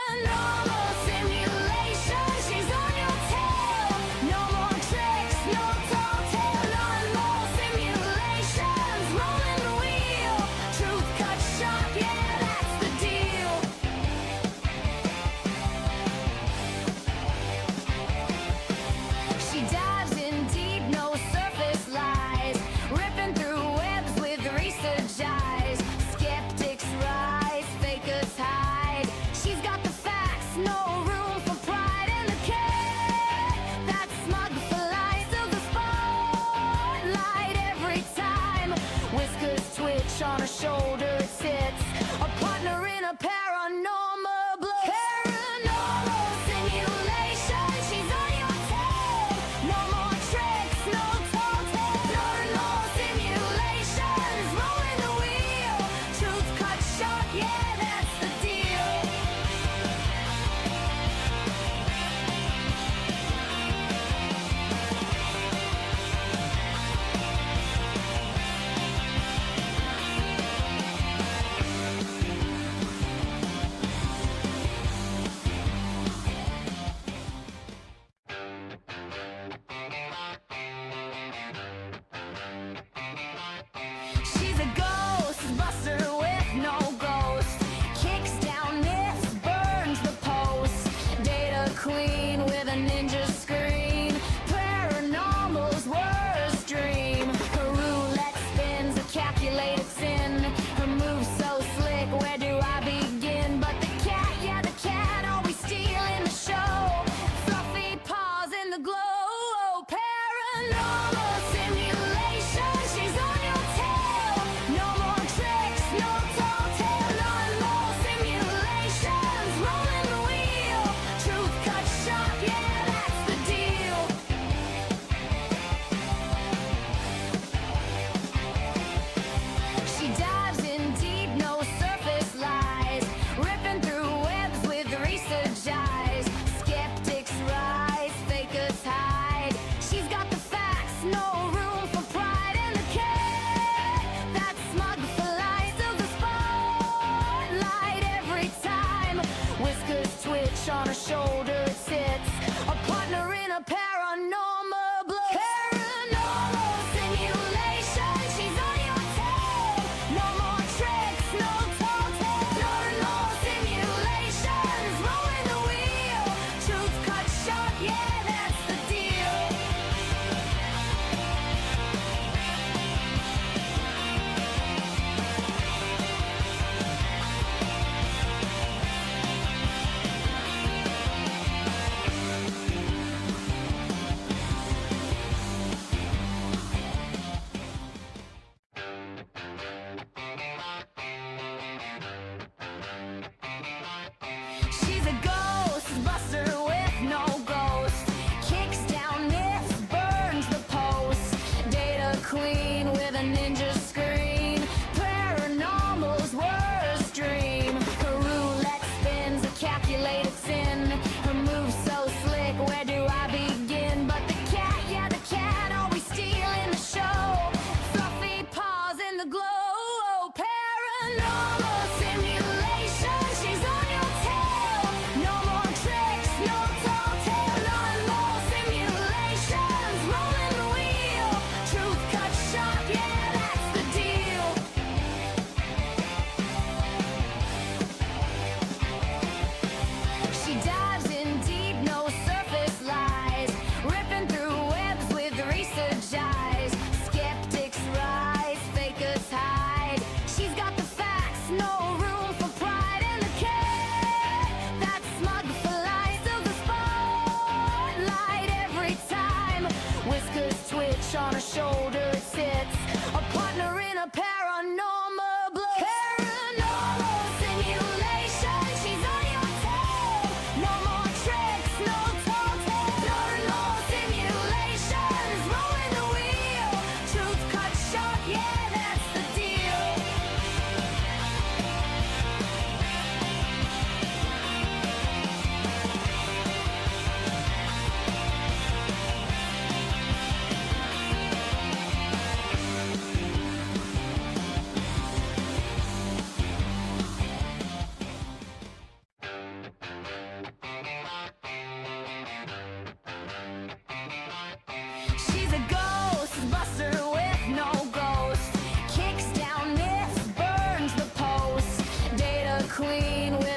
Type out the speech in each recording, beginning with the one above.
Paranormal simulations, she's on your tail. No more tricks, no tall tale. Paranormal simulations, rolling the wheel. Truth cut sharp, yeah, that's the deal. She dives in deep, no surface lies, ripping through webs with research eyes. Skeptics rise, fakers hide. She's got the facts, no room for pride in the cat. That smug flies of the spotlight every time. Whiskers twitch on her shoulder, it sits. A partner in a paranormal bliss. Paranormal simulation, she's on your tail. No more tricks, no tall tale. Paranormal simulations, rolling the wheel. Truth cut short, yeah, that's the deal. She's a ghost buster with no ghost. Kicks down myths, burns the post. Data queen with a ninja screen. Paranormal's worst dream. Her roulette spins a calculated sin. Her moves so slick, where do I begin? But the cat, yeah, the cat, always stealing the show. Fluffy paws in the glow. Paranormal simulation, she's on your tail. No more tricks, no tall tale. Paranormal simulations, rolling the wheel. Truth cut sharp, yeah, that's the deal. She dives in deep, no surface lies, ripping through webs with research eyes. Skeptics rise, fakers hide. She's got the facts, no room for pride in the cat. That smug flies of the spotlight every time. Whiskers twitch on her shoulder, it sits. A partner in a paranormal bliss. Paranormal simulation, she's on your tail. No more tricks, no tall tale. Paranormal simulations, rolling the wheel. Truth cut short, yeah, that's the deal.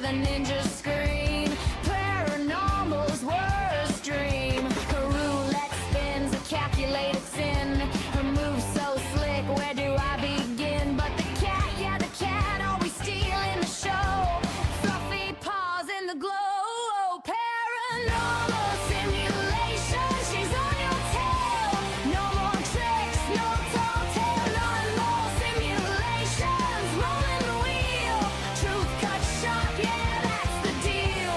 with a ninja screen. Paranormal's worst dream. Her roulette spins a calculated sin. Her moves so slick, where do I begin? But the cat, yeah, the cat, always stealing the show. Fluffy paws in the glow. Paranormal simulation, she's on your tail. No more tricks, no tall tale. Normal simulations, rolling the wheel. Truth cut short, yeah, that's the deal.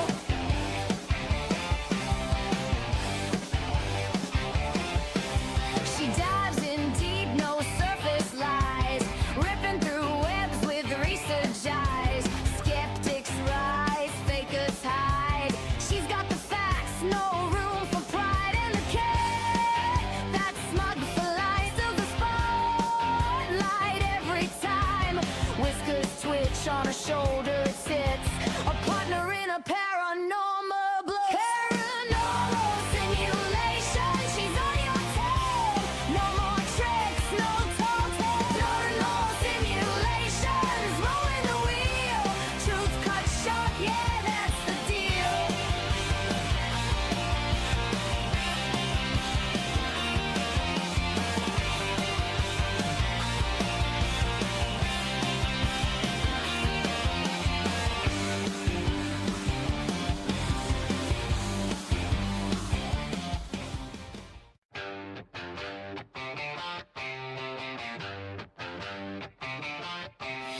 She dives in deep, no surface lies. Ripping through webs with research eyes. Skeptics rise, fakers hide. She's got the facts, no room for pride. And the cat, that smug flies to the spotlight every time. Whiskers twitch on her shoulder, it sits. A partner in a paranormal bliss. Paranormal simulation, she's on your tail. No more tricks, no tall tale. Paranormal simulations, rolling the wheel. Truth cut short, yeah, that's the deal.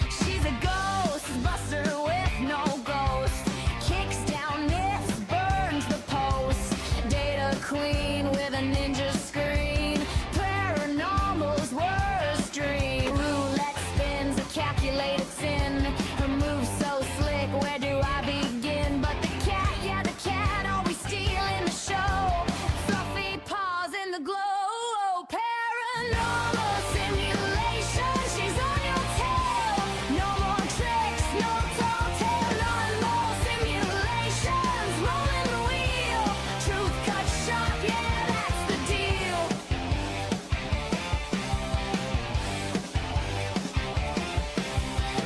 She's a ghost buster with no ghost. Kicks down myths, burns the post. Data queen with a ninja screen. Paranormal's worst dream. Roulette spins a calculated sin. Her moves so slick, where do I begin? But the cat, yeah, the cat, always stealing the show. Fluffy paws in the glow. Paranormal simulation, she's on your tail. No more tricks, no tall tale. Normal simulations, rolling the wheel. Truth cut short, yeah, that's the deal.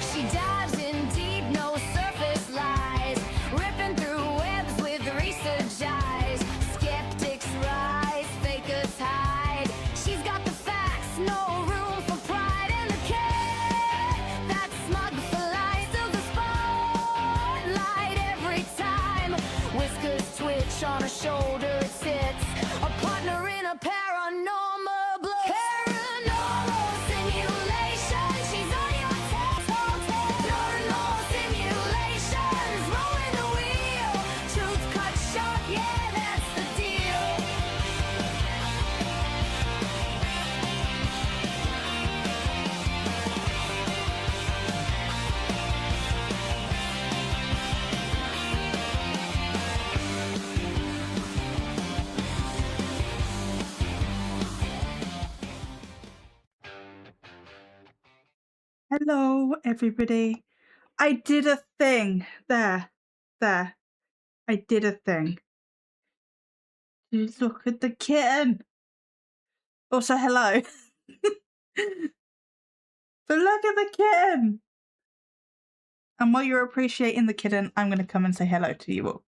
She dives in deep, no surface lies. Ripping through webs with research eyes. Skeptics rise, fakers hide. She's got the facts, no room for pride. And the cat, that smug flies to the spotlight every time. Whiskers twitch on her shoulder, it sits. A partner in a paranormal bliss. Paranormal simulation, she's on your tail. Paranormal simulations, rolling the wheel. Truth cut short, yeah, that's the deal. Hello, everybody. I did a thing. There. I did a thing. Look at the kitten. Also, hello. But look at the kitten. And while you're appreciating the kitten, I'm going to come and say hello to you all.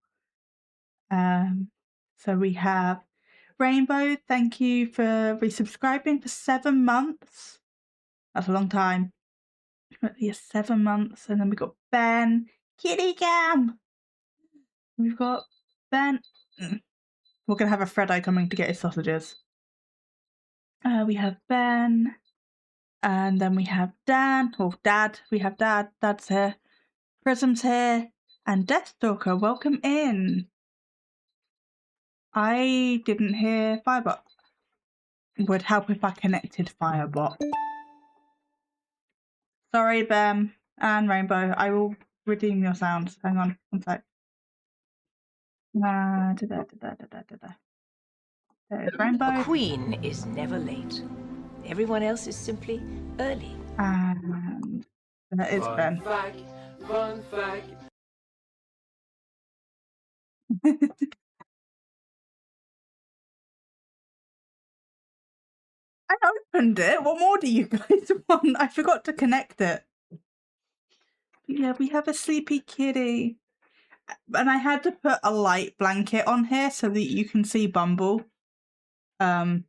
So we have Rainbow. Thank you for resubscribing for 7 months. That's a long time. Yeah, 7 months. And then we've got Ben. Kitty Cam. We've got Ben. We're going to have a Freddo coming to get his sausages. We have Ben. And then we have Dan. Or Dad. We have Dad. Dad's here. Prism's here. And Deathstalker. Welcome in. I didn't hear Firebot. It would help if I connected Firebot. Sorry, Ben and Rainbow. I will redeem your sounds. Hang on, one sec. There's Rainbow. A queen is never late. Everyone else is simply early. And there is Ben. Fun fact. I opened it. What more do you guys want? I forgot to connect it. But yeah, we have a sleepy kitty. And I had to put a light blanket on here so that you can see Bumble when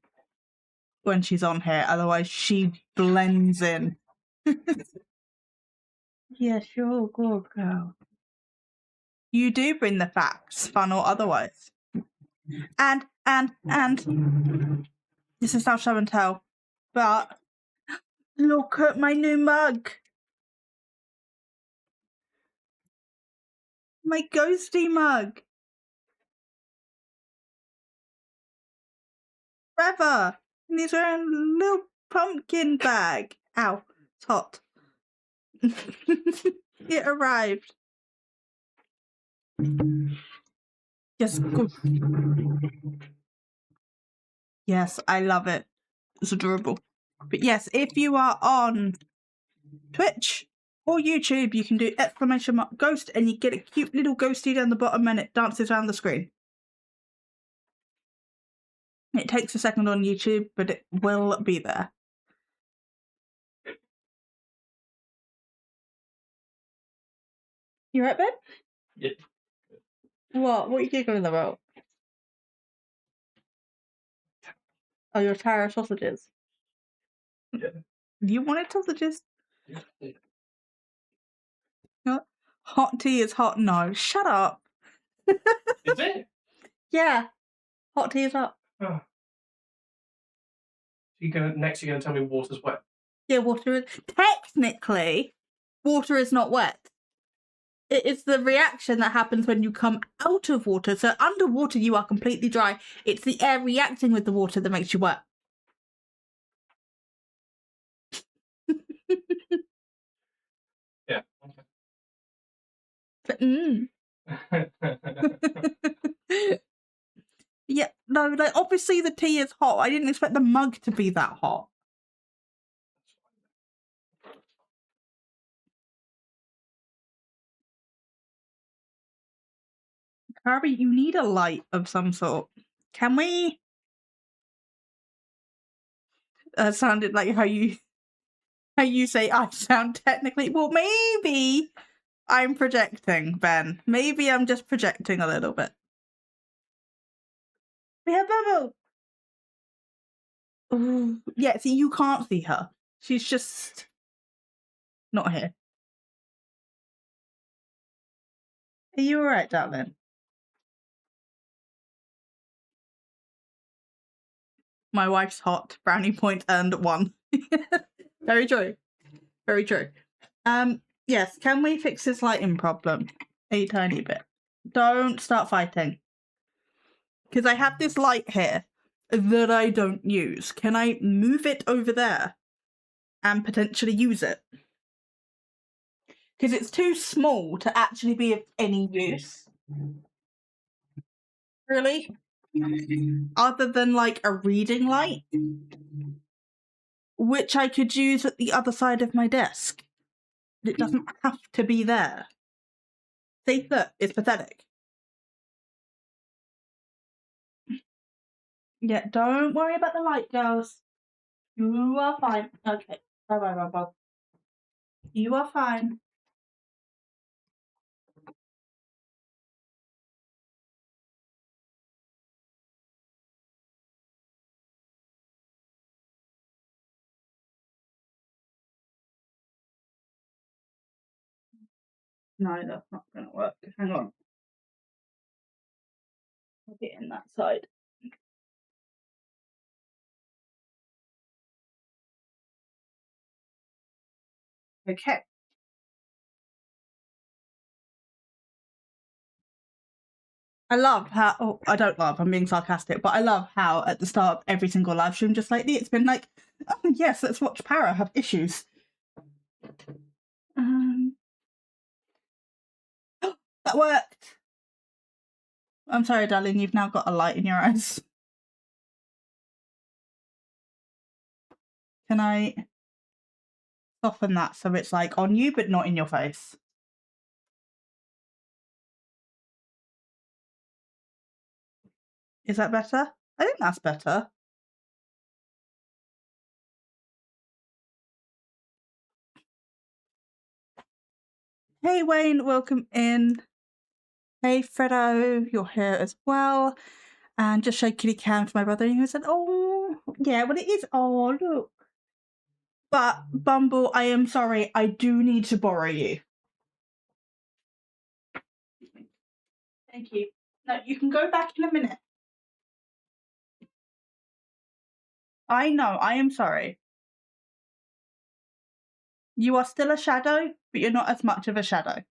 she's on here. Otherwise, she blends in. Yeah, sure, good girl. You do bring the facts, fun or otherwise. And this is now show and tell. But look at my new mug. My ghosty mug. Trevor. And he's wearing a little pumpkin bag. Ow, it's hot. It arrived. Yes, good. Yes, I love it. It's adorable. But yes, if you are on Twitch or YouTube, you can do exclamation mark ghost and you get a cute little ghosty down the bottom and it dances around the screen. It takes a second on YouTube, but it will be there. You right, Ben? Yeah. What? What are you giggling about? Oh, your tire sausages. Yeah. You wanted sausages? Yeah. No. Hot tea is hot. No, shut up. Is it? Yeah, hot tea is hot. Oh. You're gonna tell me water's wet. Yeah, water is technically water is not wet. It is the reaction that happens when you come out of water. So underwater you are completely dry. It's the air reacting with the water that makes you wet. Yeah. Yeah, no, like obviously the tea is hot. I didn't expect the mug to be that hot. Harvey, you need a light of some sort. Can we? Sounded like how you say I sound technically. Well, maybe I'm projecting, Ben. Maybe I'm just projecting a little bit. We have Bubble. Ooh. Yeah, see, you can't see her. She's just not here. Are you alright, darling? My wife's hot. Brownie point earned 1. Very true. Very true. Yes, can we fix this lighting problem? A tiny bit. Don't start fighting. Because I have this light here that I don't use. Can I move it over there and potentially use it? Because it's too small to actually be of any use. Really? Other than like a reading light, which I could use at the other side of my desk. It doesn't have to be there. See, look, it's pathetic. Yeah, don't worry about the light, girls. You are fine. Okay, bye-bye, bye-bye. You are fine. No, that's not going to work. Hang on. I'll get in that side. Okay. I love how, oh, I don't love, I'm being sarcastic, but I love how at the start of every single live stream just lately, it's been like, oh yes, let's watch Para have issues. That worked. I'm sorry, darling, you've now got a light in your eyes. Can I soften that so it's like on you but not in your face? Is that better? I think that's better. Hey Wayne, welcome in. Hey, Fredo, you're here as well. And just showed kitty cam to my brother, and he said, "Oh, yeah, well, it is. Oh, look." But Bumble, I am sorry. I do need to borrow you. Thank you. No, you can go back in a minute. I know. I am sorry. You are still a shadow, but you're not as much of a shadow.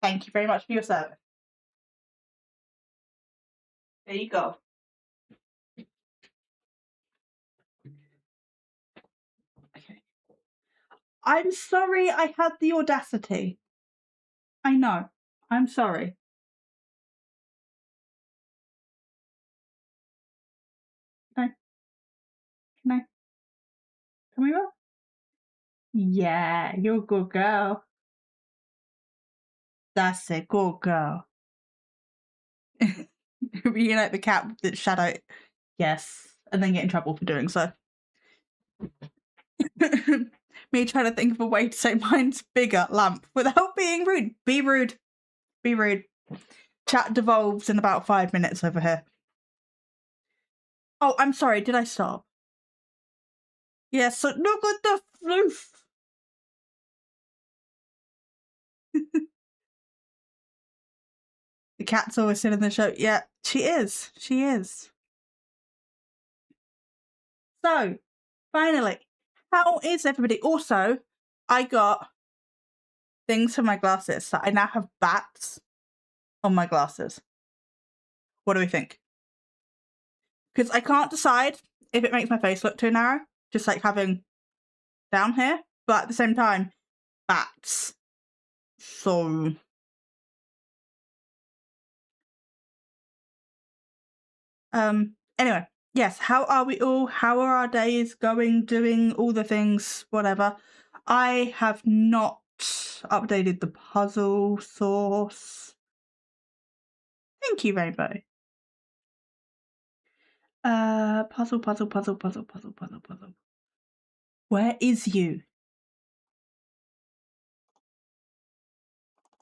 Thank you very much for your service. There you go. Okay. I'm sorry I had the audacity. I know. I'm sorry. Can I? Can we roll? Yeah, you're a good girl. That's a good girl. Reunite the cat with its shadow. Yes. And then get in trouble for doing so. Me trying to think of a way to say mine's bigger lamp without being rude. Be rude. Be rude. Chat devolves in about 5 minutes over here. Oh, I'm sorry. Did I stop? Yes. So look at the floof. The cat's always in the show. Yeah, she is. She is. So, finally, how is everybody? Also, I got things for my glasses. So I now have bats on my glasses. What do we think? Because I can't decide if it makes my face look too narrow, just like having down here, but at the same time, bats. So anyway, yes, how are we all? How are our days going, doing all the things, whatever? I have not updated the puzzle source. Thank you, Rainbow. Puzzle. Where is you?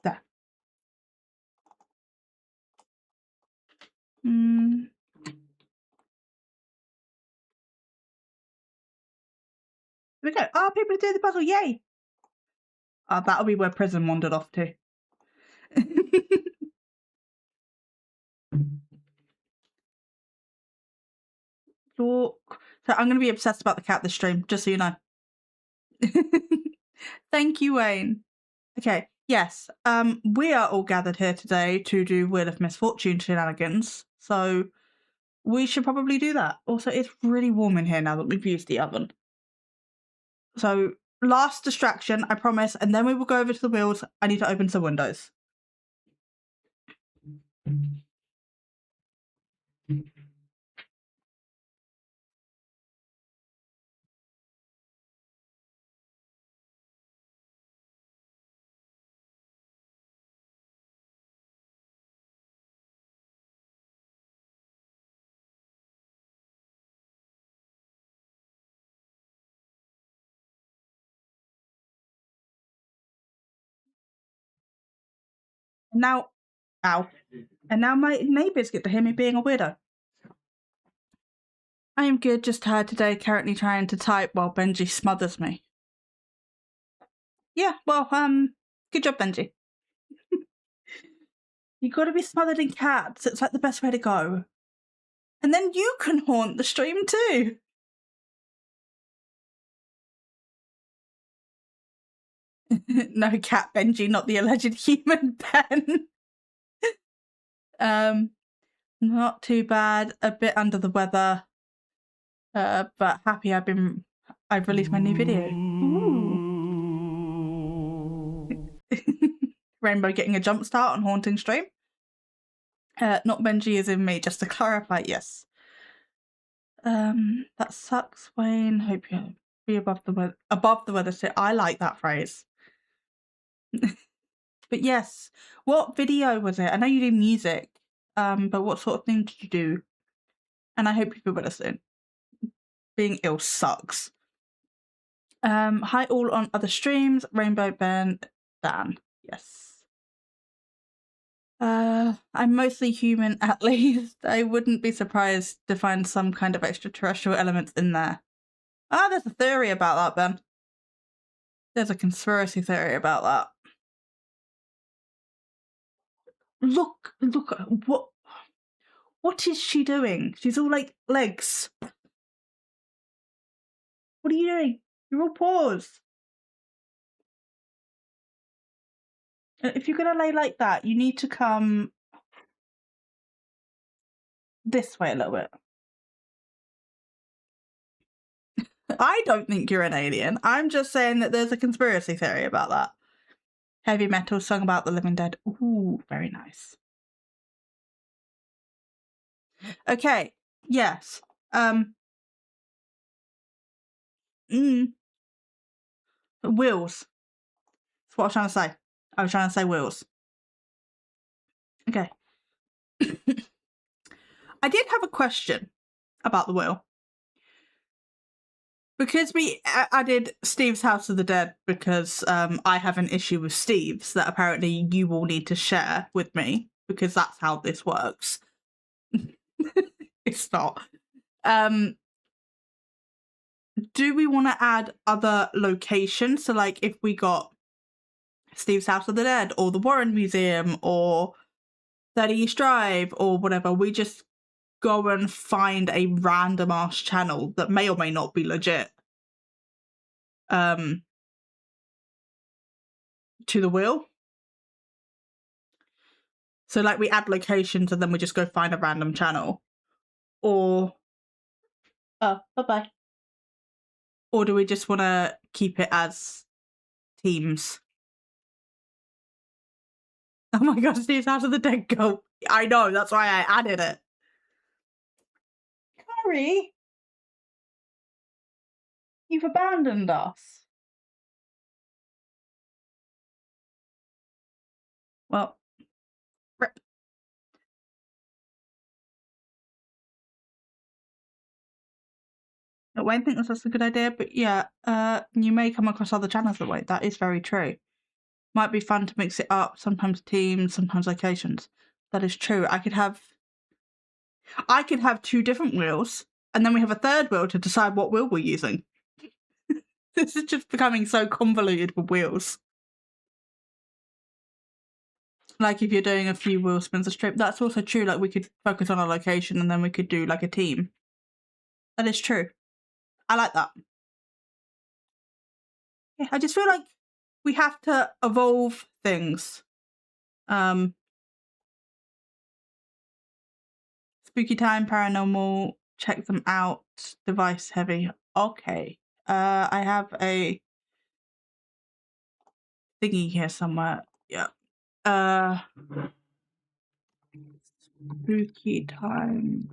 There. Here we go. Oh, people are doing the puzzle, yay! That'll be where Prism wandered off to. Look. So I'm going to be obsessed about the cat this stream, just so you know. Thank you, Wayne. Okay, yes. We are all gathered here today to do Wheel of Misfortune shenanigans, so we should probably do that. Also, it's really warm in here now that we've used the oven. So, last distraction, I promise, and then we will go over to the wheels. I need to open some windows. Now, ow. And now my neighbours get to hear me being a weirdo. I am good, just tired today, currently trying to type while Benji smothers me. Yeah, well, good job, Benji. You gotta be smothered in cats, it's like the best way to go. And then you can haunt the stream too. No, cat Benji, not the alleged human Ben. Not too bad, a bit under the weather. But happy I've released my new video. Ooh. Rainbow getting a jump start on haunting stream. Not Benji as in me, just to clarify, yes. That sucks, Wayne. Hope you be above the weather. So I like that phrase. But yes, what video was it? I know you do music, but what sort of thing did you do? And I hope you feel better soon. Being ill sucks. Hi all on other streams. Rainbow, Ben, Dan. Yes. I'm mostly human, at least. I wouldn't be surprised to find some kind of extraterrestrial elements in there. Ah, there's a theory about that, Ben. There's a conspiracy theory about that. Look, what is she doing? She's all like legs. What are you doing? You're all paws. If you're gonna lay like that, you need to come this way a little bit. I don't think you're an alien. I'm just saying that there's a conspiracy theory about that. Heavy metal sung about the living dead. Ooh, very nice. Okay, yes. Wheels. That's what I was trying to say. I was trying to say wheels. Okay. I did have a question about the wheel. Because we added Steve's House of the Dead, because I have an issue with Steve's that apparently you will need to share with me, because that's how this works. It's not. Do we want to add other locations? So, like, if we got Steve's House of the Dead, or the Warren Museum, or 30 East Drive, or whatever, we just go and find a random ass channel that may or may not be legit to the wheel. So like we add locations and then we just go find a random channel. Or bye-bye. Or do we just want to keep it as teams? Oh my god, Steve's House of the Dead go. I know, that's why I added it. Carrie, you've abandoned us. Well, rip. Wayne thinks that's a good idea, but yeah, you may come across other channels that way. That is very true. Might be fun to mix it up, sometimes teams, sometimes locations. That is true. I could have 2 different wheels, and then we have a third wheel to decide what wheel we're using. This is just becoming so convoluted with wheels. Like if you're doing a few wheel spins a strip, that's also true. Like we could focus on a location and then we could do like a team. That is true. I like that. Yeah, I just feel like we have to evolve things. Spooky time, paranormal, check them out, device heavy. Okay. I have a thingy here somewhere. Yeah. Spooky time.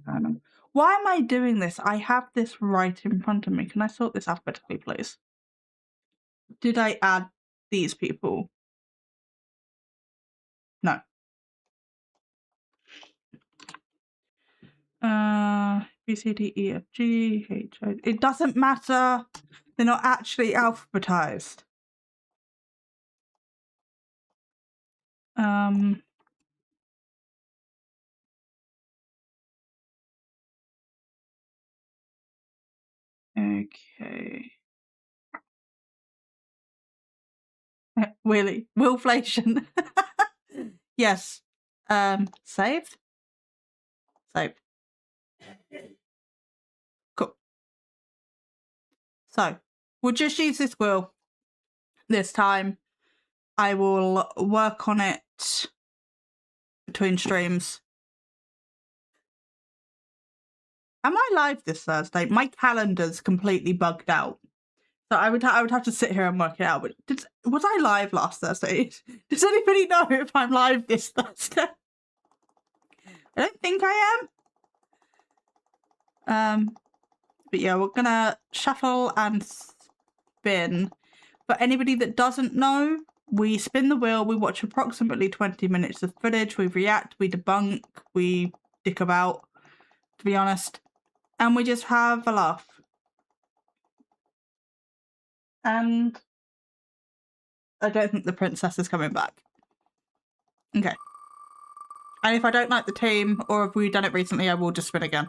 Why am I doing this? I have this right in front of me. Can I sort this alphabetically, please? Did I add these people? No. B, C, D, E, F, G, H, I. It doesn't matter. They're not actually alphabetized. Okay. Willy. Willflation. Yes. Saved? Saved. Cool. So, we'll just use this wheel this time. I will work on it between streams. Am I live this Thursday? My calendar's completely bugged out. So I would have to sit here and work it out. But was I live last Thursday? Does anybody know if I'm live this Thursday? I don't think I am. But yeah, we're gonna shuffle and spin. For anybody that doesn't know, we spin the wheel, we watch approximately 20 minutes of footage, we react, we debunk, we dick about, to be honest. And we just have a laugh. And I don't think the princess is coming back. Okay. And if I don't like the team, or if we've done it recently, I will just spin again.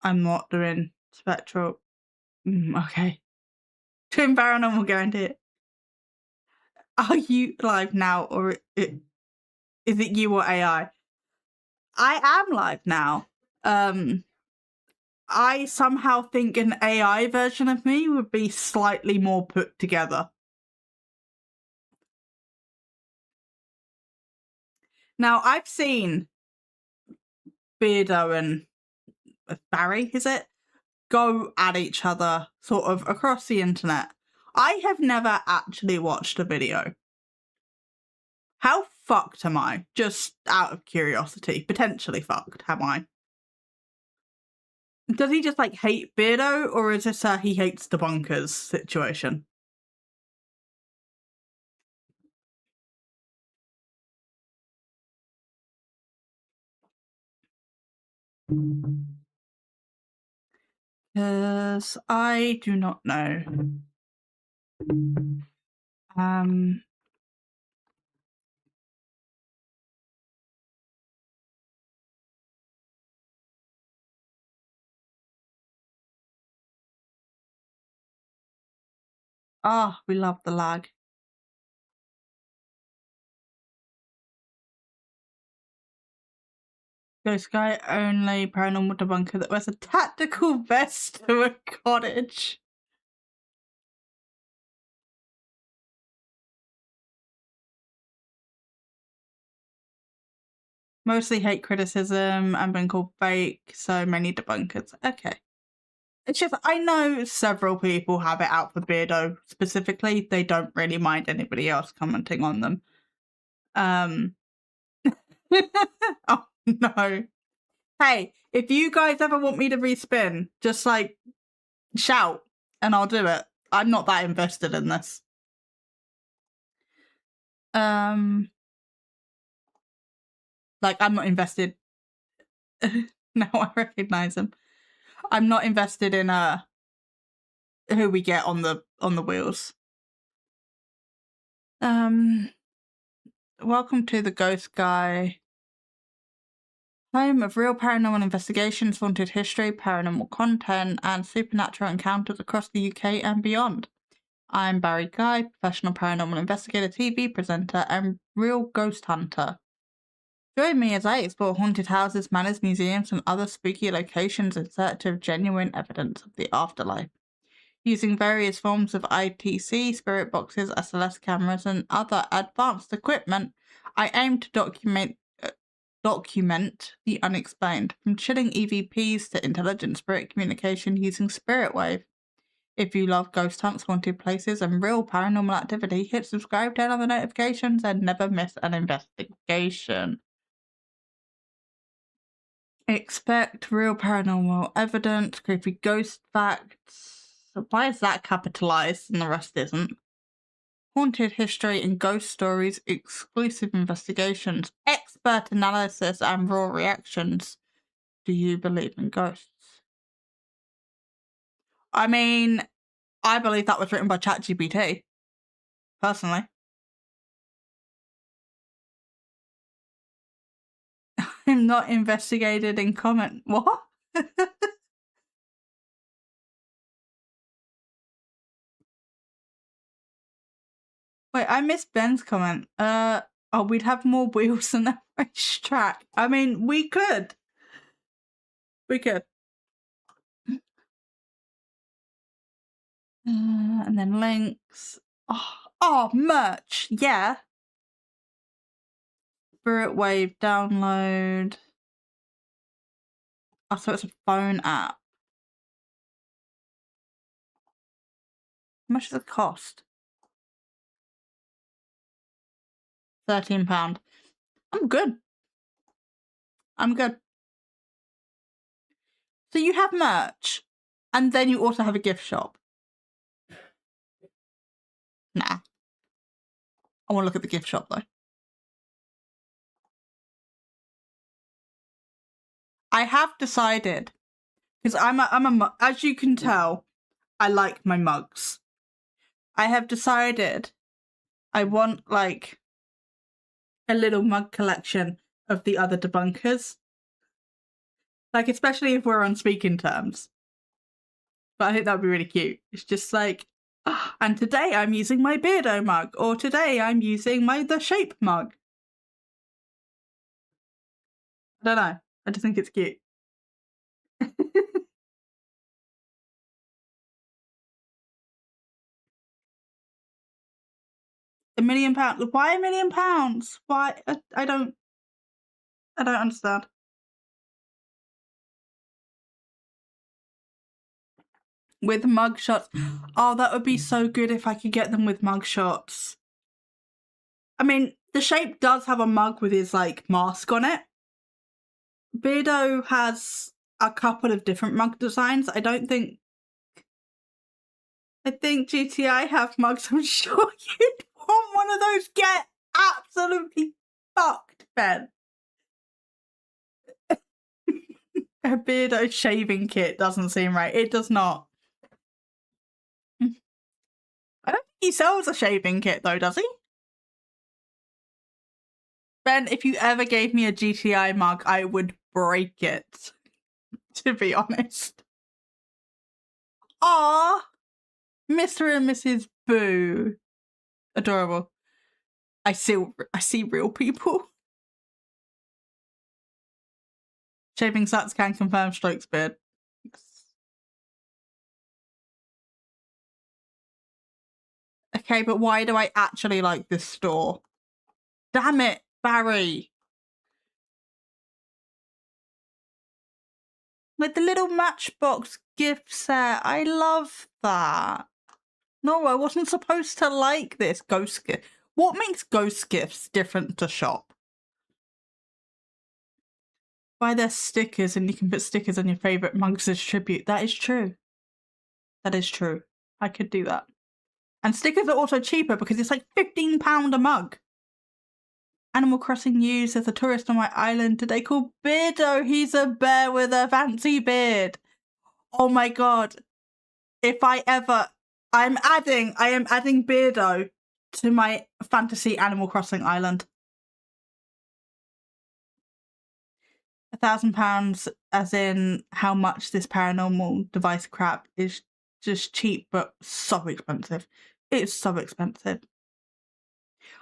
I'm not doing spectral. Okay. Twin paranormal guarantee. Are you live now, or is it you or AI? I am live now. I somehow think an AI version of me would be slightly more put together. Now, I've seen Beardo and Barry, is it? Go at each other sort of across the internet. I have never actually watched a video. How fucked am I? Just out of curiosity. Potentially fucked, am I? Does he just, like, hate Beardo, or is this a he hates debunkers situation? Because I do not know. Ah, we love the lag. Ghost guy only paranormal debunker that wears a tactical vest to a cottage. Mostly hate criticism and been called fake, so many debunkers. Okay. It's just, I know several people have it out for Beardo specifically. They don't really mind anybody else commenting on them. Oh, no. Hey, if you guys ever want me to respin, just, like, shout and I'll do it. I'm not that invested in this. Like, I'm not invested. Now I recognize him. I'm not invested in who we get on the wheels. Welcome to the Ghost Guy. Home of real paranormal investigations, haunted history, paranormal content, and supernatural encounters across the UK and beyond. I'm Barry Guy, professional paranormal investigator, TV presenter, and real ghost hunter. Join me as I explore haunted houses, manors, museums, and other spooky locations in search of genuine evidence of the afterlife. Using various forms of ITC, spirit boxes, SLS cameras, and other advanced equipment, I aim to document the unexplained, from chilling EVPs to intelligent spirit communication using spirit wave. If you love ghost hunts, haunted places, and real paranormal activity, hit subscribe, turn on the notifications, and never miss an investigation. Expect real paranormal evidence, creepy ghost facts. Why is that capitalized and the rest isn't? Haunted history and ghost stories, exclusive investigations, expert analysis, and raw reactions. Do you believe in ghosts? I mean, I believe that was written by ChatGPT, personally. I'm not investigated in comment. What? Wait, I missed Ben's comment. Oh, we'd have more wheels than a racetrack. I mean, we could. We could. And then links. Oh, merch. Yeah. Spirit Wave download. Oh, so it's a phone app. How much does it cost? £13. I'm good. I'm good. So you have merch, and then you also have a gift shop. Nah. I want to look at the gift shop though. I have decided, because as you can tell, I like my mugs. I have decided I want, like, a little mug collection of the other debunkers. Like, especially if we're on speaking terms. But I think that would be really cute. It's just like, and today I'm using my Beardo mug, or today I'm using my The Shape mug. I don't know. I just think it's cute. £1 million? Why £1 million? Why? I don't understand. With mug shots. Oh, that would be so good if I could get them with mug shots. I mean, The Shape does have a mug with his, like, mask on it. Beardo has a couple of different mug designs. I think GTI have mugs. I'm sure you'd want one of those. Get absolutely fucked, Ben. A Beardo shaving kit doesn't seem right. It does not. I don't think he sells a shaving kit though, does he? Ben, if you ever gave me a GTI mug, I would break it, to be honest. Aww! Mr. and Mrs. Boo. Adorable. I see real people. Shaving Sats can confirm Strokes beard. Okay, but why do I actually like this store? Damn it, Barry. Like the little Matchbox gift set. I love that. No, I wasn't supposed to like this ghost gift. What makes ghost gifts different to shop? Buy their stickers and you can put stickers on your favourite mugs as tribute. That is true. That is true. I could do that. And stickers are also cheaper because it's like £15 a mug. Animal Crossing news, there's a tourist on my island today called Beardo. He's a bear with a fancy beard. Oh my god. If I ever... I am adding Beardo to my fantasy Animal Crossing island. £1,000 as in how much this paranormal device crap is just cheap but so expensive. It's so expensive.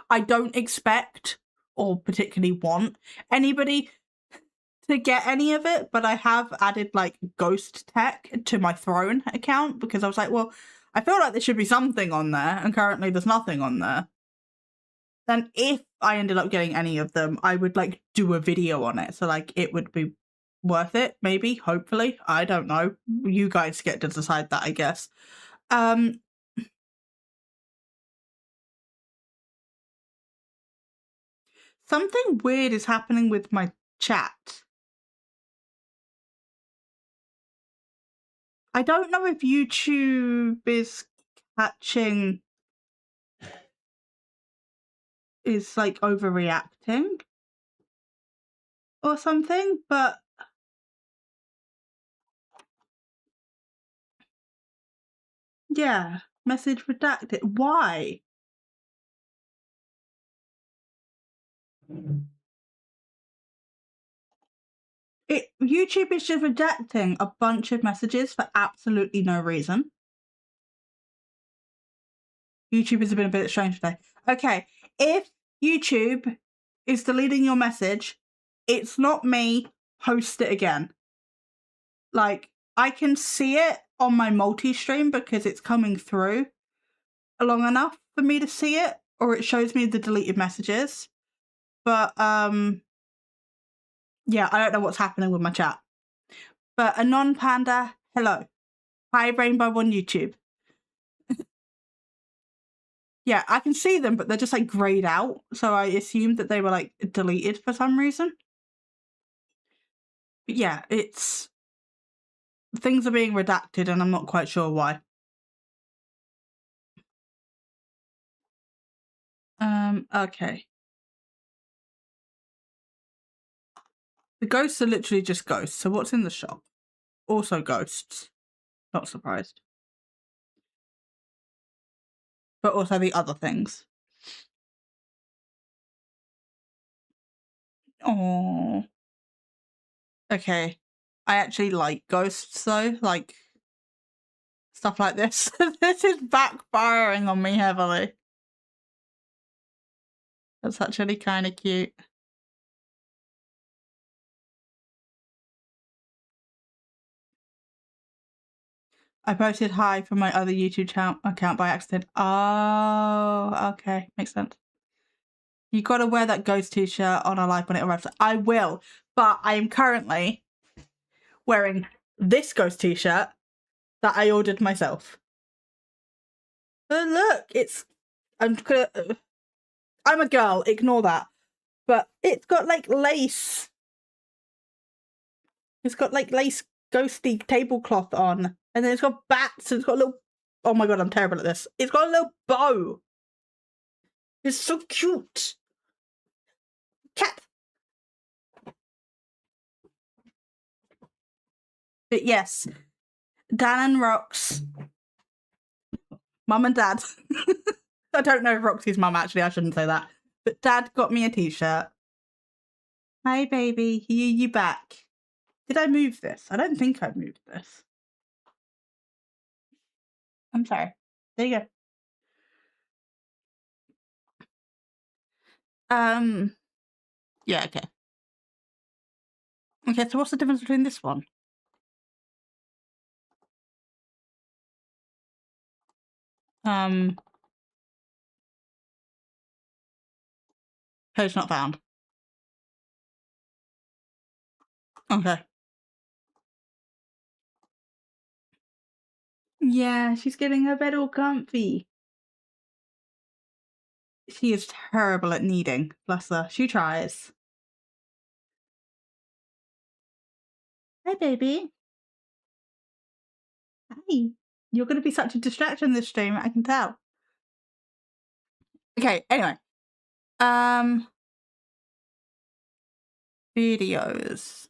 I don't expect or particularly want anybody to get any of it, but I have added like ghost tech to my Throne account because I was like, well, I feel like there should be something on there and currently there's nothing on there. Then if I ended up getting any of them, I would like do a video on it. So like it would be worth it, maybe, hopefully. I don't know. You guys get to decide that, I guess. Something weird is happening with my chat. I don't know if YouTube is catching... is like overreacting or something, but yeah, message redacted. Why? YouTube is just redacting a bunch of messages for absolutely no reason. YouTube has been a bit strange today. Okay, if YouTube is deleting your message, it's not me. Post it again. Like, I can see it on my multi-stream because it's coming through long enough for me to see it, or it shows me the deleted messages. But, yeah, I don't know what's happening with my chat. But Anon Panda, hello. Hi, Rainbow on YouTube. Yeah, I can see them, but they're just like grayed out. So I assumed that they were like deleted for some reason. But yeah, it's... things are being redacted and I'm not quite sure why. Okay. The ghosts are literally just ghosts. So what's in the shop? Also ghosts. Not surprised. But also the other things. Oh. Okay. I actually like ghosts though, like stuff like this. This is backfiring on me heavily. That's actually kind of cute. I posted hi from my other YouTube account by accident. Oh, okay. Makes sense. You gotta wear that ghost t-shirt on our live when it arrives. I will, but I am currently wearing this ghost t-shirt that I ordered myself. Oh, look, it's... I'm a girl, ignore that. But it's got like lace. It's got like lace ghosty tablecloth on. And then it's got bats and it's got a little... Oh my god, I'm terrible at this. It's got a little bow. It's so cute. Cat. But yes, Dan and Rox, mum and dad. I don't know if Roxy's mum, actually, I shouldn't say that. But dad got me a t-shirt. Hey baby, you back. Did I move this? I don't think I moved this. I'm sorry. There you go. Yeah, okay. Okay, so what's the difference between this one? Page not found. Okay. Yeah, she's getting her bed all comfy. She is terrible at kneading. Bless her. She tries. Hi, baby. Hi. You're going to be such a distraction this stream, I can tell. Okay, anyway. Videos.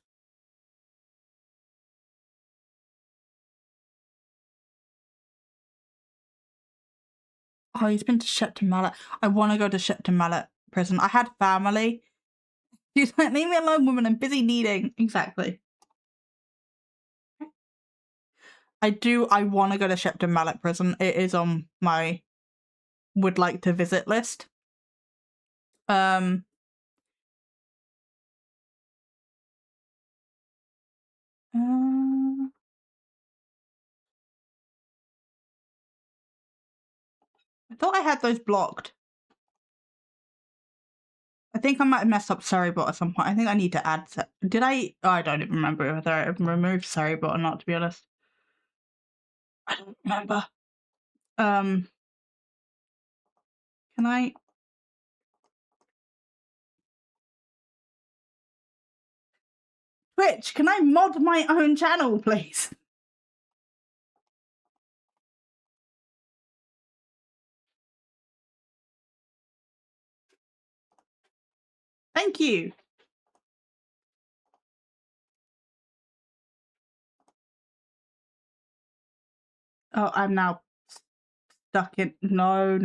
Oh, he's been to Shepton Mallet. I want to go to Shepton Mallet prison. I had family. She's like, leave me alone, woman. I'm busy kneading. Exactly. I want to go to Shepton Mallet prison. It is on my would like to visit list. I thought I had those blocked. I think I might have messed up Surreybot at some point. I think I need to add... Did I... Oh, I don't even remember whether I removed Surreybot or not, to be honest. I don't remember. Can I... Twitch, can I mod my own channel, please? Thank you. Oh, I'm now stuck in... No.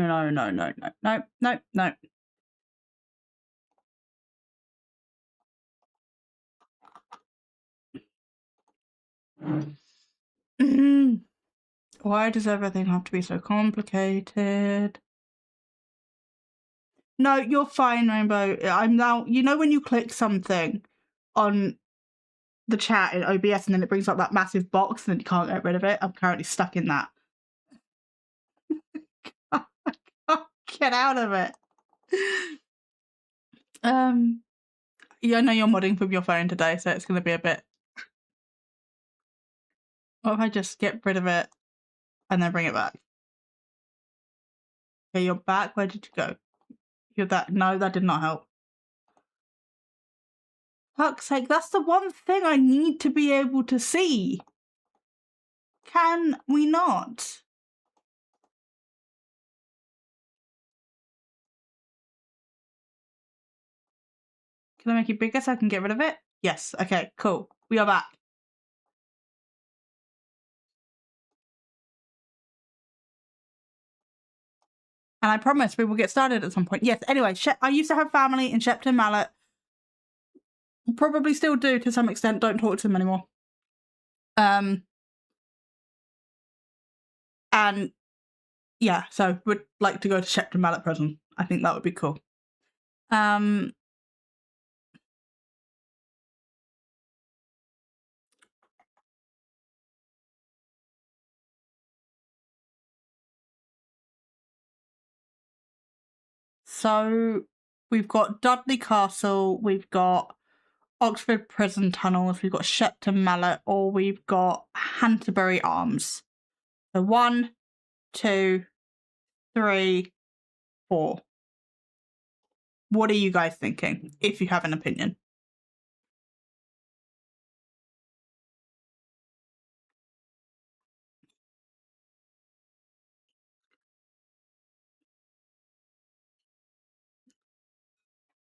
Why does everything have to be so complicated? No, you're fine, Rainbow. I'm now... You know when you click something on the chat in OBS and then it brings up that massive box and then you can't get rid of it? I'm currently stuck in that. I can't get out of it. Yeah, I know you're modding from your phone today, so it's going to be a bit... What if I just get rid of it and then bring it back? Okay, you're back. Where did you go? You're that... No, that did not help. Fuck's sake, that's the one thing I need to be able to see. Can we not? Can I make it bigger so I can get rid of it? Yes. Okay, cool. We are back. And I promise we will get started at some point. Yes, anyway, I used to have family in Shepton Mallet. Probably still do to some extent. Don't talk to them anymore. And yeah, so would like to go to Shepton Mallet Prison. I think that would be cool. So we've got Dudley Castle, we've got Oxford Prison Tunnels, we've got Shepton Mallet, or we've got Canterbury Arms. So 1, 2, 3, 4. What are you guys thinking, if you have an opinion?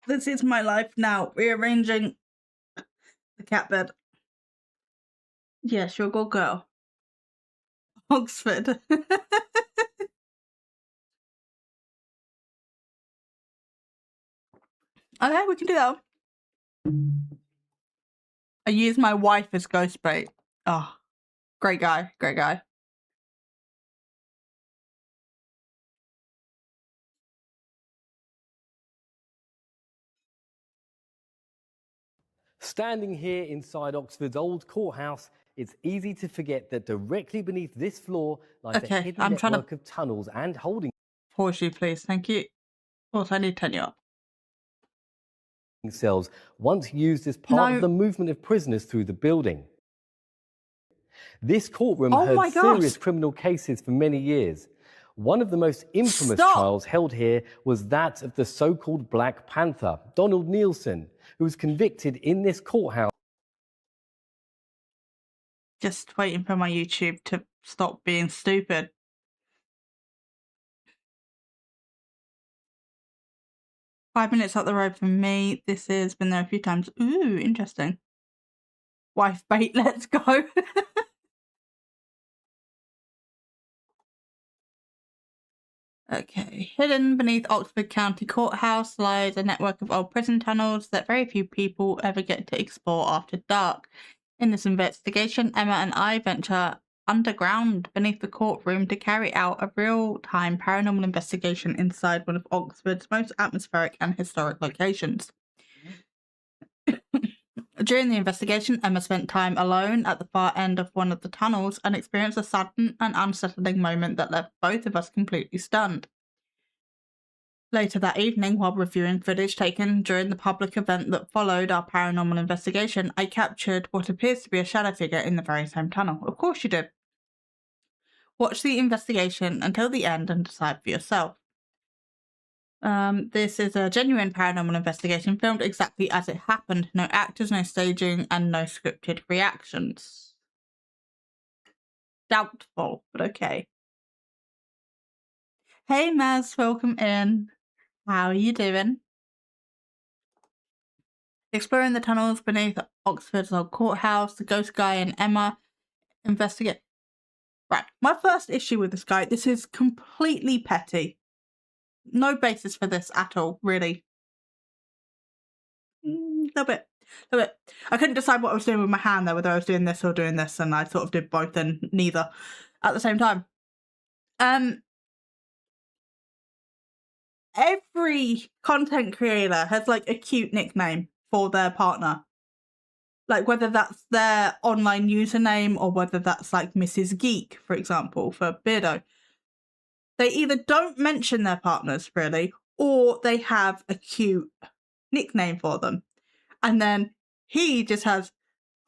This is my life now, rearranging the cat bed. Yes, you're a good girl. Oxford. Okay, we can do that. I use my wife as ghost bait. Oh, great guy, great guy. Standing here inside Oxford's old courthouse, it's easy to forget that directly beneath this floor lies a hidden network of tunnels and holding Pause you, please. Thank you. Also, I need to turn you up. cells, once used as part of the movement of prisoners through the building. This courtroom heard serious criminal cases for many years. One of the most infamous trials held here was that of the so-called Black Panther, Donald Nielsen, who was convicted in this courthouse. Just waiting for my YouTube to stop being stupid. Five minutes up the road from me. This has been there a few times. Ooh, interesting. Wife bait, let's go. Okay. Hidden beneath Oxford County Courthouse lies a network of old prison tunnels that very few people ever get to explore after dark. In this investigation, Emma and I venture underground beneath the courtroom to carry out a real-time paranormal investigation inside one of Oxford's most atmospheric and historic locations. During the investigation, Emma spent time alone at the far end of one of the tunnels and experienced a sudden and unsettling moment that left both of us completely stunned. Later that evening, while reviewing footage taken during the public event that followed our paranormal investigation, I captured what appears to be a shadow figure in the very same tunnel. Of course you did. Watch the investigation until the end and decide for yourself. This is a genuine paranormal investigation filmed exactly as it happened. No actors, no staging, and no scripted reactions. Doubtful, but okay. Hey Maz, welcome in. How are you doing? Exploring the tunnels beneath Oxford's old courthouse, the ghost guy and Emma investigate. Right, my first issue with this guy, this is completely petty. No basis for this at all, really. Little bit. I couldn't decide what I was doing with my hand there, whether I was doing this or doing this, and I sort of did both and neither at the same time. Every content creator has like a cute nickname for their partner. Like whether that's their online username or whether that's like Mrs. Geek, for example, for Beardo. They either don't mention their partners really, or they have a cute nickname for them. And then he just has,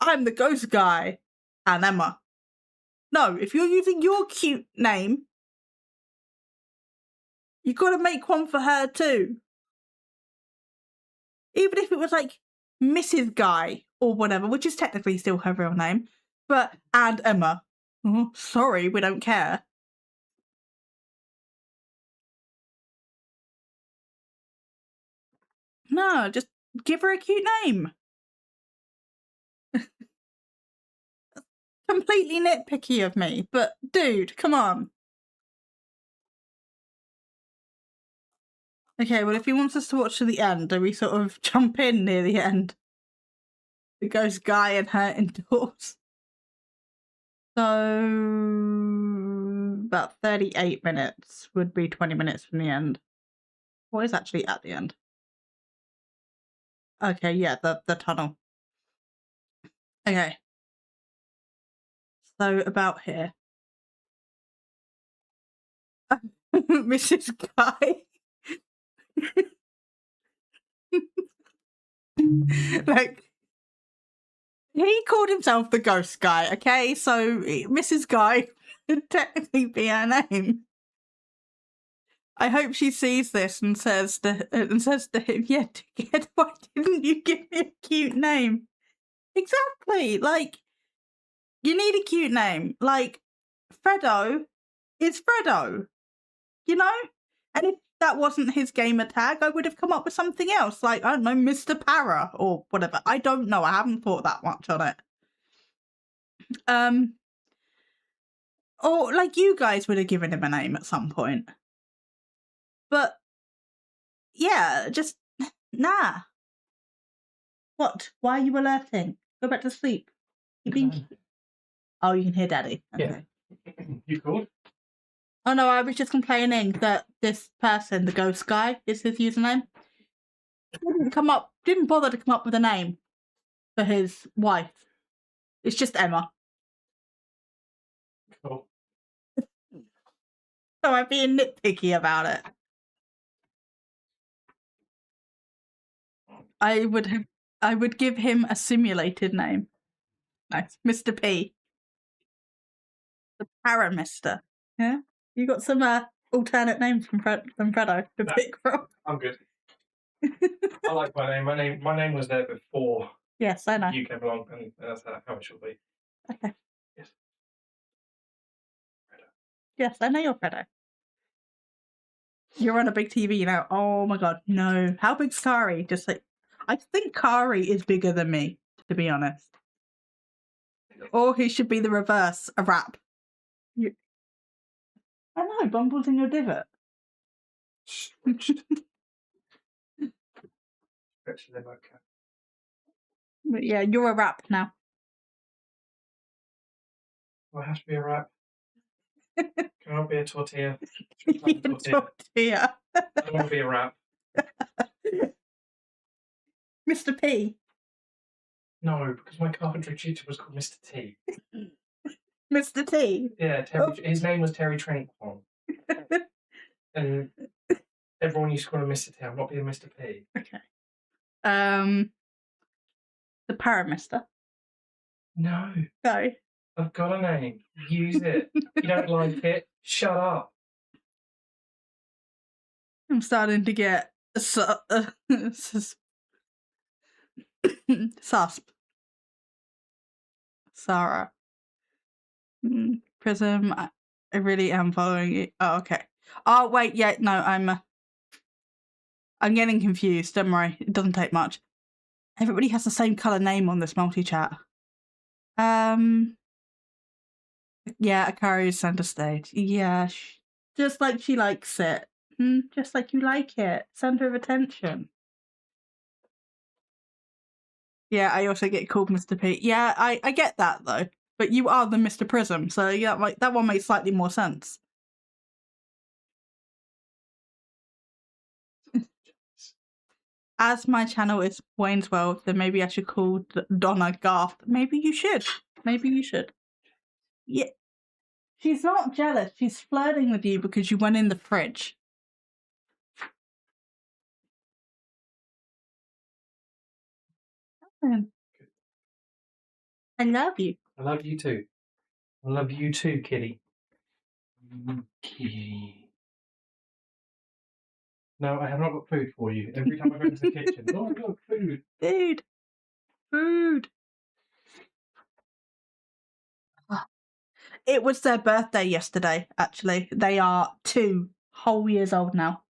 I'm the ghost guy and Emma. No, if you're using your cute name, you've got to make one for her too. Even if it was like Mrs. Guy or whatever, which is technically still her real name, but and Emma. Oh, sorry, we don't care. No, just give her a cute name. Completely nitpicky of me, but dude, come on. Okay, well, if he wants us to watch to the end, do we sort of jump in near the end? The ghost guy and her indoors. So about 38 minutes would be 20 minutes from the end. What is actually at the end? Okay, yeah, the tunnel. Okay. So about here. Mrs. Guy. Like, he called himself the ghost guy, okay? So Mrs. Guy would technically be her name. I hope she sees this and says to him, "Yeah, dickhead, why didn't you give me a cute name?" Exactly. Like, you need a cute name. Like, Fredo is Fredo, you know? And if that wasn't his gamer tag, I would have come up with something else. Like, I don't know, Mr. Para or whatever. I don't know. I haven't thought that much on it. Or like you guys would have given him a name at some point. But yeah, just nah. What? Why are you alerting? Go back to sleep. You being... Oh, you can hear Daddy. Okay. Yeah. You called? Oh no, I was just complaining that this person, the ghost guy, is his username. Didn't bother to come up with a name for his wife. It's just Emma. Cool. So I'm being nitpicky about it. I would give him a simulated name. Nice. Mr. P. The Paramister. Yeah? You got some alternate names from Fredo to pick from? I'm good. I like my name. My name was there before Yes, I know. you came along, and that's how it should be. Okay. Yes. Yes, I know you're Fredo. You're on a big TV now. Oh my god, no. How big's Kari? Just like, I think Kari is bigger than me, to be honest. Or he should be the reverse, a rap. I know, Bumble's in your divot. Stretched. Stretched them okay. But yeah, you're a rap now. Well, it has to be a wrap. Can I be a tortilla? Tortilla. I don't want to be a wrap. Mr. P. No, because my carpentry tutor was called Mr. T. Mr. T. Yeah, his name was Terry Tranquil. And everyone used to call him Mr. T. I'm not being Mr. P. Okay. The Paramister. No. No. I've got a name. Use it. You don't like it? Shut up. I'm starting to get susp. Sarah. Prism. I really am following it. Oh, okay. Oh, wait. Yeah, no, I'm getting confused. Don't worry. It doesn't take much. Everybody has the same colour name on this multi-chat. Yeah, Akari is centre stage. Yeah, just like she likes it. Just like you like it. Centre of attention. Yeah, I also get called Mr. P. Yeah, I get that though. But you are the Mr. Prism, so yeah, like that one makes slightly more sense. As my channel is Wayne's World, then maybe I should call Donna Garth. Maybe you should. Maybe you should. Yeah. She's not jealous. She's flirting with you because you went in the fridge. I love you. I love you too. I love you too, kitty. Kitty. No, I have not got food for you. Every time I go into the kitchen, oh, look, food. Food. Food. It was their birthday yesterday, actually. They are 2 whole years old now.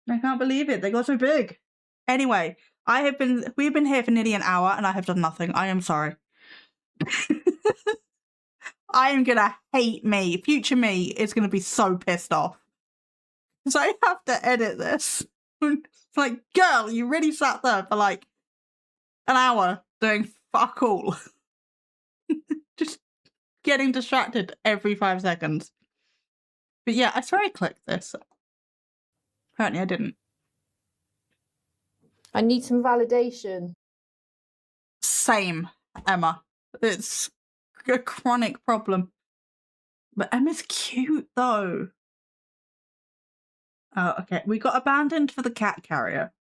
I can't believe it. They got so big. Anyway, we've been here for nearly an hour and I have done nothing. I am sorry. I am gonna hate me. Future me is gonna be so pissed off. So I have to edit this. It's like, girl, you really sat there for like an hour doing fuck all. Just getting distracted every 5 seconds. But yeah, I swear I clicked this. Apparently I didn't. I need some validation. Same, Emma. It's a chronic problem. But Emma's cute though. Oh, okay. We got abandoned for the cat carrier.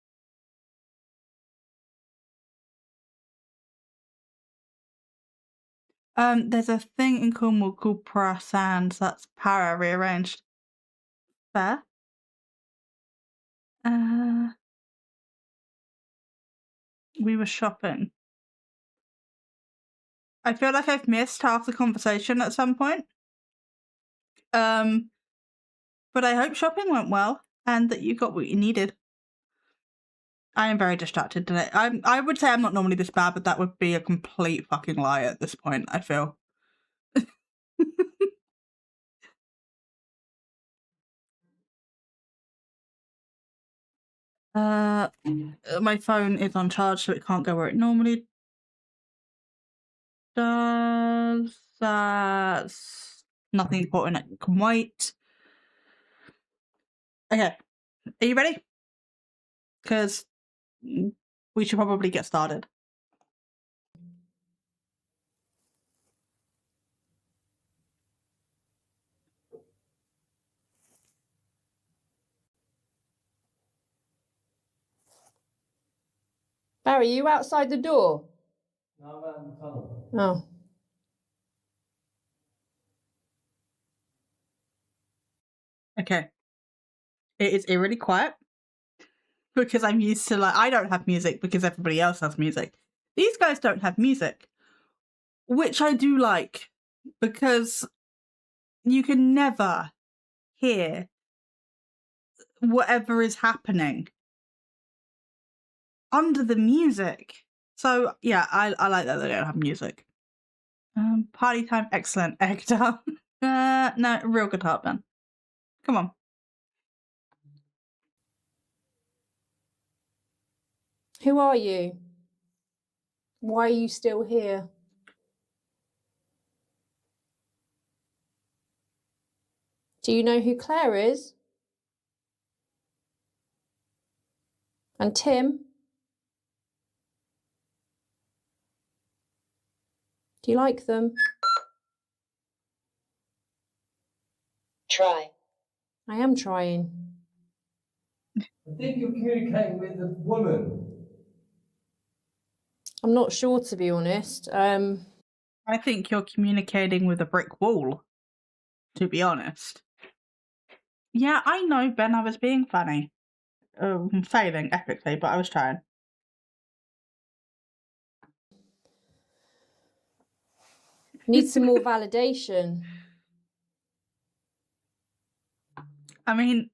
There's a thing in Cornwall called Sands. That's para rearranged. Fair. We were shopping. I feel like I've missed half the conversation at some point. But I hope shopping went well and that you got what you needed. I am very distracted today. I would say I'm not normally this bad, but that would be a complete fucking lie at this point, I feel. My phone is on charge, so it can't go where it normally does. That's nothing important. It can wait. Okay, are you ready? Because we should probably get started. Barry, you outside the door? No, I'm out in the tunnel. Oh. Okay. It is eerily quiet. Because I'm used to, like, I don't have music because everybody else has music. These guys don't have music. Which I do like. Because you can never hear whatever is happening under the music. So yeah, I like that they don't have music. Party time, excellent. Egg tart. No, real good heartburn. Come on. Who are you? Why are you still here? Do you know who Claire is? And Tim? Do you like them? Try. I am trying. I think you're communicating with a woman. I'm not sure, to be honest. I think you're communicating with a brick wall, to be honest. Yeah, I know, Ben, I was being funny. I'm failing epically, but I was trying. Need some more validation. I mean,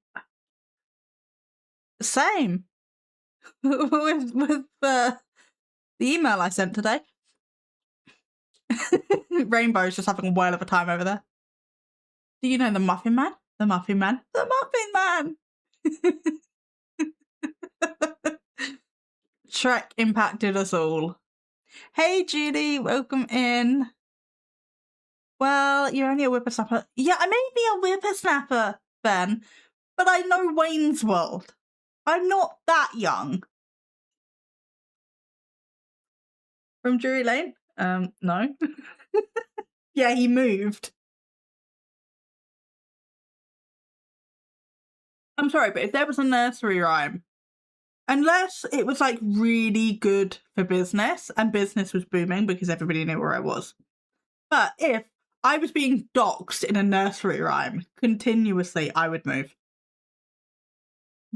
same with the email I sent today. Rainbow's just having a whale of a time over there. Do you know the Muffin Man? The Muffin Man? The Muffin Man! Shrek impacted us all. Hey, Judy, welcome in. Well, you're only a whippersnapper. Yeah, I may be a whippersnapper, Ben, but I know Wayne's World. I'm not that young. From Drury Lane? No. Yeah, he moved. I'm sorry, but if there was a nursery rhyme, unless it was like really good for business and business was booming because everybody knew where I was. But if I was being doxxed in a nursery rhyme continuously, I would move.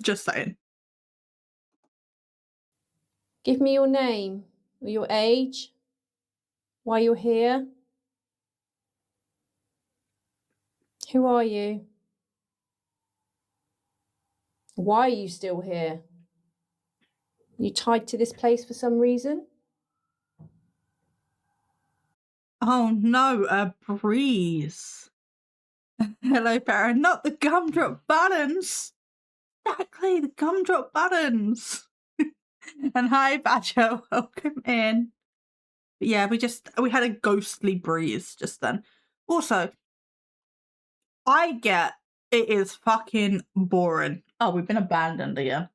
Just saying. Give me your name or your age, why you're here. Who are you? Why are you still here? You tied to this place for some reason? Oh no, a breeze. Hello, Baron. Not the gumdrop buttons. Exactly, the gumdrop buttons. And hi, Badger, welcome in. But yeah, we had a ghostly breeze just then. Also, I get it is fucking boring. Oh, we've been abandoned again.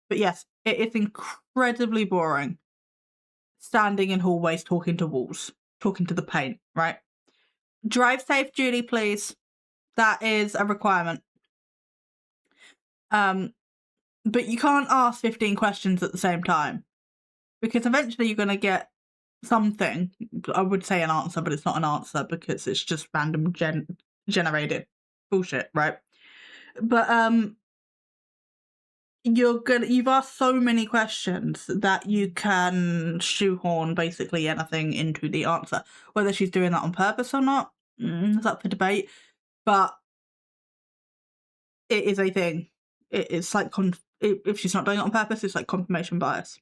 But yes, it is incredibly boring. Standing in hallways, talking to walls, talking to the paint, right? Drive safe, Julie, please. That is a requirement. But you can't ask 15 questions at the same time, because eventually you're going to get something. I would say an answer, but it's not an answer because it's just random generated bullshit, right? But you've asked so many questions that you can shoehorn basically anything into the answer. Whether she's doing that on purpose or not, is up for debate. But it is a thing. It's like if she's not doing it on purpose, it's like confirmation bias.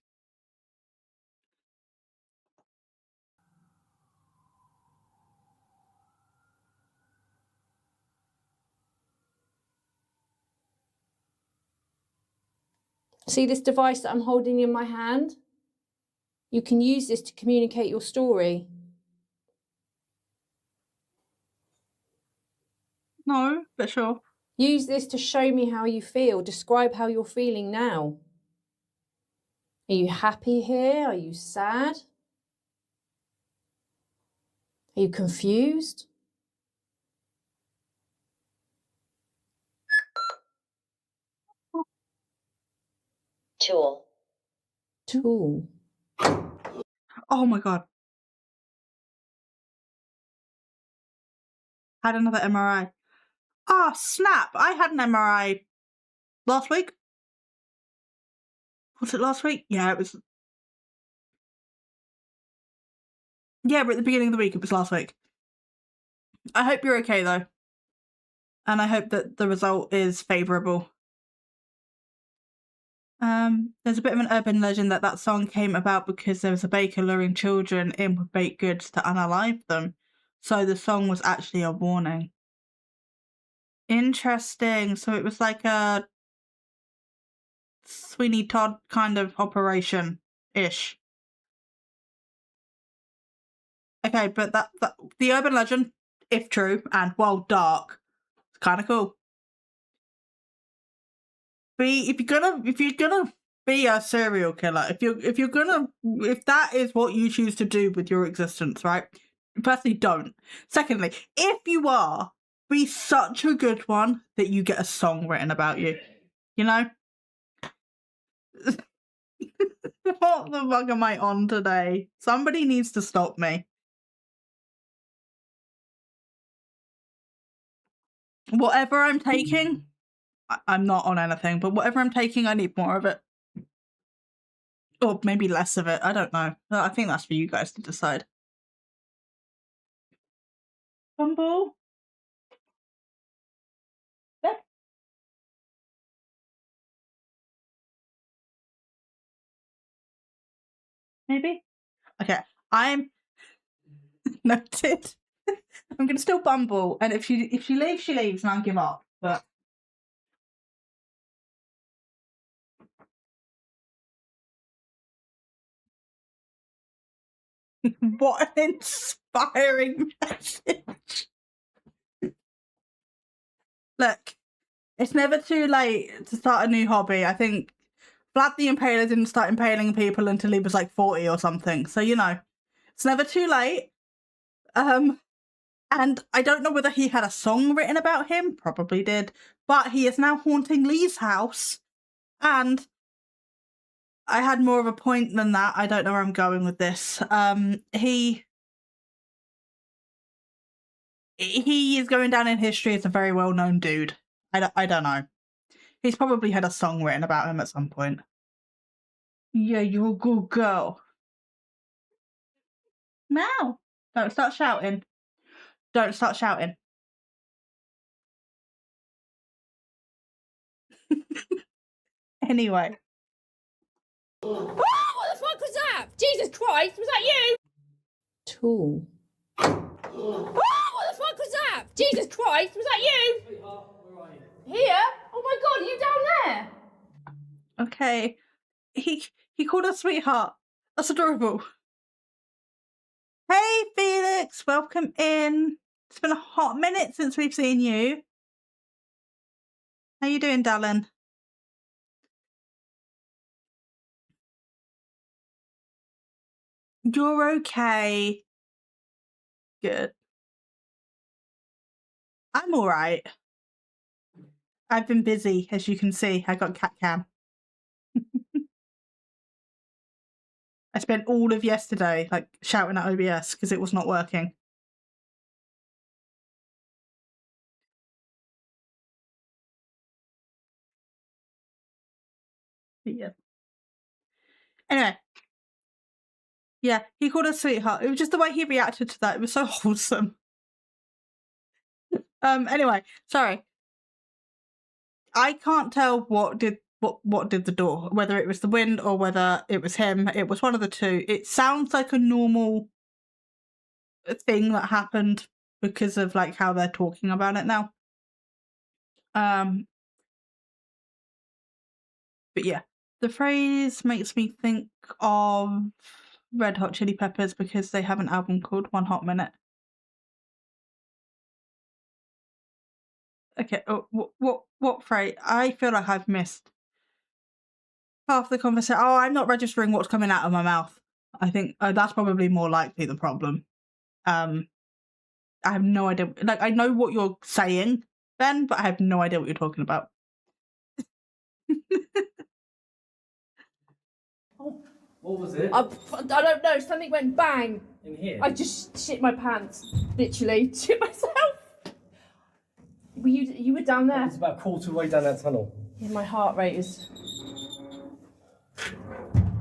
See this device that I'm holding in my hand? You can use this to communicate your story. No, but sure. Use this to show me how you feel. Describe how you're feeling now. Are you happy here? Are you sad? Are you confused? Tool. Oh my god. Had another MRI. Ah, snap! I had an MRI last week. Was it last week? Yeah, it was. Yeah, but at the beginning of the week, it was last week. I hope you're okay though. And I hope that the result is favourable. There's a bit of an urban legend that song came about because there was a baker luring children in with baked goods to unalive them. So the song was actually a warning. Interesting. So it was like a Sweeney Todd kind of operation-ish. Okay, but that the urban legend, if true, and while dark, it's kind of cool. If you're gonna be a serial killer, if that is what you choose to do with your existence, right? Firstly, don't. Secondly, if you are, be such a good one that you get a song written about you. You know? What the fuck am I on today? Somebody needs to stop me. Whatever I'm taking, I'm not on anything, but whatever I'm taking, I need more of it. Or maybe less of it. I don't know. I think that's for you guys to decide. Bumble? Yeah. Maybe? Okay. I'm noted. I'm gonna still Bumble, and if she leaves, she leaves, and I'll give up. But what an inspiring message. Look, it's never too late to start a new hobby. I think Vlad the Impaler didn't start impaling people until he was like 40 or something. So, you know, it's never too late. And I don't know whether he had a song written about him. Probably did. But he is now haunting Lee's house. And I had more of a point than that. I don't know where I'm going with this. He is going down in history as a very well-known dude. I don't know. He's probably had a song written about him at some point. Yeah, you're a good girl. Now, don't start shouting. Don't start shouting. Anyway. Oh, what the fuck was that? Jesus Christ, was that you? Tool. Oh, what the fuck was that? Jesus Christ, was that you? Sweetheart, where are you? Here? Oh my god, are you down there? Okay. He called her sweetheart. That's adorable. Hey, Felix. Welcome in. It's been a hot minute since we've seen you. How you doing, darling? You're okay. Good. I'm all right. I've been busy, as you can see. I got cat cam. I spent all of yesterday like shouting at OBS because it was not working. But yeah. Anyway. Yeah, he called her sweetheart. It was just the way he reacted to that. It was so wholesome. Anyway, sorry. I can't tell what did the door, whether it was the wind or whether it was him. It was one of the two. It sounds like a normal thing that happened because of like how they're talking about it now. But yeah, the phrase makes me think of Red Hot Chili Peppers because they have an album called One Hot Minute. Okay, what phrase? I feel like I've missed half the conversation. Oh, I'm not registering what's coming out of my mouth. I think that's probably more likely the problem. I have no idea. Like, I know what you're saying, Ben, but I have no idea what you're talking about. What was it? I don't know, something went bang. In here? I just shit my pants. Literally, shit myself. You were down there? It's about a quarter way down that tunnel. Yeah, my heart rate is...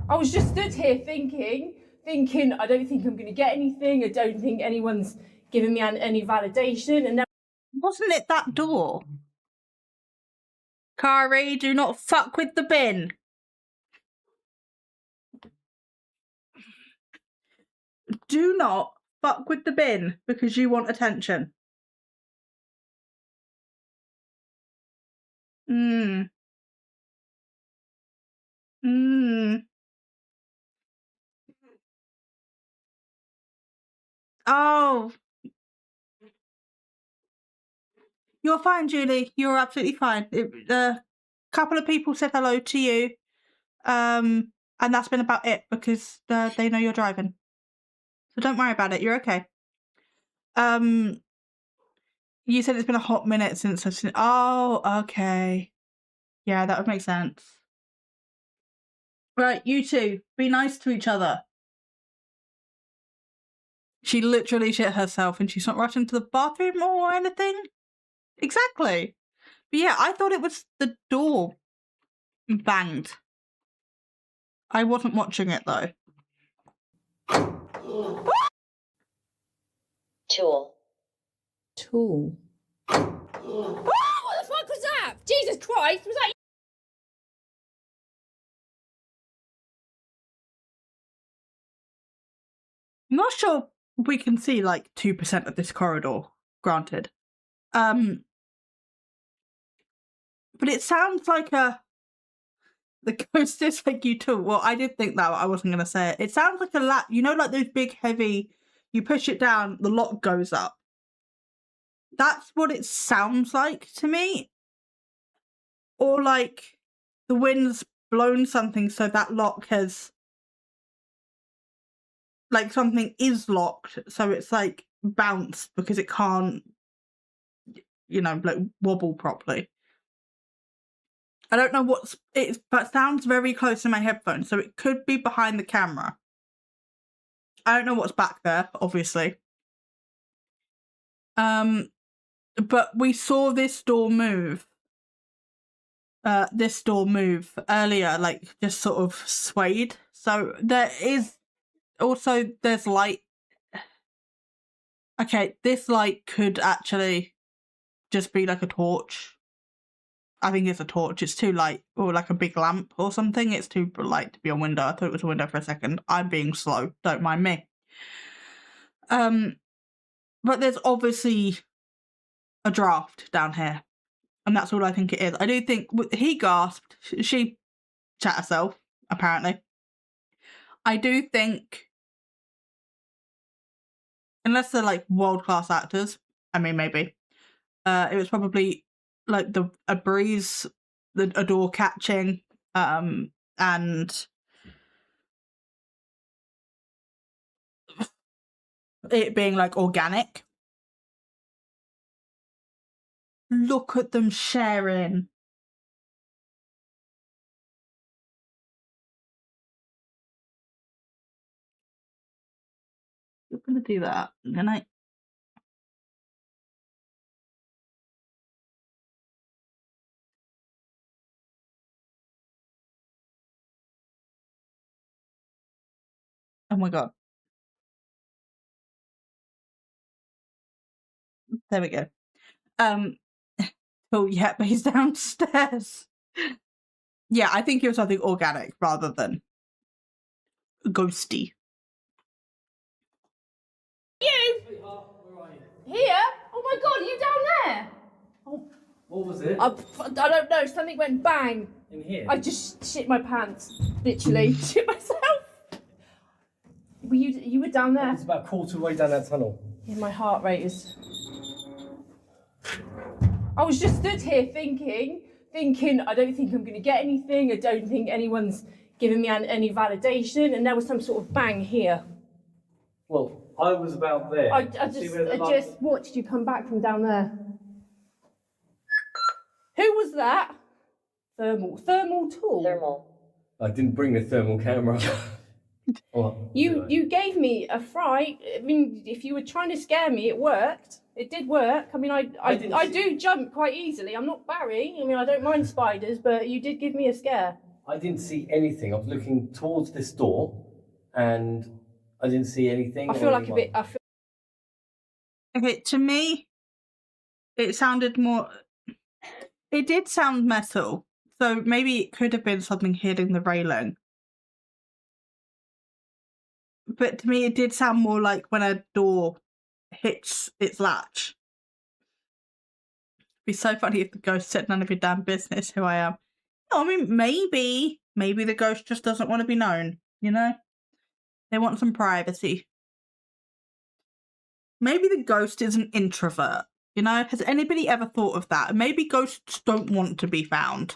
I was just stood here thinking, I don't think I'm going to get anything. I don't think anyone's giving me any validation. And then... Wasn't it that door? Kari, do not fuck with the bin. Do not fuck with the bin because you want attention. Oh. You're fine, Julie. You're absolutely fine. A couple of people said hello to you. And that's been about it because they know you're driving. So don't worry about it. You're okay. You said it's been a hot minute since I've seen... Oh, okay. Yeah, that would make sense. Right, you two, be nice to each other. She literally shit herself and she's not rushing to the bathroom or anything. Exactly. But yeah, I thought it was the door banged. I wasn't watching it though. Tool. Tool. Oh, what the fuck was that? Jesus Christ, was that... I'm not sure we can see like 2% of this corridor, granted. But it sounds like the ghost is like you too. Well, I did think that, but I wasn't going to say it. It sounds like a you know, like those big, heavy, you push it down, the lock goes up. That's what it sounds like to me. Or like the wind's blown something so that lock has... Like something is locked, so it's like bounced because it can't, you know, like wobble properly. I don't know what's it, but sounds very close to my headphones, so it could be behind the camera. I don't know what's back there, obviously. But we saw this door move. This door move earlier, like just sort of swayed. So there is also there's light. Okay, this light could actually just be like a torch. I think it's a torch. It's too light, or like a big lamp or something. It's too light to be a window. I thought it was a window for a second. I'm being slow. Don't mind me. But there's obviously a draft down here. And that's all I think it is. I do think he gasped. She shat herself, apparently. I do think, unless they're like world-class actors, I mean, maybe, it was probably like a breeze, a door catching, and it being like organic. Look at them sharing. You're gonna do that, and I. Oh my god. There we go. Oh yeah, but he's downstairs. Yeah, I think it was something organic rather than ghosty. You? Here? Oh my god, are you down there? Oh, What was it? I don't know, something went bang. In here? I just shit my pants. Literally, shit myself. You were down there? It's about a quarter way down that tunnel. Yeah, my heart rate is... I was just stood here thinking, I don't think I'm going to get anything. I don't think anyone's giving me any validation. And there was some sort of bang here. Well, I was about there. I just watched you come back from down there. Who was that? Thermal tool? Thermal. I didn't bring the thermal camera. You gave me a fright. I mean, if you were trying to scare me, it worked. It did work. I mean, I do jump quite easily. I'm not Barry. I mean, I don't mind spiders, but you did give me a scare. I didn't see anything. I was looking towards this door, and I didn't see anything. I feel like anyone. Okay, to me, it sounded more... It did sound metal, so maybe it could have been something hitting the railing. But to me, it did sound more like when a door hits its latch. It'd be so funny if the ghost said, "None of your damn business who I am." No, I mean, maybe the ghost just doesn't want to be known, you know? They want some privacy. Maybe the ghost is an introvert, you know? Has anybody ever thought of that? Maybe ghosts don't want to be found.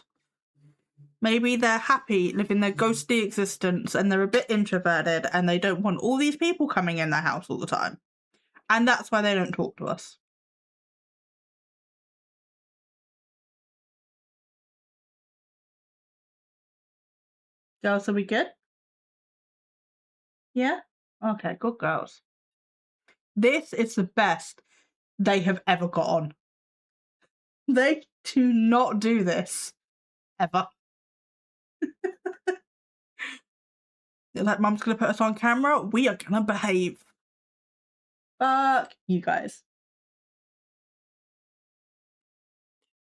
Maybe they're happy living their ghostly existence and they're a bit introverted and they don't want all these people coming in their house all the time. And that's why they don't talk to us. Girls, are we good? Yeah? Okay, good girls. This is the best they have ever got on. They do not do this. Ever. Like, Mum's gonna put us on camera, we are gonna behave. Fuck you guys.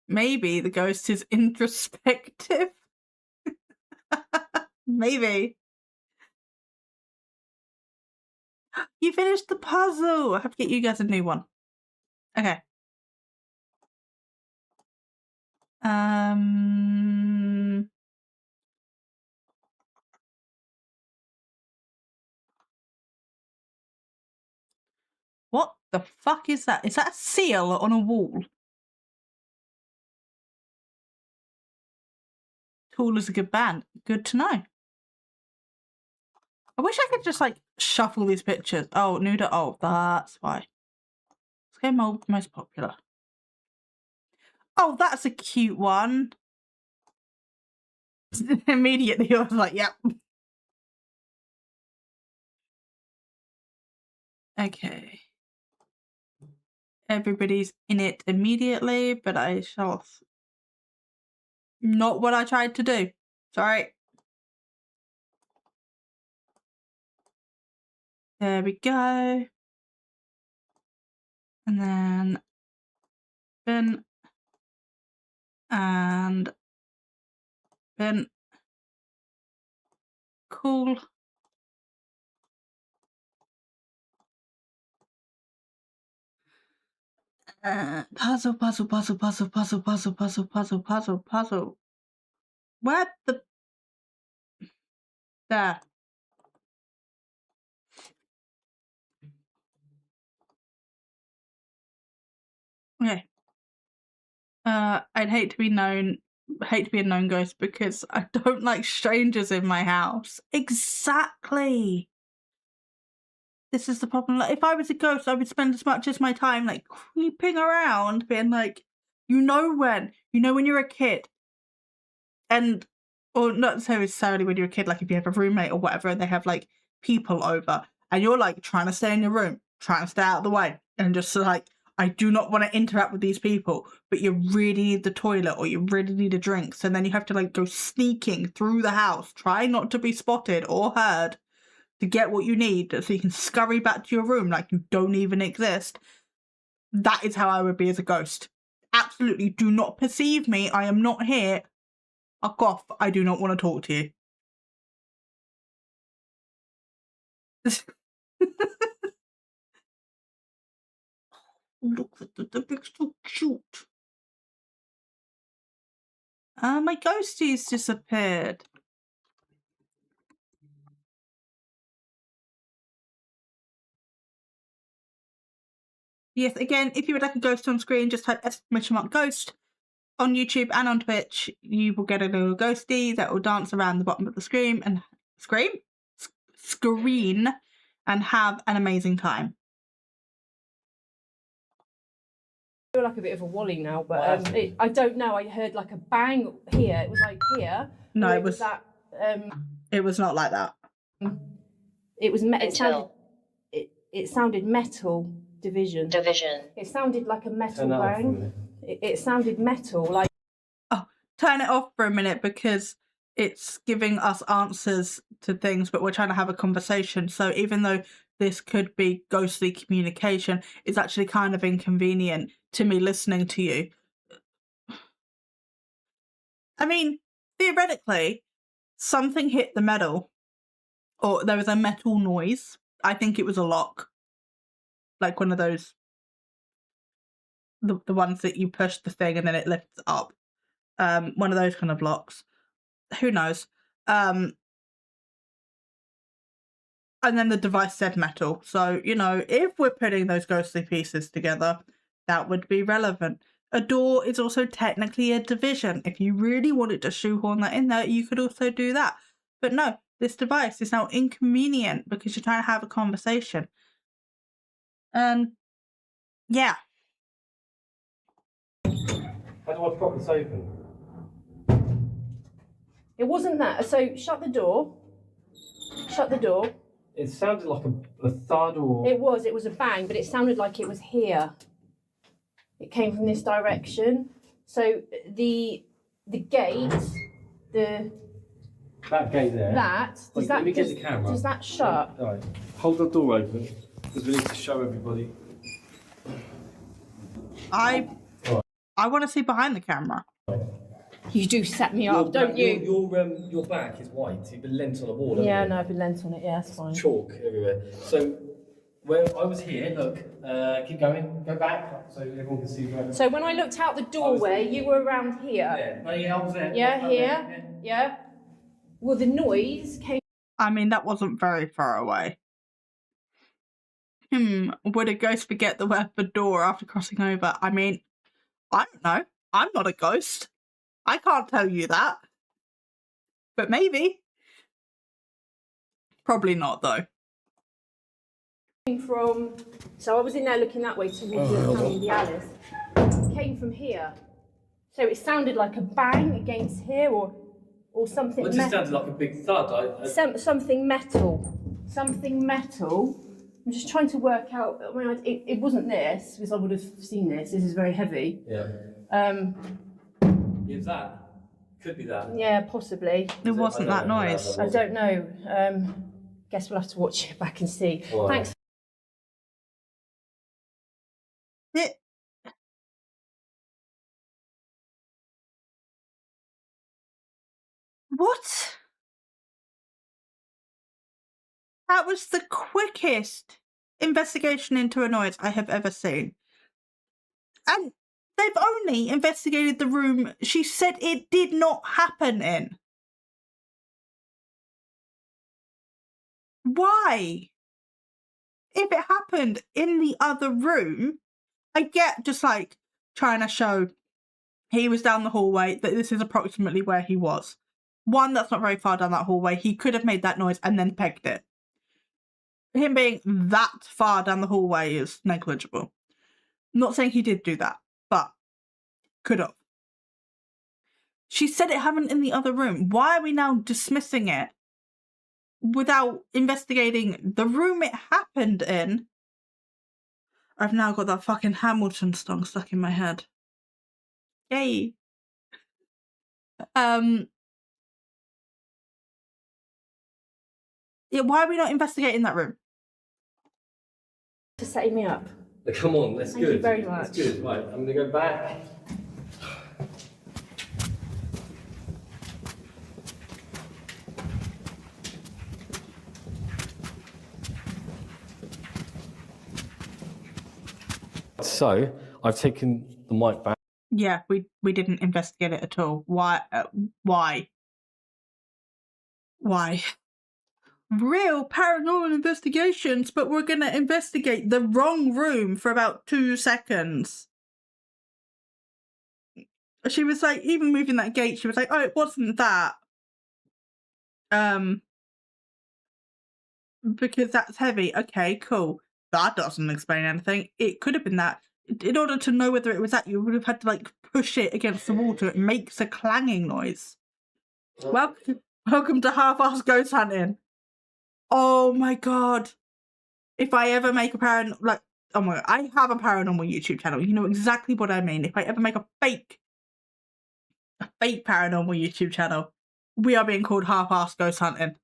Maybe the ghost is introspective. Maybe. You finished the puzzle. I have to get you guys a new one. Okay. What the fuck is that? Is that a seal on a wall? Tool is a good band. Good to know. I wish I could just like shuffle these pictures. Oh, nude. Oh, that's why. Let's go most popular. Oh, that's a cute one. Immediately, I was like, yep. Okay. Everybody's in it immediately, but I shall... Not what I tried to do. Sorry. There we go. And then... bin. And... bin. Cool. Puzzle, puzzle, puzzle, puzzle, puzzle, puzzle, puzzle, puzzle, puzzle, puzzle. Where the... There. Okay. I'd hate to be a known ghost because I don't like strangers in my house. Exactly. This is the problem. Like, if I was a ghost, I would spend as much as my time like creeping around, being like, you know when you're a kid, and or not necessarily when you're a kid, like if you have a roommate or whatever, and they have like people over, and you're like trying to stay in your room, trying to stay out of the way, and just like, I do not want to interact with these people, but you really need the toilet or you really need a drink, so then you have to like go sneaking through the house, try not to be spotted or heard, to get what you need so you can scurry back to your room like you don't even exist. That is how I would be as a ghost. Absolutely do not perceive me. I am not here. Fuck off. I do not want to talk to you. Look at the big, so cute. My ghostie's disappeared. Yes, again, if you would like a ghost on screen, just type !ghost on YouTube and on Twitch. You will get a little ghostie that will dance around the bottom of the screen and screen and have an amazing time. I feel like a bit of a wally now, but I don't know. I heard like a bang here. It was like here. No, or it was that. It was not like that. It was. It sounded metal. Division. It sounded like a metal bang. It sounded metal, like. Oh, turn it off for a minute because it's giving us answers to things, but we're trying to have a conversation. So even though this could be ghostly communication, it's actually kind of inconvenient to me listening to you. I mean, theoretically, something hit the metal, or there was a metal noise. I think it was a lock. Like one of those, the ones that you push the thing and then it lifts up. One of those kind of locks. Who knows? And then the device said metal. So, you know, if we're putting those ghostly pieces together, that would be relevant. A door is also technically a division. If you really wanted to shoehorn that in there, you could also do that. But no, this device is now inconvenient because you're trying to have a conversation. And yeah. How do I prop this open? It wasn't that. So shut the door. Shut the door. It sounded like a thud or... It was a bang, but it sounded like it was here. It came from this direction. So the gate, That gate there. Let me get the camera. Does that shut? All right. Hold the door open because we need to show everybody. I want to see behind the camera. You do set me up, don't you? Your back is white. You've been lent on a wall. Yeah, no, I've been lent on it. Yeah, that's fine. Chalk everywhere. So where I was here, look, keep going, go back so everyone can see where. So when I looked out the doorway, you were around here. Yeah, no, yeah, I was there. Yeah, here. Yeah. Well, the noise came. I mean, that wasn't very far away. Would a ghost forget the way of the door after crossing over? I mean, I don't know. I'm not a ghost. I can't tell you that. But maybe. Probably not, though. From. So I was in there looking that way towards the Alice. It came from here. So it sounded like a bang against here or something. It just sounded like a big thud. Something metal. Something metal. I'm just trying to work out. I mean, it wasn't this because I would have seen this. This is very heavy. Yeah. Is that? Could be that. Yeah, possibly. It wasn't that noise. I don't know. Guess we'll have to watch it back and see. Right. Thanks. What? That was the quickest investigation into a noise I have ever seen. And they've only investigated the room she said it did not happen in. Why? If it happened in the other room, I get just like trying to show he was down the hallway, that this is approximately where he was. One, that's not very far down that hallway. He could have made that noise and then pegged it. Him being that far down the hallway is negligible. I'm not saying he did do that, but could have. She said it happened in the other room. Why are we now dismissing it without investigating the room it happened in? I've now got that fucking Hamilton song stuck in my head. Yay. Yeah, why are we not investigating that room? For setting me up. Come on, that's Thank good. you very much. That's good. Right, I'm going to go back. So, I've taken the mic back. Yeah, we didn't investigate it at all. Why? Why? Real paranormal investigations, but we're going to investigate the wrong room for about 2 seconds. She was like, even moving that gate, she was like, oh, it wasn't that. Because that's heavy. Okay, cool. That doesn't explain anything. It could have been that. In order to know whether it was that, you would have had to like push it against the wall so it makes a clanging noise. Welcome to half-assed ghost hunting. Oh my god. If I ever make a I have a paranormal YouTube channel. You know exactly what I mean. If I ever make a fake paranormal YouTube channel, we are being called half-assed ghost hunting.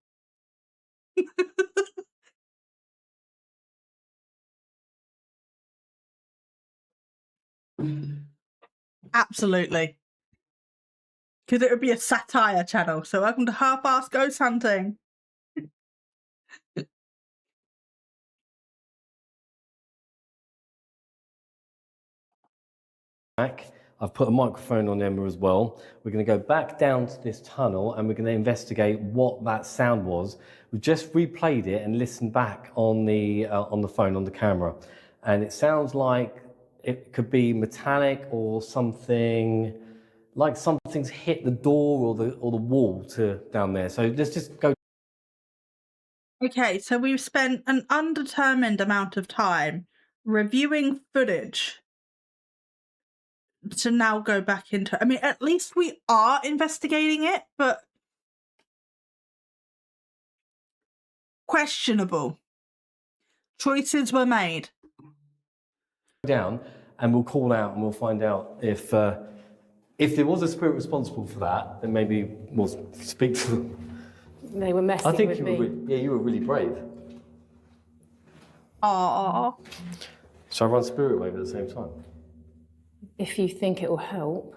Absolutely. Because it would be a satire channel. So welcome to half-assed ghost hunting. Back. I've put a microphone on Emma as well. We're going to go back down to this tunnel and we're going to investigate what that sound was. We've just replayed it and listened back on the phone, on the camera. And it sounds like it could be metallic or something, like something's hit the door or the wall down there. So let's just go. Okay, so we've spent an undetermined amount of time reviewing footage to now go back into... I mean, at least we are investigating it, but questionable. Choices were made. Down and we'll call out and we'll find out if there was a spirit responsible for that, then maybe we'll speak to them. They were messing with me. You were really brave. Aww. So I run spirit wave at the same time. If you think it will help.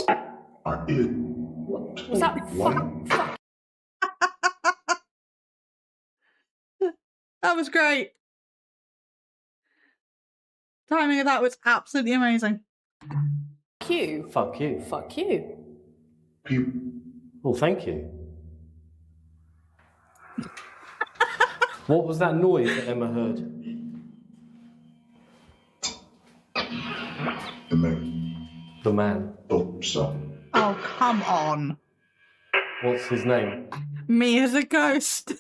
I did. Was that fuck? That was great. Timing of that was absolutely amazing. Fuck you. Fuck you. Fuck you. Well, thank you. What was that noise that Emma heard? The man. Oh, come on. What's his name? Me as a ghost.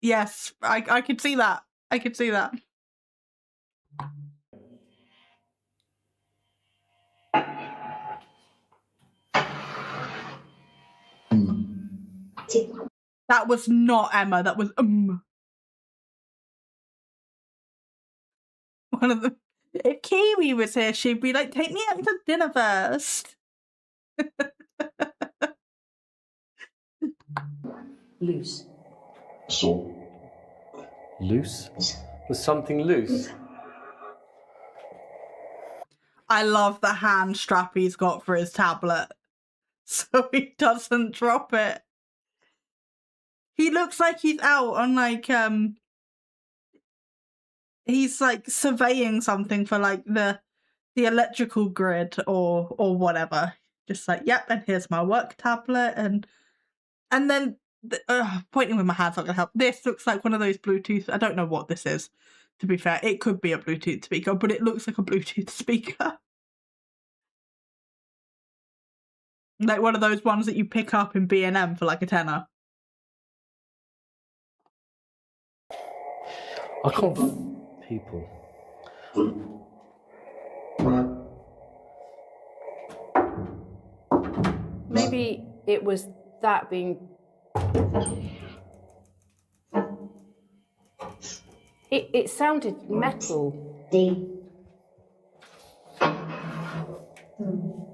Yes, I could see that. I could see that. That was not Emma, that was One of the... If Kiwi was here, she'd be like, take me out to dinner first. Loose. So? Loose? Was something loose? I love the hand strap he's got for his tablet, so he doesn't drop it. He looks like he's out on like he's like surveying something for like the the electrical grid or whatever. Just like, yep, and here's my work tablet, and then pointing with my hand's not gonna help. This looks like one of those Bluetooth. I don't know what this is. To be fair, it could be a Bluetooth speaker, but it looks like a Bluetooth speaker. Like one of those ones that you pick up in B&M for like a tenner. I can't. People. Maybe it was that being. It sounded metal.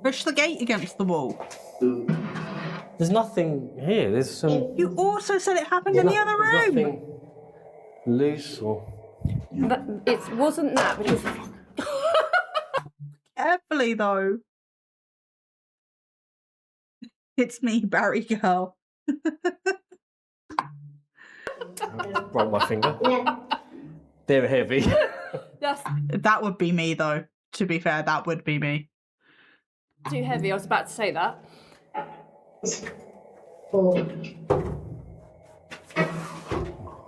Push the gate against the wall. There's nothing here. There's some. You also said it happened in the other There's room. nothing loose or. It wasn't that because. Carefully though. It's me, Barry girl. Broke my finger. They're heavy. That would be me though. To be fair, that would be me. Too heavy. I was about to say that.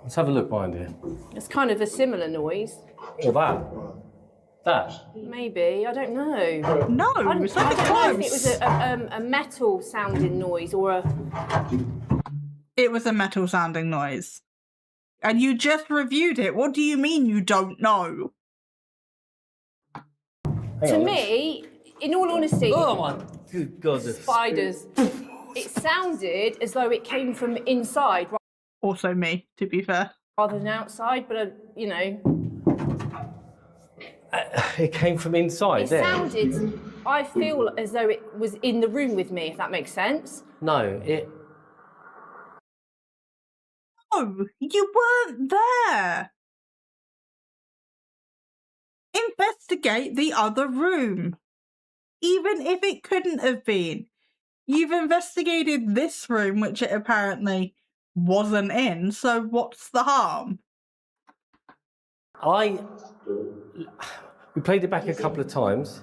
Let's have a look behind here. It's kind of a similar noise. Or that. That. Maybe. I don't know. No, it's not I don't know if it close. was a metal sounding noise or a. It was a metal sounding noise. And you just reviewed it. What do you mean you don't know? To me, in all honesty. Oh my good God. Spiders. It sounded as though it came from inside Also me, to be fair. rather than outside, but you know. It came from inside It there. sounded. I feel as though it was in the room with me, if that makes sense. No, it. No, you weren't there. Investigate the other room. Even if it couldn't have been. You've investigated this room, which it apparently wasn't in, so what's the harm? We played it back a couple of times.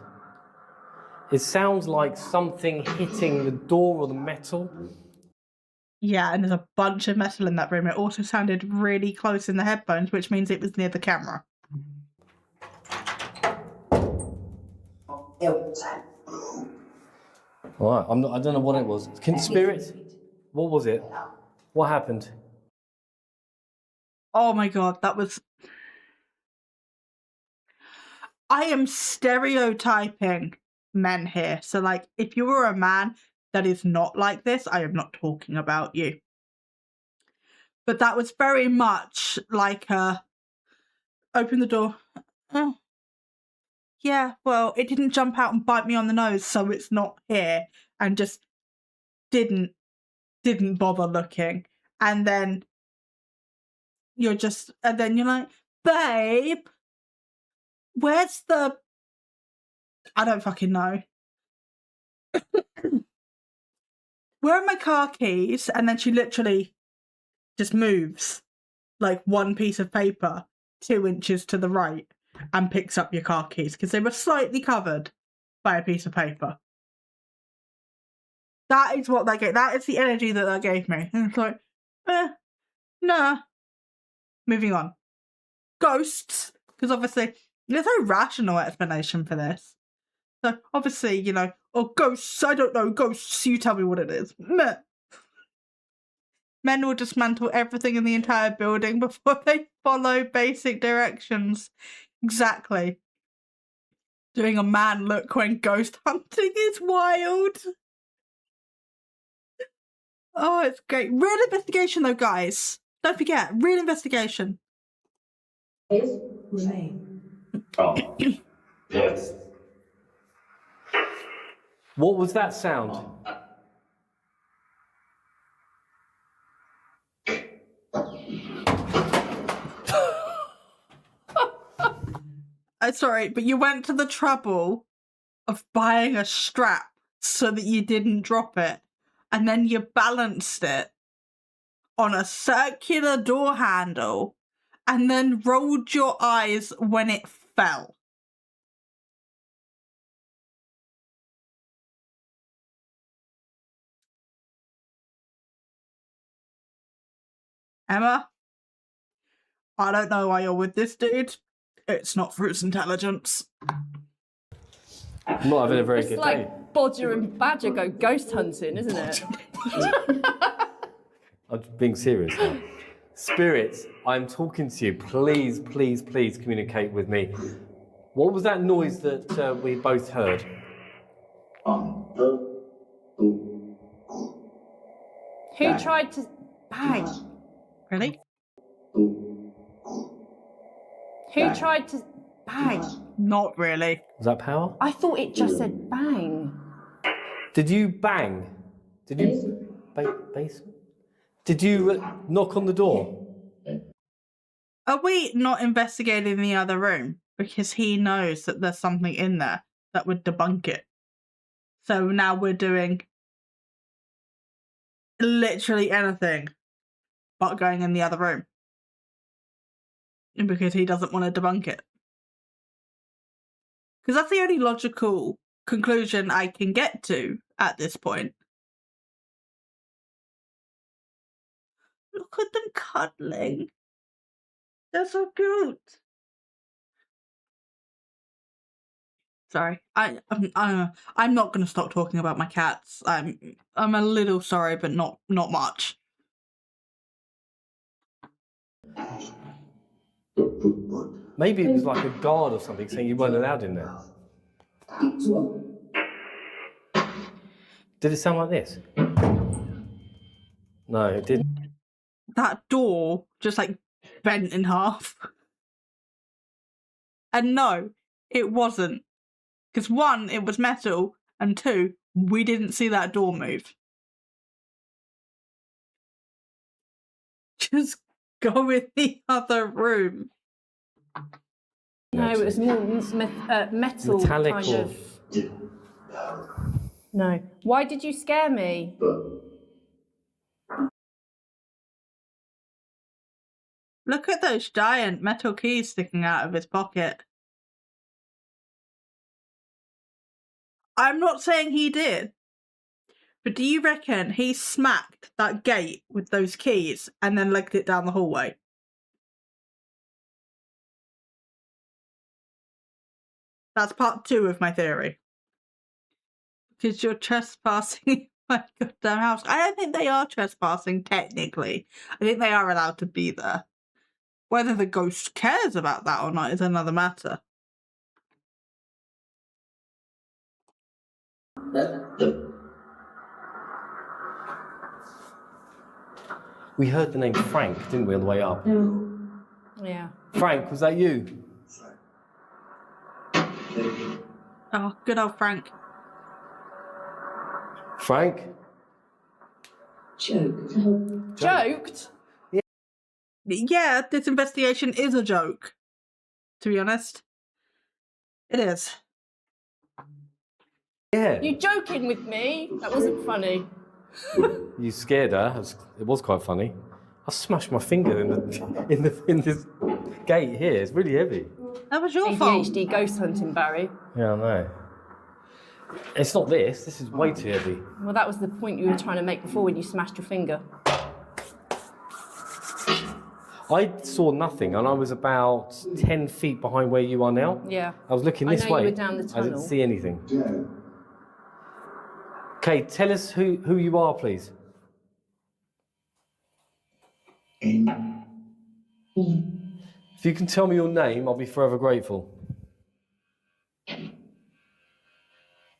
It sounds like something hitting the door or the metal. Yeah, and there's a bunch of metal in that room. It also sounded really close in the headphones, which means it was near the camera. All right, I don't know what it was. Spirit? What was it? What happened? Oh my god, that was... I am stereotyping men here. So, like, if you were a man that is not like this, I am not talking about you. But that was very much like open the door. Oh. Yeah, well, it didn't jump out and bite me on the nose, so it's not here. And just didn't bother looking. And then you're like, babe, where's the... I don't fucking know. Where are my car keys? And then she literally just moves like one piece of paper 2 inches to the right and picks up your car keys because they were slightly covered by a piece of paper. That is what that gave. That is the energy that gave me. And it's like, nah. Moving on. Ghosts, because obviously there's no rational explanation for this. So obviously, you know, oh, ghosts, I don't know, ghosts, you tell me what it is. Meh. Men will dismantle everything in the entire building before they follow basic directions. Exactly. Doing a man look when ghost hunting is wild. Oh, it's great. Real investigation though, guys. Don't forget, real investigation. Oh. Yes. What was that sound? Sorry, but you went to the trouble of buying a strap so that you didn't drop it, and then you balanced it on a circular door handle, and then rolled your eyes when it fell. Emma, I don't know why you're with this dude. It's not for his intelligence. I'm not having a very It's good like day. Bodger and Badger go ghost hunting, isn't it? I'm being serious now. Spirits, I'm talking to you. Please, please, please communicate with me. What was that noise that we both heard? Who tried to bang? Really? Who tried to bang? Not really. Was that power? I thought it just said bang. Did you bang? Did you basement? Did you knock on the door? Are we not investigating the other room? Because he knows that there's something in there that would debunk it. So now we're doing literally anything but going in the other room. And because he doesn't want to debunk it. Because that's the only logical conclusion I can get to at this point. Look at them cuddling. They're so cute. Sorry, I'm not going to stop talking about my cats. I'm a little sorry, but not much. Maybe it was like a guard or something saying you weren't allowed in there. Did it sound like this? No, it didn't. That door just like bent in half. And no, it wasn't. Because one, it was metal, and two, we didn't see that door move. Just go in the other room. No, it was more metal Metallic kind or... of. No. Why did you scare me? Look at those giant metal keys sticking out of his pocket. I'm not saying he did, but do you reckon he smacked that gate with those keys and then legged it down the hallway? That's part 2 of my theory. Because you're trespassing in my goddamn house. I don't think they are trespassing, technically. I think they are allowed to be there. Whether the ghost cares about that or not is another matter. We heard the name Frank, didn't we, on the way up? Yeah. Frank, was that you? Oh, good old Frank. Frank? Joked? Yeah, this investigation is a joke. To be honest. It is. Yeah. You joking with me? That wasn't funny. You scared her. It was quite funny. I smashed my finger in this gate here. It's really heavy. That was your fault. ADHD ghost hunting, Barry. Yeah, I know. It's not this. This is way too heavy. Well, that was the point you were trying to make before when you smashed your finger. I saw nothing, and I was about 10 feet behind where you are now. Yeah. I was looking this I know way. you were down the I tunnel. didn't see anything. Okay, tell us who you are, please. If you can tell me your name, I'll be forever grateful.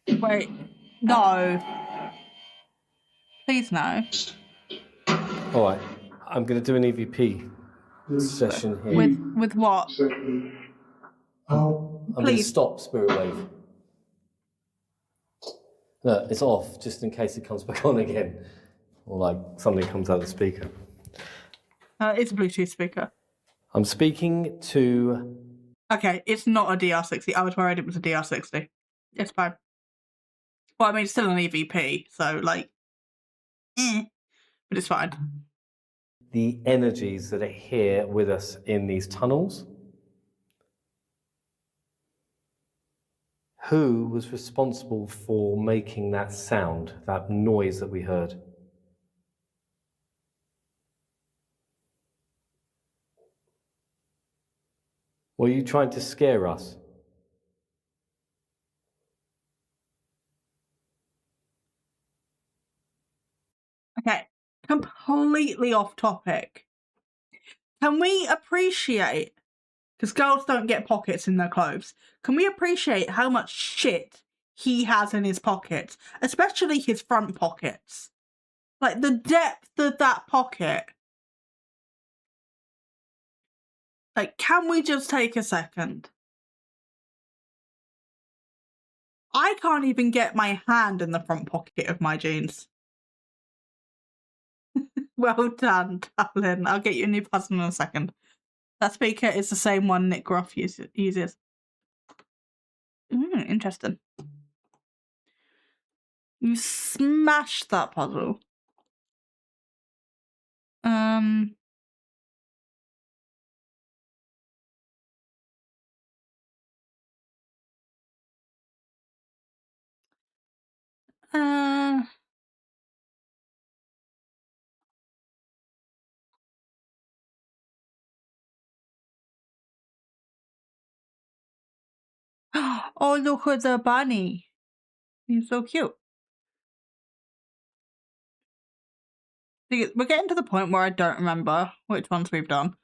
Wait. No. Please no. All right, I'm going to do an EVP session here. With what? I'm going to Please. stop Spirit Wave. No, it's off, just in case it comes back on again. Or like something comes out of the speaker. It's a Bluetooth speaker. I'm speaking to... Okay, it's not a DR60. I was worried it was a DR60. It's fine. Well, I mean, it's still an EVP, so, like... But it's fine. the energies that are here with us in these tunnels. Who was responsible for making that sound, that noise that we heard? Or are you trying to scare us? Okay, completely off topic. Can we appreciate, because girls don't get pockets in their clothes, can we appreciate how much shit he has in his pockets, especially his front pockets? Like, the depth of that pocket. Like, can we just take a second? I can't even get my hand in the front pocket of my jeans. Well done, darling. I'll get you a new puzzle in a second. That speaker is the same one Nick Groff uses. Interesting. You smashed that puzzle. Oh, look at the bunny. He's so cute. See, we're getting to the point where I don't remember which ones we've done.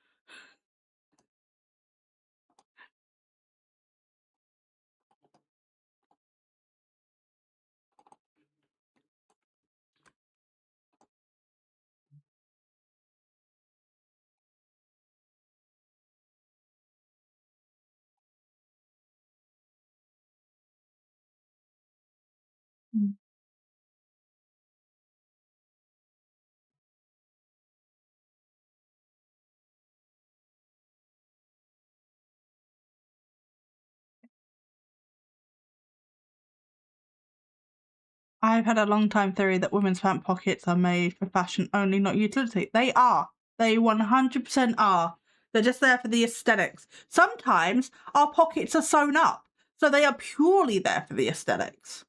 I've had a long time theory that women's front pockets are made for fashion only, not utility. They are. They 100% are. They're just there for the aesthetics. Sometimes our pockets are sewn up, so they are purely there for the aesthetics.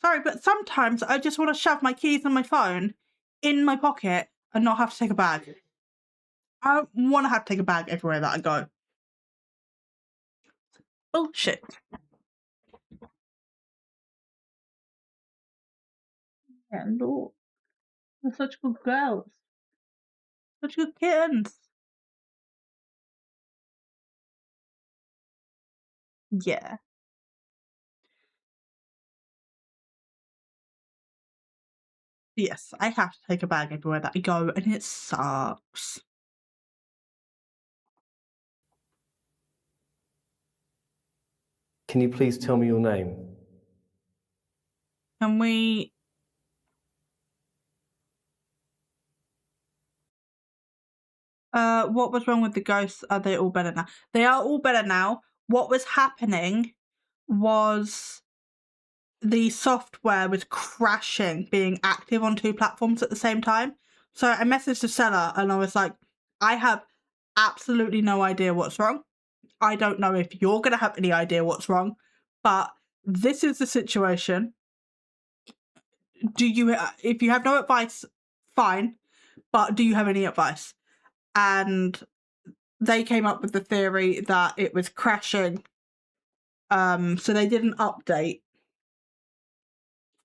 Sorry, but sometimes I just want to shove my keys and my phone in my pocket and not have to take a bag. I don't want to have to take a bag everywhere that I go. Bullshit. Yeah, look. They're such good girls. Such good kittens. Yeah. Yes, I have to take a bag everywhere that I go, and it sucks. Can you please tell me your name? Can we... what was wrong with the ghosts? Are they all better now? They are all better now. What was happening was the software was crashing, being active on 2 platforms at the same time. So I messaged the seller and I was like, I have absolutely no idea what's wrong. I don't know if you're going to have any idea what's wrong, but this is the situation. If you have no advice, fine, but do you have any advice? And they came up with the theory that it was crashing. So they did an update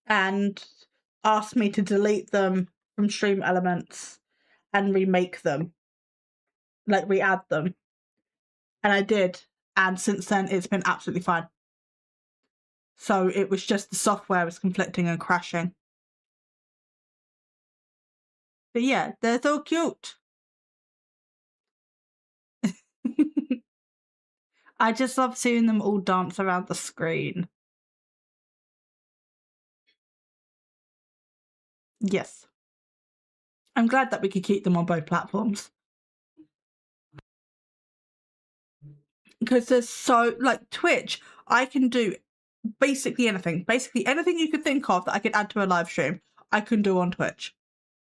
and asked me to delete them from Stream Elements and remake them, like re-add them. And I did. And since then, it's been absolutely fine. So it was just the software was conflicting and crashing. But yeah, they're so cute. I just love seeing them all dance around the screen. Yes. I'm glad that we could keep them on both platforms. Because there's so, like, Twitch, I can do basically anything. Basically anything you could think of that I could add to a live stream, I can do on Twitch.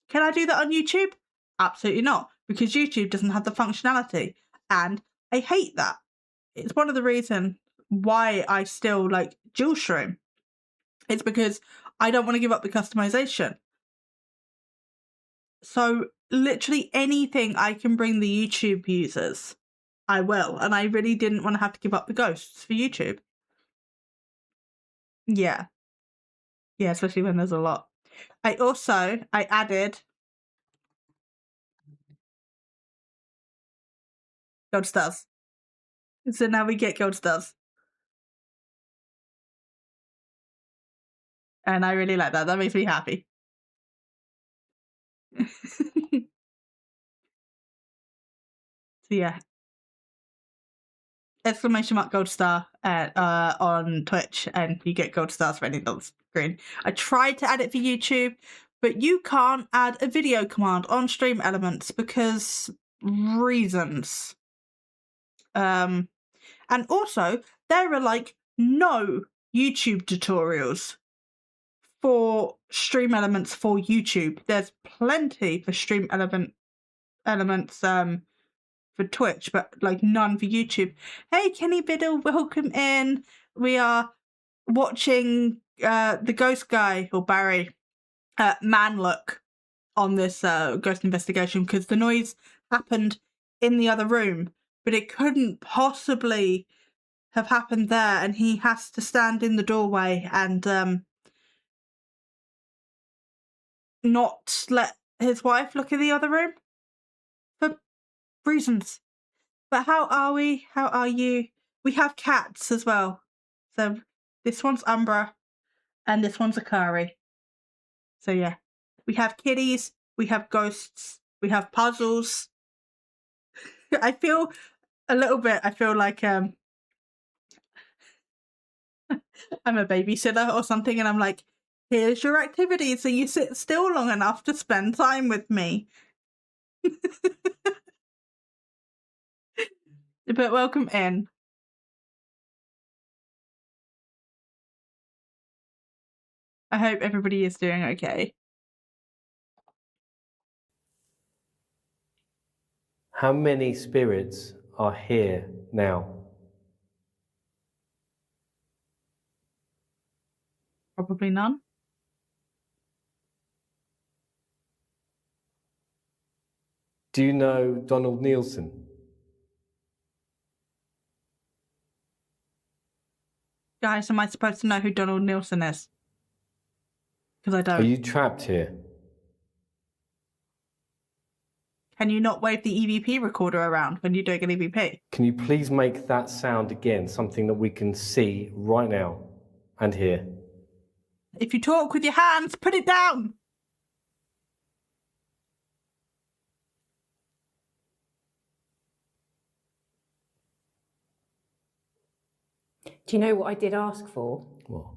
Can I do that on YouTube? Absolutely not, because YouTube doesn't have the functionality. And I hate that. It's one of the reasons why I still like dual stream. It's because I don't want to give up the customization. So literally anything I can bring the YouTube users I will. And I really didn't want to have to give up the ghosts for YouTube. Yeah. Yeah, especially when there's a lot. I added gold stars. So now we get gold stars. And I really like that. That makes me happy. So yeah. Exclamation mark gold star on Twitch, and you get gold stars for anything on the screen. I tried to add it for YouTube, but you can't add a video command on Stream Elements because reasons. And also, there are like no YouTube tutorials for Stream Elements for YouTube. There's plenty for Stream Elements for Twitch, but like none for YouTube. Hey, Kenny Biddle, welcome in. We are watching the ghost guy, or Barry, man look on this ghost investigation, because the noise happened in the other room, but it couldn't possibly have happened there, and he has to stand in the doorway and not let his wife look in the other room for reasons. But how are we? How are you? We have cats as well. So this one's Umbra and this one's Akari. So yeah, we have kitties, we have ghosts, we have puzzles. I feel like I'm a babysitter or something, and I'm like, here's your activity, so you sit still long enough to spend time with me. But welcome in. I hope everybody is doing okay. How many spirits are here now? Probably none. Do you know Donald Nielsen? Guys, am I supposed to know who Donald Nielsen is? Because I don't. Are you trapped here? Can you not wave the EVP recorder around when you're doing an EVP? Can you please make that sound again, something that we can see right now and hear? If you talk with your hands, put it down! Do you know what I did ask for? What?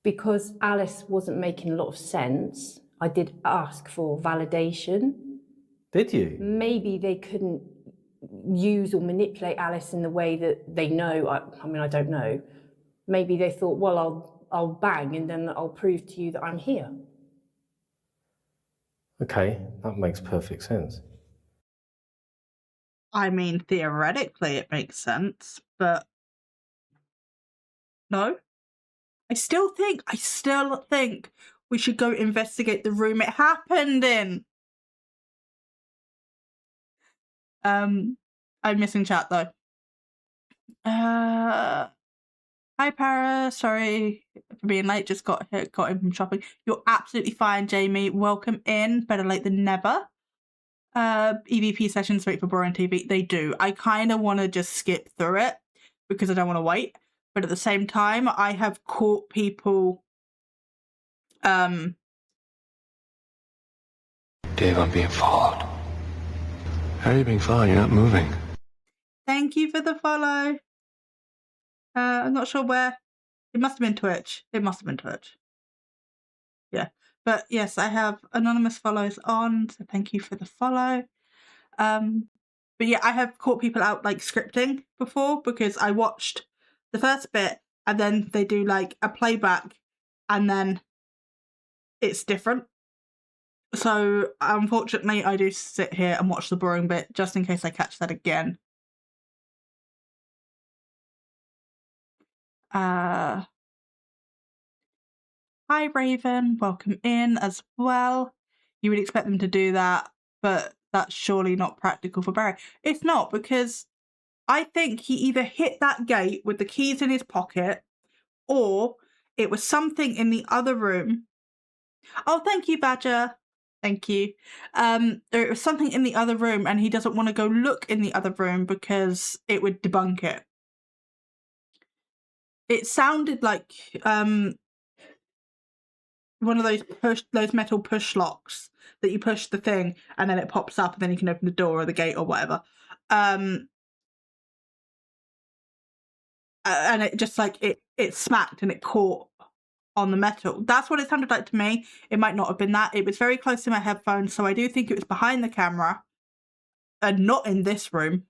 Because Alice wasn't making a lot of sense, I did ask for validation. Did you? Maybe they couldn't use or manipulate Alice in the way that they know. I mean, I don't know. Maybe they thought, well, I'll bang and then I'll prove to you that I'm here. Okay, that makes perfect sense. I mean, theoretically it makes sense, but no. I still think we should go investigate the room it happened in. I'm missing chat though. Hi Para, sorry for being late, just got in from shopping. You're absolutely fine, Jamie. Welcome in, better late than never. EVP sessions wait for boring TV. They do. I kind of want to just skip through it because I don't want to wait. But at the same time, I have caught people Dave, I'm being followed. How are you being followed? You're not moving. Thank you for the follow. I'm not sure where. It must have been Twitch. Yeah. But yes, I have anonymous follows on, so thank you for the follow. But yeah, I have caught people out like scripting before because I watched the first bit and then they do like a playback and then it's different. So unfortunately, I do sit here and watch the boring bit just in case I catch that again. Hi Raven, welcome in as well. You would expect them to do that, but that's surely not practical for Barry. It's not, because I think he either hit that gate with the keys in his pocket, or it was something in the other room. Oh, thank you, Badger. Thank you. Or it was something in the other room, and he doesn't want to go look in the other room because it would debunk it. It sounded like one of those metal push locks that you push the thing and then it pops up and then you can open the door or the gate or whatever. And it just like it smacked and it caught on the metal. That's what it sounded like to me. It might not have been that. It was very close to my headphones, so I do think it was behind the camera and not in this room.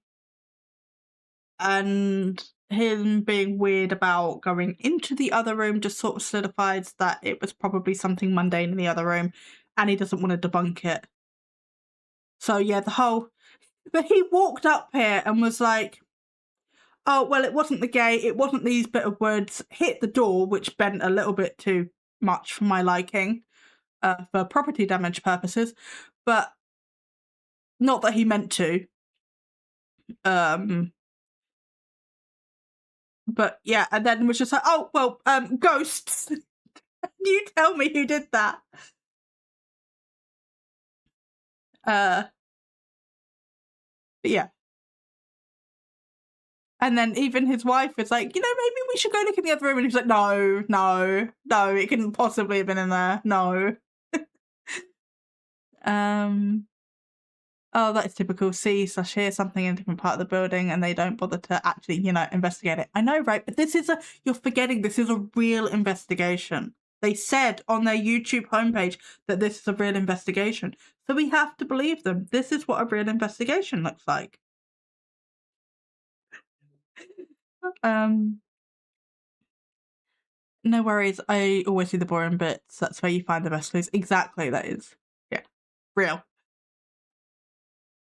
And him being weird about going into the other room just sort of solidifies that it was probably something mundane in the other room, and he doesn't want to debunk it. So yeah, but he walked up here and was like, oh, well, it wasn't the gate, it wasn't these bit of woods, hit the door, which bent a little bit too much for my liking, for property damage purposes, but not that he meant to. But yeah, and then was just like, oh, well, ghosts. You tell me who did that. But yeah. And then even his wife was like, maybe we should go look in the other room. And he was like, no, it couldn't possibly have been in there. No. Oh, that is typical. See/hear something in a different part of the building and they don't bother to actually, investigate it. I know, right? But you're forgetting this is a real investigation. They said on their YouTube homepage that this is a real investigation. So we have to believe them. This is what a real investigation looks like. No worries. I always do the boring bits. That's where you find the best clues. Exactly, that is. Yeah. Real.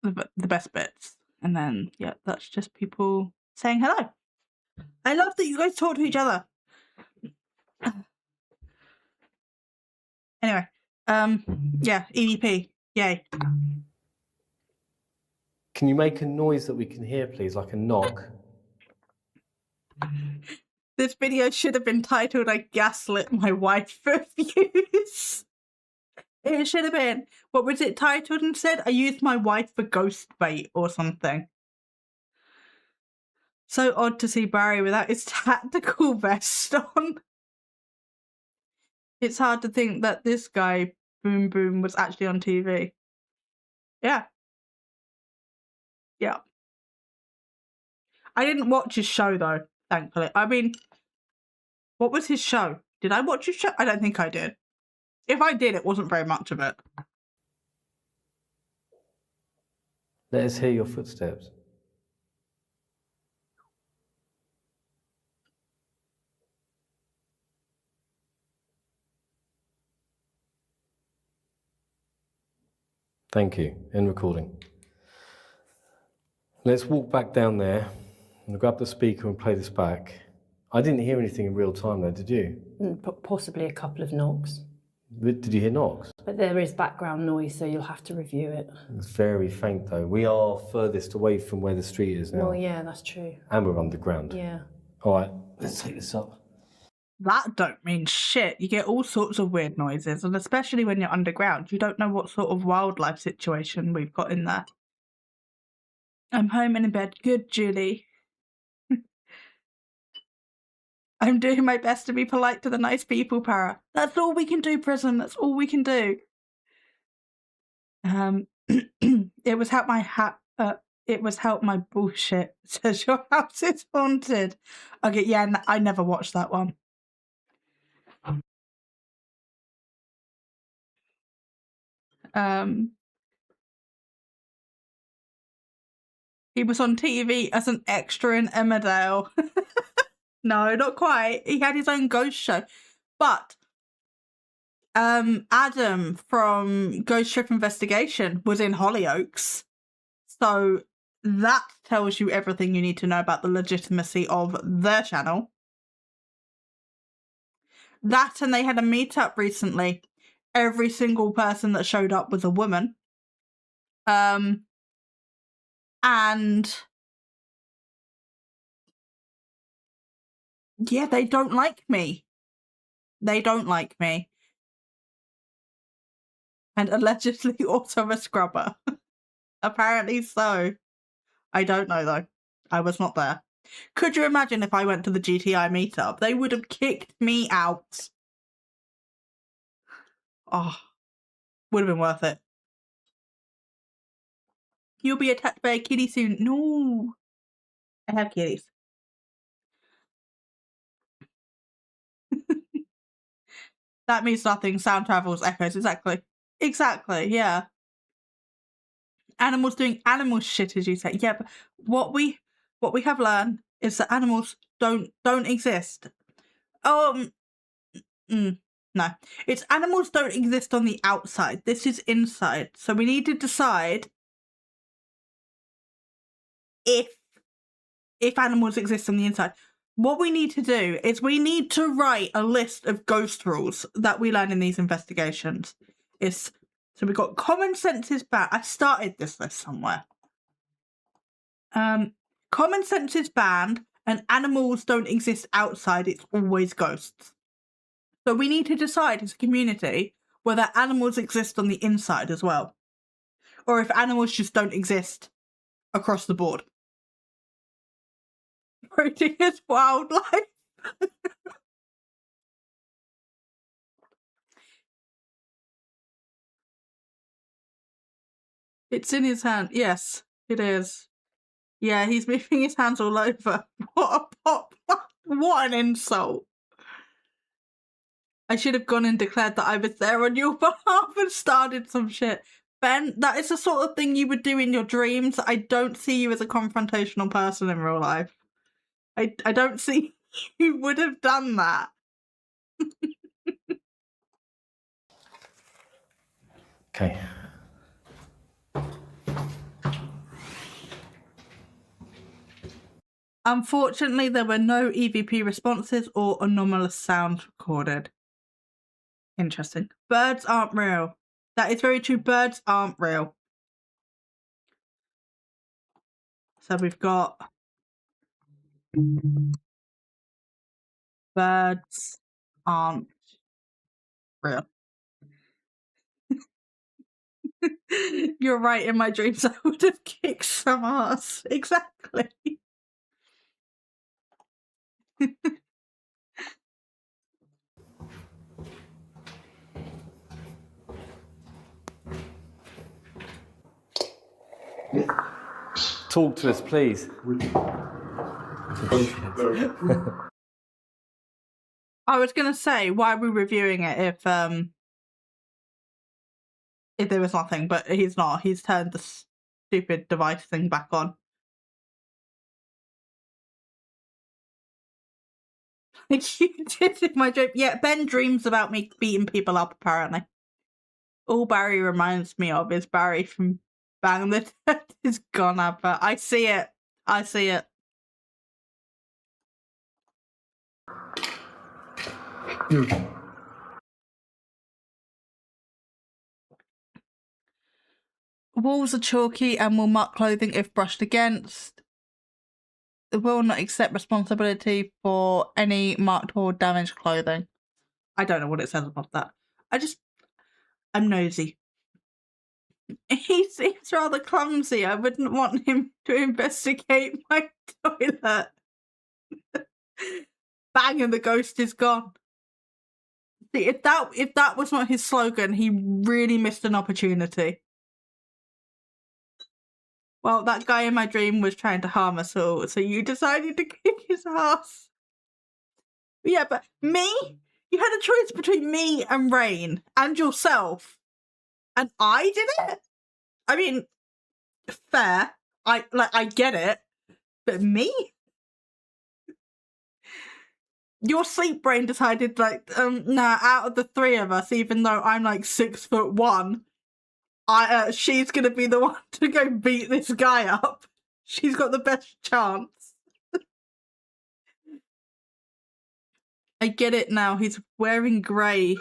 The best bits. And then, yeah, that's just people saying hello. I love that you guys talk to each other. Anyway, yeah, EVP. Yay. Can you make a noise that we can hear, please, like a knock? This video should have been titled I Gaslit My Wife for Views. It should have been. What was it titled instead? I used my wife for ghost bait or something. So odd to see Barry without his tactical vest on. It's hard to think that this guy, Boom Boom, was actually on TV. Yeah. Yeah. I didn't watch his show though, thankfully. I mean, what was his show? Did I watch his show? I don't think I did. If I did, it wasn't very much of it. Let us hear your footsteps. Thank you. End recording. Let's walk back down there and grab the speaker and play this back. I didn't hear anything in real time though, did you? Possibly a couple of knocks. Did you hear knocks? But there is background noise, so you'll have to review it. It's very faint though. We are furthest away from where the street is now. Well, yeah, that's true. And we're underground. Yeah. All right, let's take this up. That don't mean shit. You get all sorts of weird noises, and especially when you're underground, you don't know what sort of wildlife situation we've got in there. I'm home and in bed. Good, Julie. I'm doing my best to be polite to the nice people, Para. That's all we can do, Prism. That's all we can do. It was help my bullshit. Says your house is haunted. Okay, yeah, I never watched that one. He was on TV as an extra in Emmerdale. No, not quite. He had his own ghost show. But Adam from Ghost Ship Investigation was in Hollyoaks. So that tells you everything you need to know about the legitimacy of their channel. That, and they had a meetup recently. Every single person that showed up was a woman. And yeah, they don't like me. They don't like me. And allegedly also a scrubber. Apparently so. I don't know though. I was not there. Could you imagine if I went to the GTI meetup? They would have kicked me out. Oh, would have been worth it. You'll be attacked by a kitty soon. No. I have kitties. That means nothing. Sound travels, echoes. Exactly. Exactly, yeah. Animals doing animal shit, as you say. Yeah, but what we have learned is that animals don't exist. No. It's animals don't exist on the outside. This is inside. So we need to decide if animals exist on the inside. What we need to do is we need to write a list of ghost rules that we learn in these investigations. So we've got common sense is bad. I started this list somewhere. Common sense is banned and animals don't exist outside. It's always ghosts. So we need to decide as a community whether animals exist on the inside as well. Or if animals just don't exist across the board. Voting is wildlife. It's in his hand. Yes, it is. Yeah, he's moving his hands all over. What a pop. What an insult. I should have gone and declared that I was there on your behalf and started some shit. Ben, that is the sort of thing you would do in your dreams. I don't see you as a confrontational person in real life. I don't see you would have done that. Okay. Unfortunately, there were no EVP responses or anomalous sounds recorded. Interesting. Birds aren't real. That is very true. Birds aren't real. So we've got birds aren't real. You're right, in my dreams I would have kicked some ass. Exactly. Talk to us, please. I was gonna say, why are we reviewing it if there was nothing, but he's not. He's turned the stupid device thing back on. Like you did in my dream. Yeah, Ben dreams about me beating people up, apparently. All Barry reminds me of is Barry from Bang the Dead is Gone advert. I see it. I see it. Walls are chalky and will mark clothing if brushed against. They will not accept responsibility for any marked or damaged clothing. I don't know what it says above that. I'm nosy. He seems rather clumsy. I wouldn't want him to investigate my toilet. Bang, and the ghost is gone. See, if that was not his slogan, he really missed an opportunity. Well, that guy in my dream was trying to harm us all, so you decided to kick his ass. Yeah, but me? You had a choice between me and Rain and yourself. And I did it? I mean, fair. I get it. But me? Your sleep brain decided, like, nah, out of the three of us, even though I'm like 6'1", she's gonna be the one to go beat this guy up. She's got the best chance. I get it now. He's wearing grey.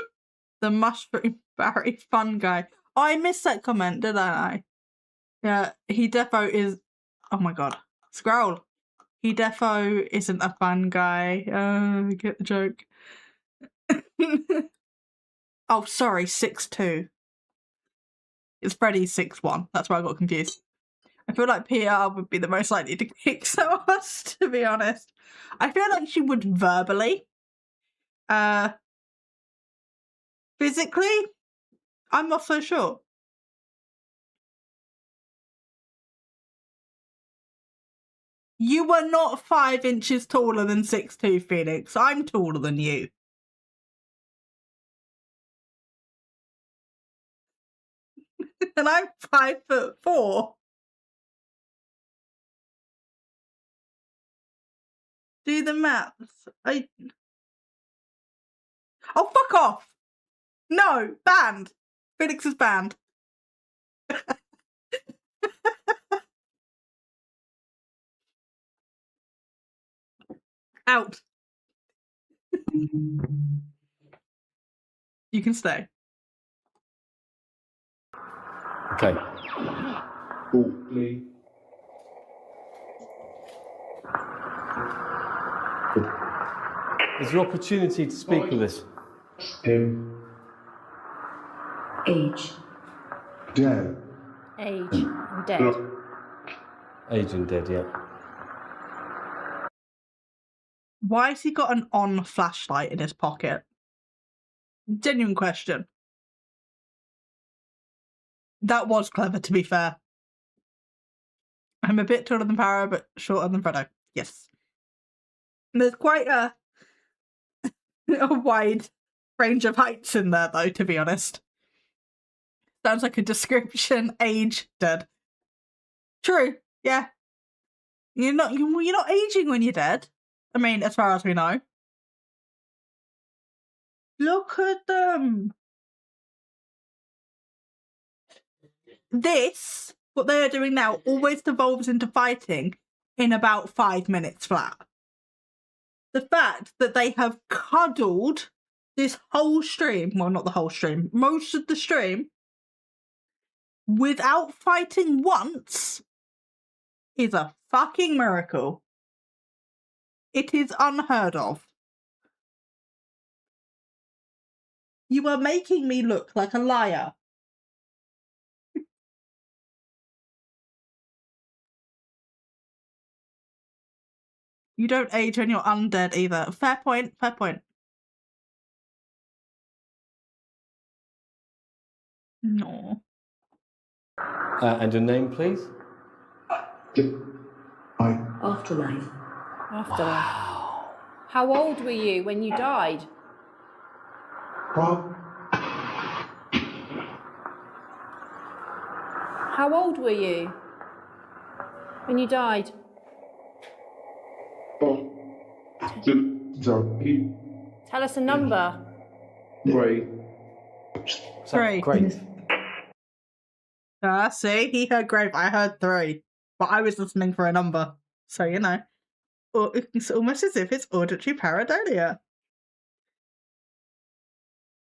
The mushroom Barry fun guy. Oh, I missed that comment, did I? Yeah, he defo is. Oh my god. Scroll. He defo isn't a fun guy. Get the joke. Oh, sorry, 6'2". It's Freddy's 6'1". That's why I got confused. I feel like PR would be the most likely to kick us, to be honest. I feel like she would verbally. Physically, I'm not so sure. You were not 5 inches taller than 6'2", Phoenix. I'm taller than you. And I'm 5'4". Do the maths. Oh, fuck off! No, banned. Phoenix is banned. Out. You can stay. Okay. There's your opportunity to speak with us. Age. Dead. Age and dead. Age and dead, yeah. Why has he got an on flashlight in his pocket? Genuine question. That was clever, to be fair. I'm a bit taller than Para, but shorter than Fredo. Yes. There's quite a wide range of heights in there, though, to be honest. Sounds like a description. Age, dead. True, yeah. You're not aging when you're dead. I mean, as far as we know. Look at them. This, what they are doing now, always devolves into fighting in about 5 minutes flat. The fact that they have cuddled this whole stream, well, not the whole stream, most of the stream, without fighting once, is a fucking miracle. It is unheard of. You are making me look like a liar. You don't age when you're undead either. Fair point, fair point. No. And your name, please? Afterlife. Afterlife. How old were you when you died? How old were you when you died? Tell us a number. 3. 3. Great. See, he heard grave, I heard 3. But I was listening for a number. So, you know. Or it's almost as if it's auditory pareidolia.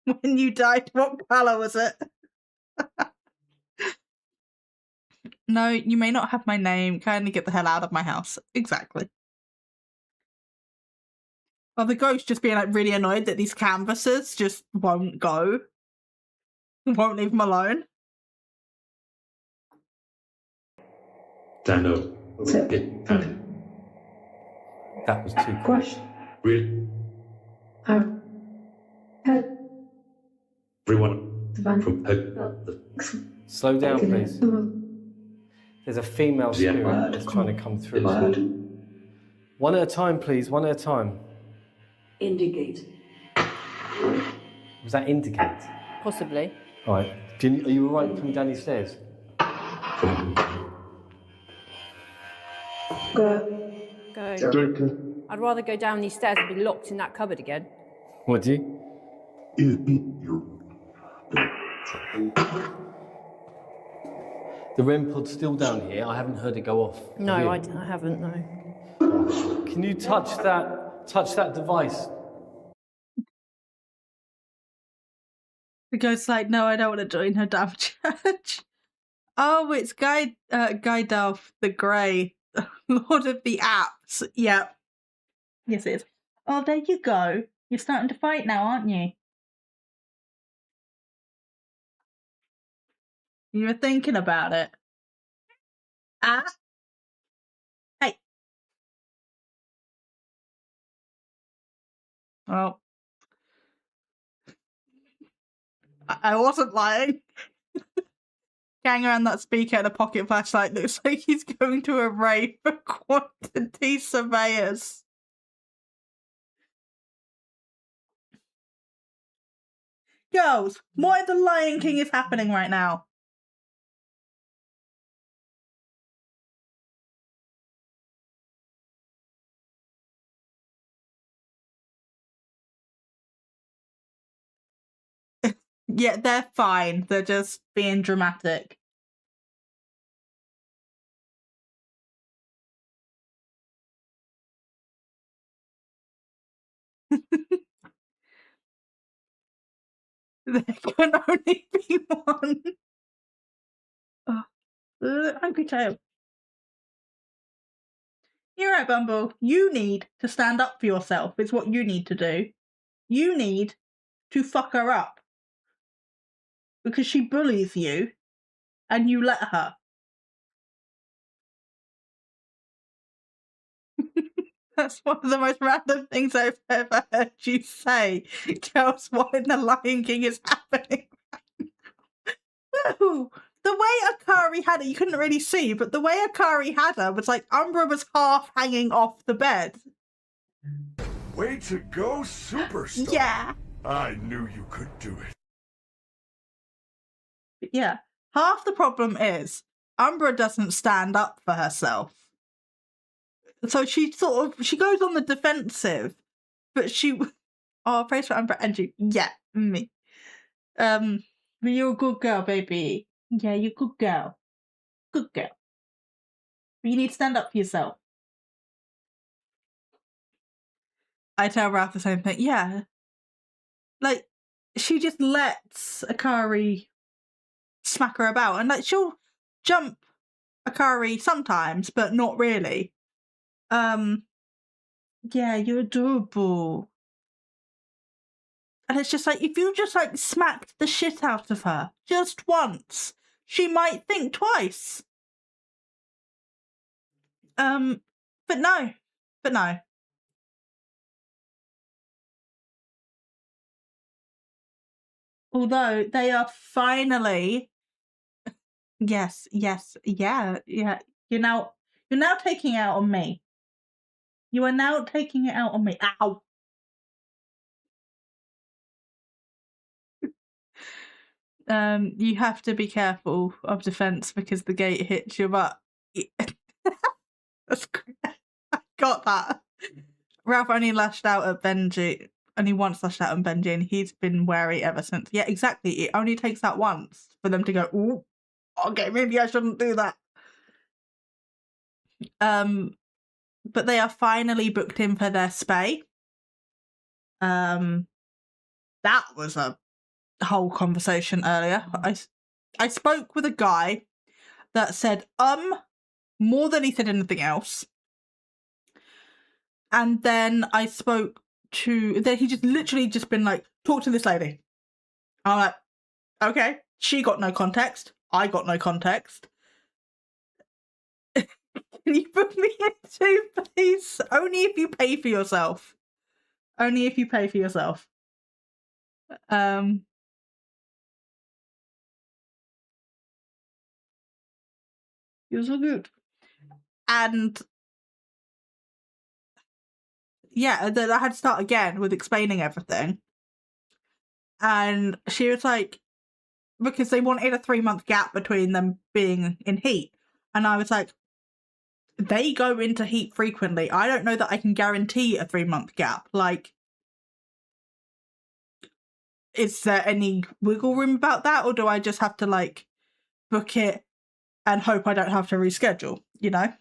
When you died, what colour was it? No, you may not have my name. Kindly get the hell out of my house. Exactly. Well, the ghost just being like really annoyed that these canvases just won't go. Won't leave them alone. Dano. That was too quick. Really? Everyone from Slow down, please. There's a female spirit that's trying to come through. One at a time, please. One at a time. Indicate. Was that indicate? Possibly. All right. Are you all right coming down these stairs? Go. I'd rather go down these stairs and be locked in that cupboard again. What do you? The REM pod's still down here. I haven't heard it go off. No, I haven't, no. Can you touch that device? The ghost's like, no, I don't want to join her damn church. Oh, it's Guy Delph the Grey, Lord of the Apps. Yep. Yes, it is. Oh, there you go. You're starting to fight now, aren't you? You were thinking about it. Ah. Hey. Well, I wasn't lying. Gang around that speaker and a pocket flashlight looks like he's going to a rave for quantity surveyors. Girls, what in the Lion King is happening right now? Yeah, they're fine. They're just being dramatic. There can only be one. Hungry tail. You're right, Bumble. You need to stand up for yourself. It's what you need to do. You need to fuck her up. Because she bullies you, and you let her. That's one of the most random things I've ever heard you say. Girls, what in the Lion King is happening? No, the way Akari had it, you couldn't really see, but the way Akari had her was like Umbra was half hanging off the bed. Way to go, superstar. Yeah. I knew you could do it. Yeah. Half the problem is Umbra doesn't stand up for herself. So she goes on the defensive, but she... Oh, praise for Umbra. And you... Yeah, me. But you're a good girl, baby. Yeah, you're a good girl. Good girl. But you need to stand up for yourself. I tell Ralph the same thing. Yeah. Like, she just lets Akari smack her about. And, like, she'll jump Akari sometimes, but not really. Yeah, you're adorable. And it's just like, if you just, like, smacked the shit out of her just once, she might think twice. But no. Although they are finally... Yes, yeah. You're now taking it out on me. You are now taking it out on me. Ow. You have to be careful of defense because the gate hits your butt. That's great. I got that. Ralph only lashed out at Benji. Only once lashed out at Benji, and he's been wary ever since. Yeah, exactly. It only takes that once for them to go, ooh, okay, maybe I shouldn't do that. But they are finally booked in for their spay. That was a whole conversation earlier. I spoke with a guy that said more than he said anything else. And then I spoke to... Then he just literally just been like, talk to this lady. I'm like, okay. She got no context. I got no context. Can you book me in too, please? Only if you pay for yourself. Only if you pay for yourself. It was so good. And yeah, then I had to start again with explaining everything. And she was like, because they wanted a 3-month gap between them being in heat. And I was like, they go into heat frequently. I don't know that I can guarantee a 3-month gap. Like, is there any wiggle room about that? Or do I just have to, like, book it and hope I don't have to reschedule, you know?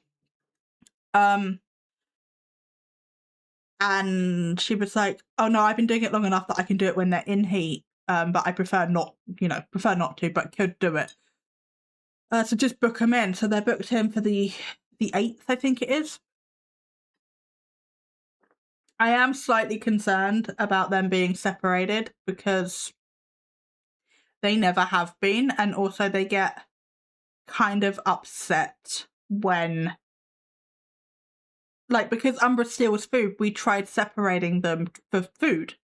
And she was like, oh no, I've been doing it long enough that I can do it when they're in heat. But I prefer not to, but could do it. So just book them in. So they're booked in for the 8th, I think it is. I am slightly concerned about them being separated because they never have been, and also they get kind of upset when, like, because Umbra steals food, we tried separating them for food.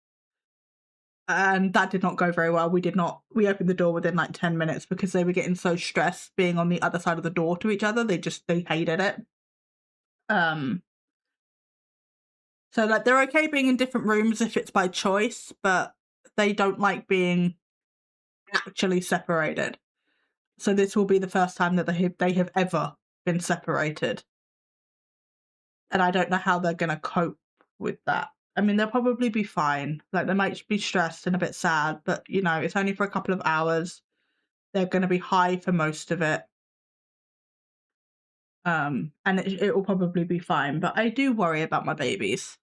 And that did not go very well. We opened the door within like 10 minutes because they were getting so stressed being on the other side of the door to each other. They hated it. So like they're okay being in different rooms if it's by choice, but they don't like being actually separated. So this will be the first time that they have ever been separated. And I don't know how they're going to cope with that. I mean, they'll probably be fine. Like, they might be stressed and a bit sad, but, you know, it's only for a couple of hours. They're going to be high for most of it. And it will probably be fine. But I do worry about my babies.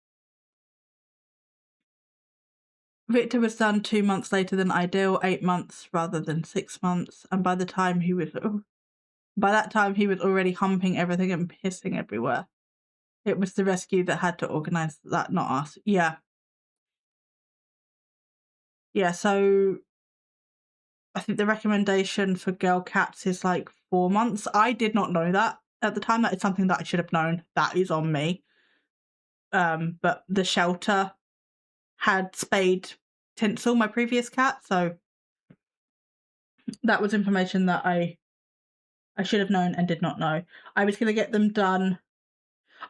Victor was done 2 months later than ideal, 8 months rather than 6 months. And by that time, he was already humping everything and pissing everywhere. It was the rescue that had to organise that, not us. Yeah. Yeah, so I think the recommendation for girl cats is like 4 months. I did not know that at the time. That is something that I should have known. That is on me. But the shelter had spayed Tinsel, my previous cat, so that was information that I should have known and did not know. I was going to get them done.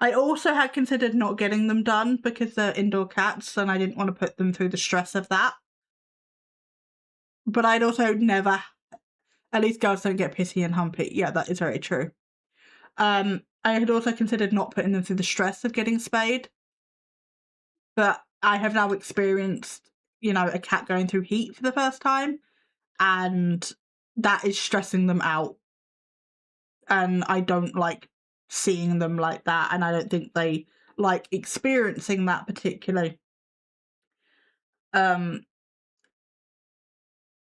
I also had considered not getting them done because they're indoor cats and I didn't want to put them through the stress of that. But I'd also never, at least girls don't get pissy and humpy. Yeah, that is very true. I had also considered not putting them through the stress of getting spayed. But I have now experienced, you know, a cat going through heat for the first time. And that is stressing them out. And I don't like seeing them like that. And I don't think they like experiencing that particularly.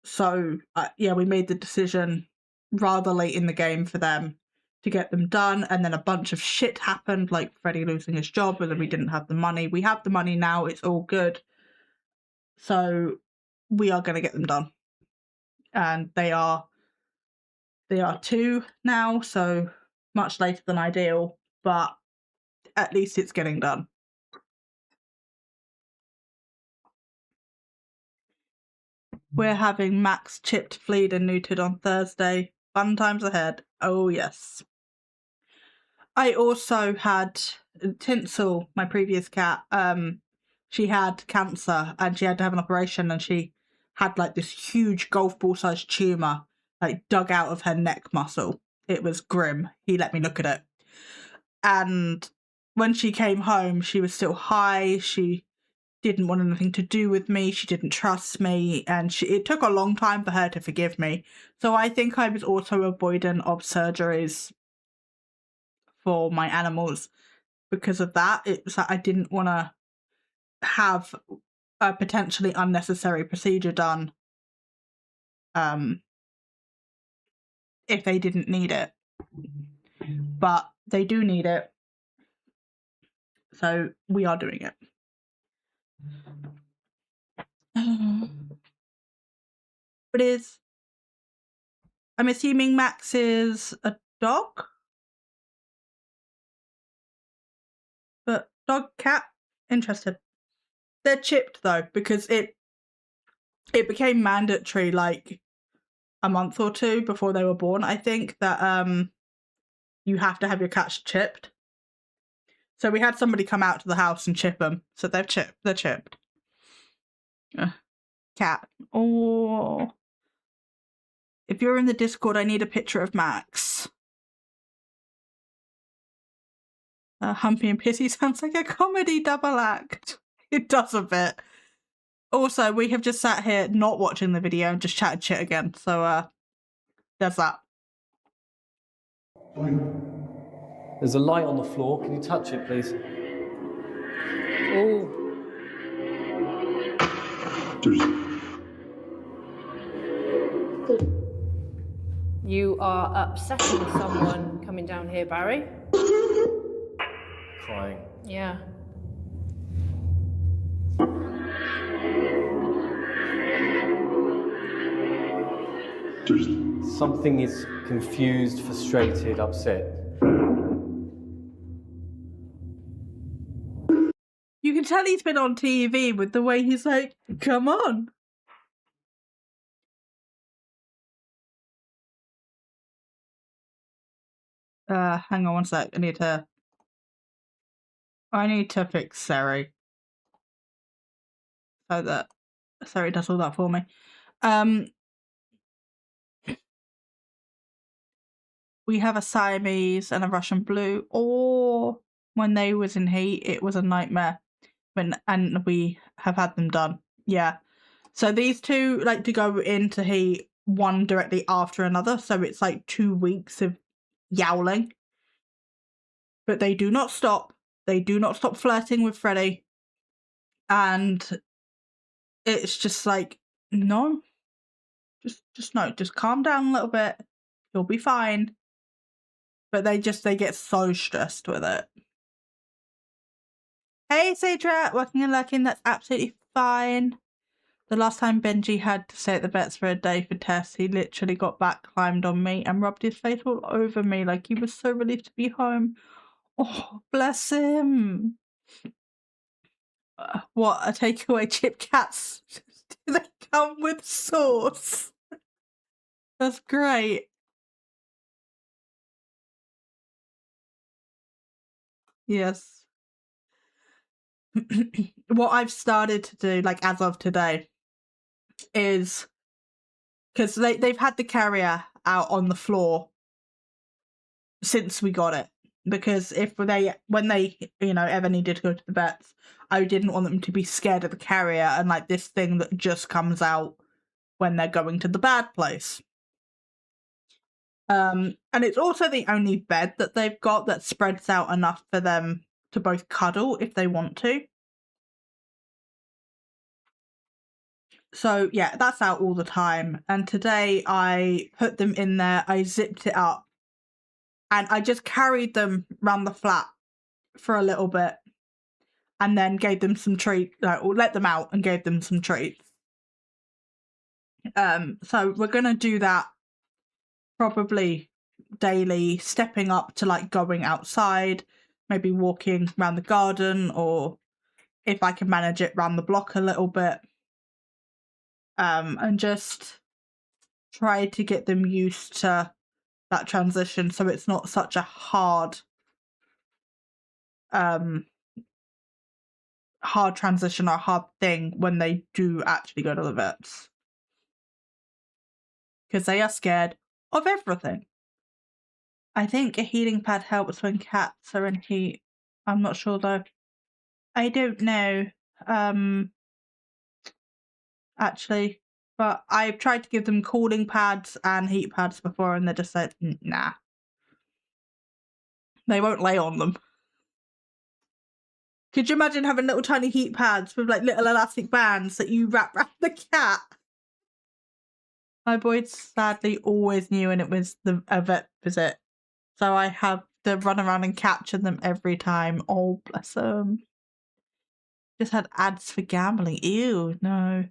So, yeah, we made the decision rather late in the game for them to get them done. And then a bunch of shit happened, like Freddie losing his job, and then we didn't have the money. We have the money now. It's all good. So we are going to get them done. And they are 2 now, so much later than ideal, but at least it's getting done. We're having Max chipped, fleed and neutered on Thursday. Fun times ahead. Oh, yes. I also had Tinsel, my previous cat. She had cancer and she had to have an operation, and she had like this huge golf ball sized tumour like dug out of her neck muscle. It was grim. He let me look at it. And when she came home, she was still high. She didn't want anything to do with me. She didn't trust me. And it took a long time for her to forgive me. So I think I was also avoidant of surgeries for my animals because of that. It's like I didn't want to have a potentially unnecessary procedure done if they didn't need it. But they do need it. So we are doing it. What is... I'm assuming Max is a dog? But dog, cat? Interested. They're chipped though, because it became mandatory like a month or 2 before they were born, I think, that you have to have your cats chipped. So we had somebody come out to the house and chip them. So they're chipped. Cat. Oh. If you're in the Discord, I need a picture of Max. Humpy and Pissy sounds like a comedy double act. It does a bit. Also, we have just sat here not watching the video and just chatted shit again. So, there's that. There's a light on the floor. Can you touch it, please? Oh. You are upsetting someone coming down here, Barry. Crying. Yeah. Something is confused, frustrated, upset. You can tell he's been on TV with the way he's like, come on. Hang on one sec. I need to fix Sari. So that Sari does all that for me. We have a Siamese and a Russian blue. Or when they was in heat, it was a nightmare. And we have had them done. Yeah. So these two like to go into heat one directly after another. So it's like 2 weeks of yowling. But they do not stop. They do not stop flirting with Freddie. And it's just like, no. Just no. Just calm down a little bit. You'll be fine. But they get so stressed with it. Hey, Sadra, working and lurking, that's absolutely fine. The last time Benji had to stay at the vets for a day for tests, he literally got back, climbed on me, and rubbed his face all over me like he was so relieved to be home. Oh, bless him. What, a takeaway Chip Cats? Do they come with sauce? That's great. Yes. What I've started to do, like as of today, is because they've had the carrier out on the floor since we got it. Because when they ever needed to go to the vets, I didn't want them to be scared of the carrier and like this thing that just comes out when they're going to the bad place. And it's also the only bed that they've got that spreads out enough for them to both cuddle if they want to. So yeah, that's out all the time. And today I put them in there, I zipped it up, and I just carried them round the flat for a little bit and then gave them some treats, or let them out and gave them some treats. So we're going to do that probably daily, stepping up to like going outside, maybe walking around the garden, or if I can manage it, round the block a little bit. And just try to get them used to that transition so it's not such a hard transition or hard thing when they do actually go to the vets. Because they are scared of everything. I think a heating pad helps when cats are in heat. I'm not sure though. I don't know. Actually. But I've tried to give them cooling pads and heat pads before and they're just like, nah. They won't lay on them. Could you imagine having little tiny heat pads with like little elastic bands that you wrap around the cat? My boys sadly always knew when it was a vet visit. So I have to run around and capture them every time. Oh, bless them. Just had ads for gambling. Ew, no.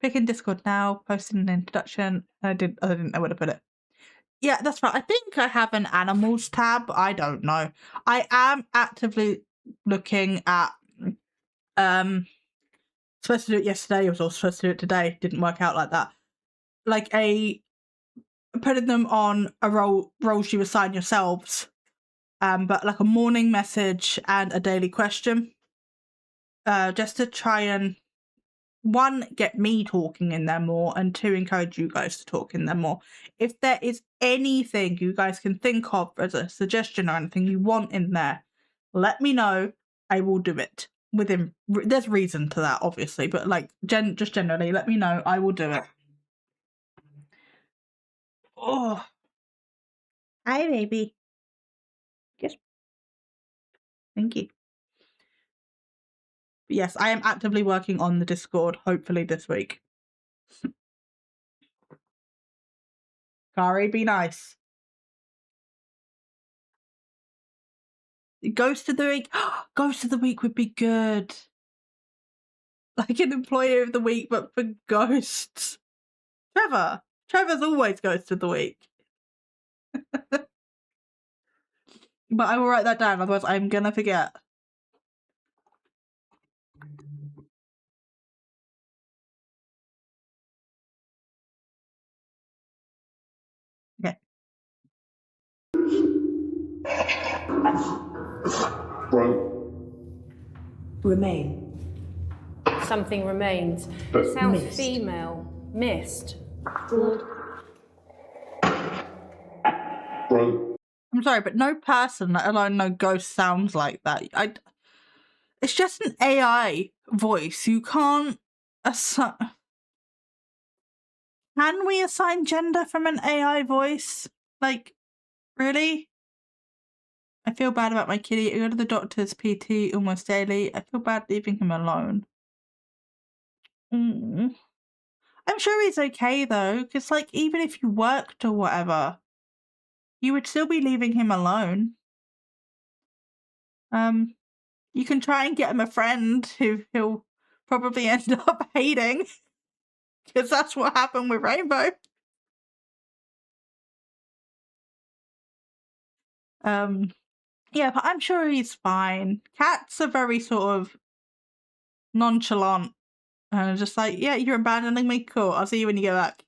Picking Discord now, posting an introduction. I didn't know where to put it. Yeah, that's right. I think I have an animals tab. I don't know. I am actively looking at supposed to do it yesterday. I was also supposed to do it today. Didn't work out like that. Like putting them on a roles you assign yourselves. But like a morning message and a daily question. Just to try and, one, get me talking in there more, and two, encourage you guys to talk in there more. If there is anything you guys can think of as a suggestion or anything you want in there, let me know. I will do it. There's reason to that, obviously, but like just generally, let me know. I will do it. Oh, hi, baby. Yes, thank you. Yes, I am actively working on the Discord, hopefully this week. Kari, be nice. Ghost of the week. Ghost of the week would be good. Like an employee of the week, but for ghosts. Trevor. Trevor's always ghost of the week. But I will write that down, otherwise I'm gonna forget. Okay. Remain. Something remains. Sounds female. Mist. I'm sorry, but no person, let alone no ghost, sounds like that. It's just an AI voice. You can't assign. Can we assign gender from an AI voice? Like, really? I feel bad about my kitty. I go to the doctor's PT almost daily. I feel bad leaving him alone. I'm sure he's okay though, because like even if you worked or whatever, you would still be leaving him alone. You can try and get him a friend who he'll probably end up hating, because that's what happened with Rainbow. Yeah, but I'm sure he's fine. Cats are very sort of nonchalant. And just like, yeah, you're abandoning me? Cool, I'll see you when you get back.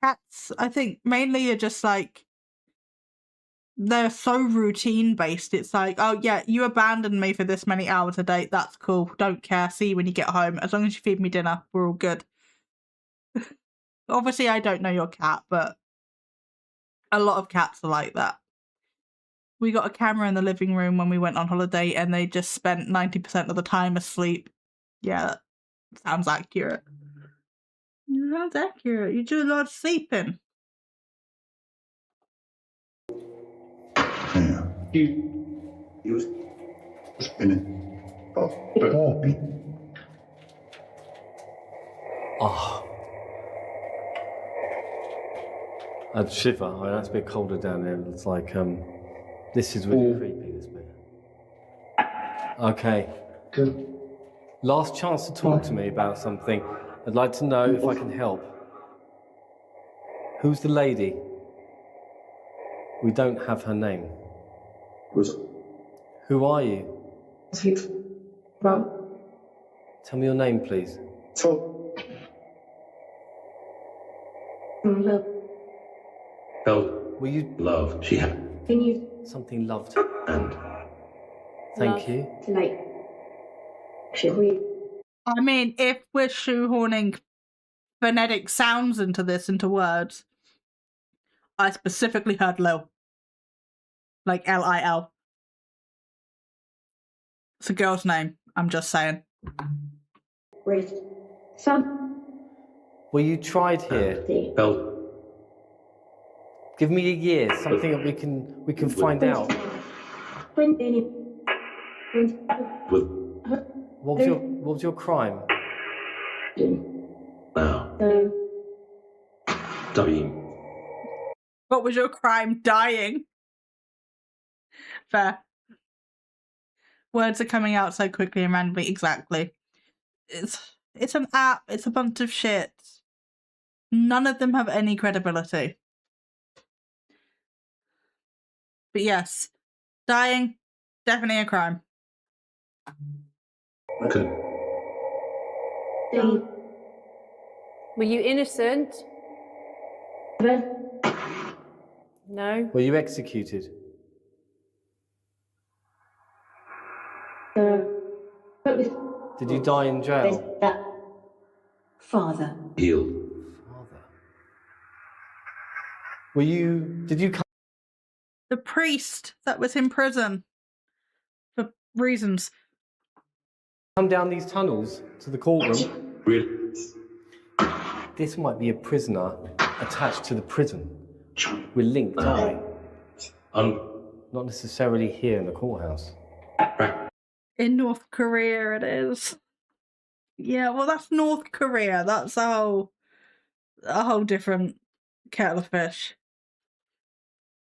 Cats, I think, mainly are just like, they're so routine-based. It's like, oh yeah, you abandoned me for this many hours a day. That's cool. Don't care. See you when you get home. As long as you feed me dinner, we're all good. Obviously, I don't know your cat, but a lot of cats are like that. We got a camera in the living room when we went on holiday and they just spent 90% of the time asleep. Yeah, that sounds accurate. Sounds accurate. You do a lot of sleeping. Yeah. You spinning. Oh. I'd shiver. I mean, that's a bit colder down there. It's like, this is really creepy, this bit. Okay. Good. Last chance to talk to me about something. I'd like to know if I can help. Who's the lady? We don't have her name. Who are you? Tell me your name, please. Were you Love. She had. something loved? And. Thank you. I mean, if we're shoehorning phonetic sounds into words, I specifically heard Lil. Like Lil. It's a girl's name, I'm just saying. Were you tried here? Give me a year, something that we can find out. What was your crime? What was your crime? Dying. Fair. Words are coming out so quickly and randomly. Exactly. It's an app. It's a bunch of shit. None of them have any credibility. But yes, dying, definitely a crime. Okay. Were you innocent? No. Were you executed? Did you die in jail? Father. Healed. Father. Did you come? The priest that was in prison for reasons. Come down these tunnels to the courtroom? Really? This might be a prisoner attached to the prison. We're linked, aren't we? Not necessarily here in the courthouse. In North Korea it is. Yeah, well, that's North Korea. That's a whole different kettle of fish.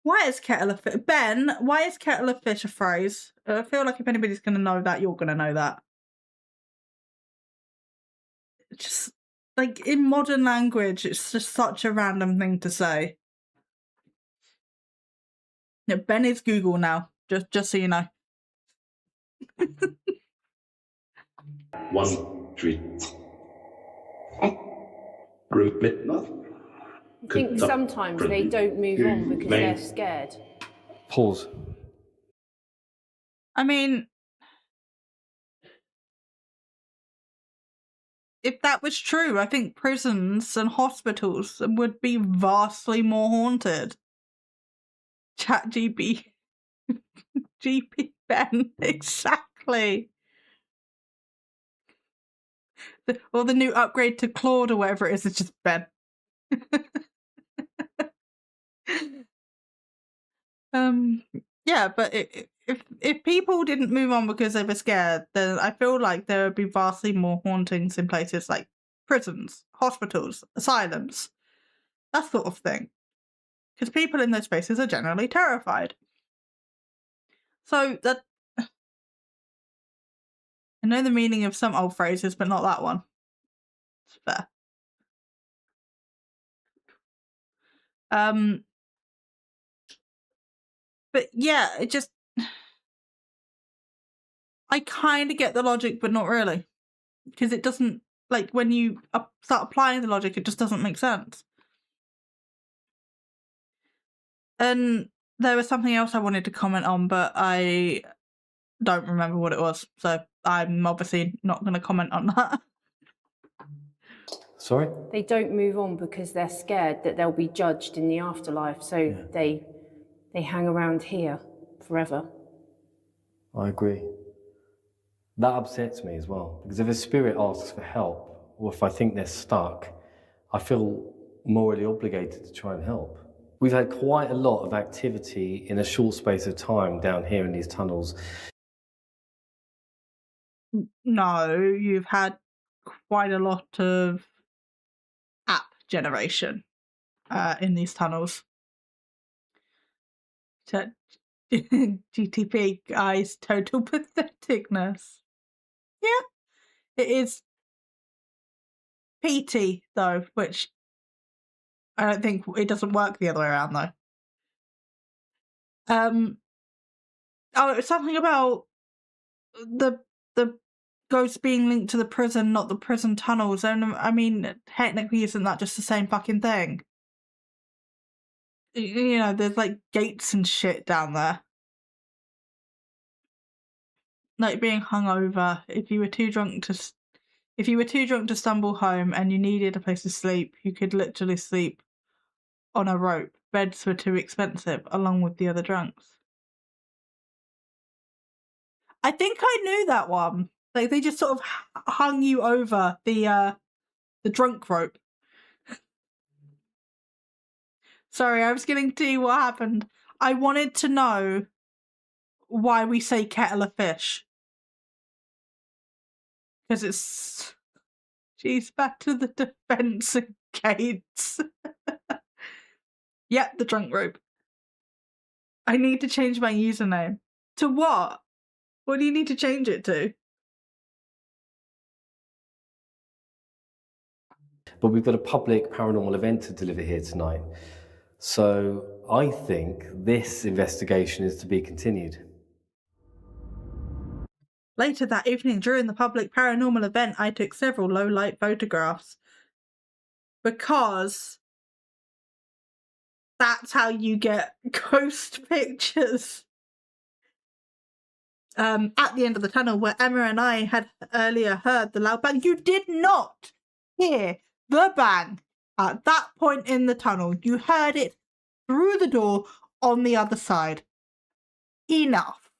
Why is kettle of fish? Ben, why is kettle of fish a phrase? I feel like if anybody's going to know that, you're going to know that. Just, like, in modern language, it's just such a random thing to say. Yeah, Ben is Google now, just so you know. 1 3 group midnight. I think sometimes they don't move on because they're scared. Pause. I mean, if that was true, I think prisons and hospitals would be vastly more haunted. Chat GP Ben, exactly. Or the new upgrade to Claude or whatever it is just Ben. Yeah, but if people didn't move on because they were scared, then I feel like there would be vastly more hauntings in places like prisons, hospitals, asylums, that sort of thing. Because people in those spaces are generally terrified. So that I know the meaning of some old phrases, but not that one. It's fair. But yeah, it just I kind of get the logic, but not really, because it doesn't, like, when you start applying the logic, it just doesn't make sense. And there was something else I wanted to comment on, but I don't remember what it was, so I'm obviously not going to comment on that. Sorry? They don't move on because they're scared that they'll be judged in the afterlife, so they hang around here forever. I agree. That upsets me as well, because if a spirit asks for help, or if I think they're stuck, I feel morally obligated to try and help. We've had quite a lot of activity in a short space of time down here in these tunnels. No, you've had quite a lot of app generation in these tunnels. GTP, guys, total patheticness. Yeah, it is PT, though, which I don't think it doesn't work the other way around, though. Oh, it was something about the ghost being linked to the prison, not the prison tunnels. And I mean, technically, isn't that just the same fucking thing? You know, there's like gates and shit down there. Like being hungover. If you were too drunk to stumble home and you needed a place to sleep, you could literally sleep on a rope. Beds were too expensive, along with the other drunks. I think I knew that one. Like they just sort of hung you over the drunk rope. Sorry, I was getting to you what happened. I wanted to know why we say kettle of fish. Because it's... She's back to the defense gates. Yep, the drunk rope. I need to change my username. To what? What do you need to change it to? But we've got a public paranormal event to deliver here tonight. So I think this investigation is to be continued. Later that evening, during the public paranormal event, I took several low-light photographs. Because that's how you get ghost pictures. At the end of the tunnel where Emma and I had earlier heard the loud bang. You did not hear the bang at that point in the tunnel. You heard it through the door on the other side. Enough.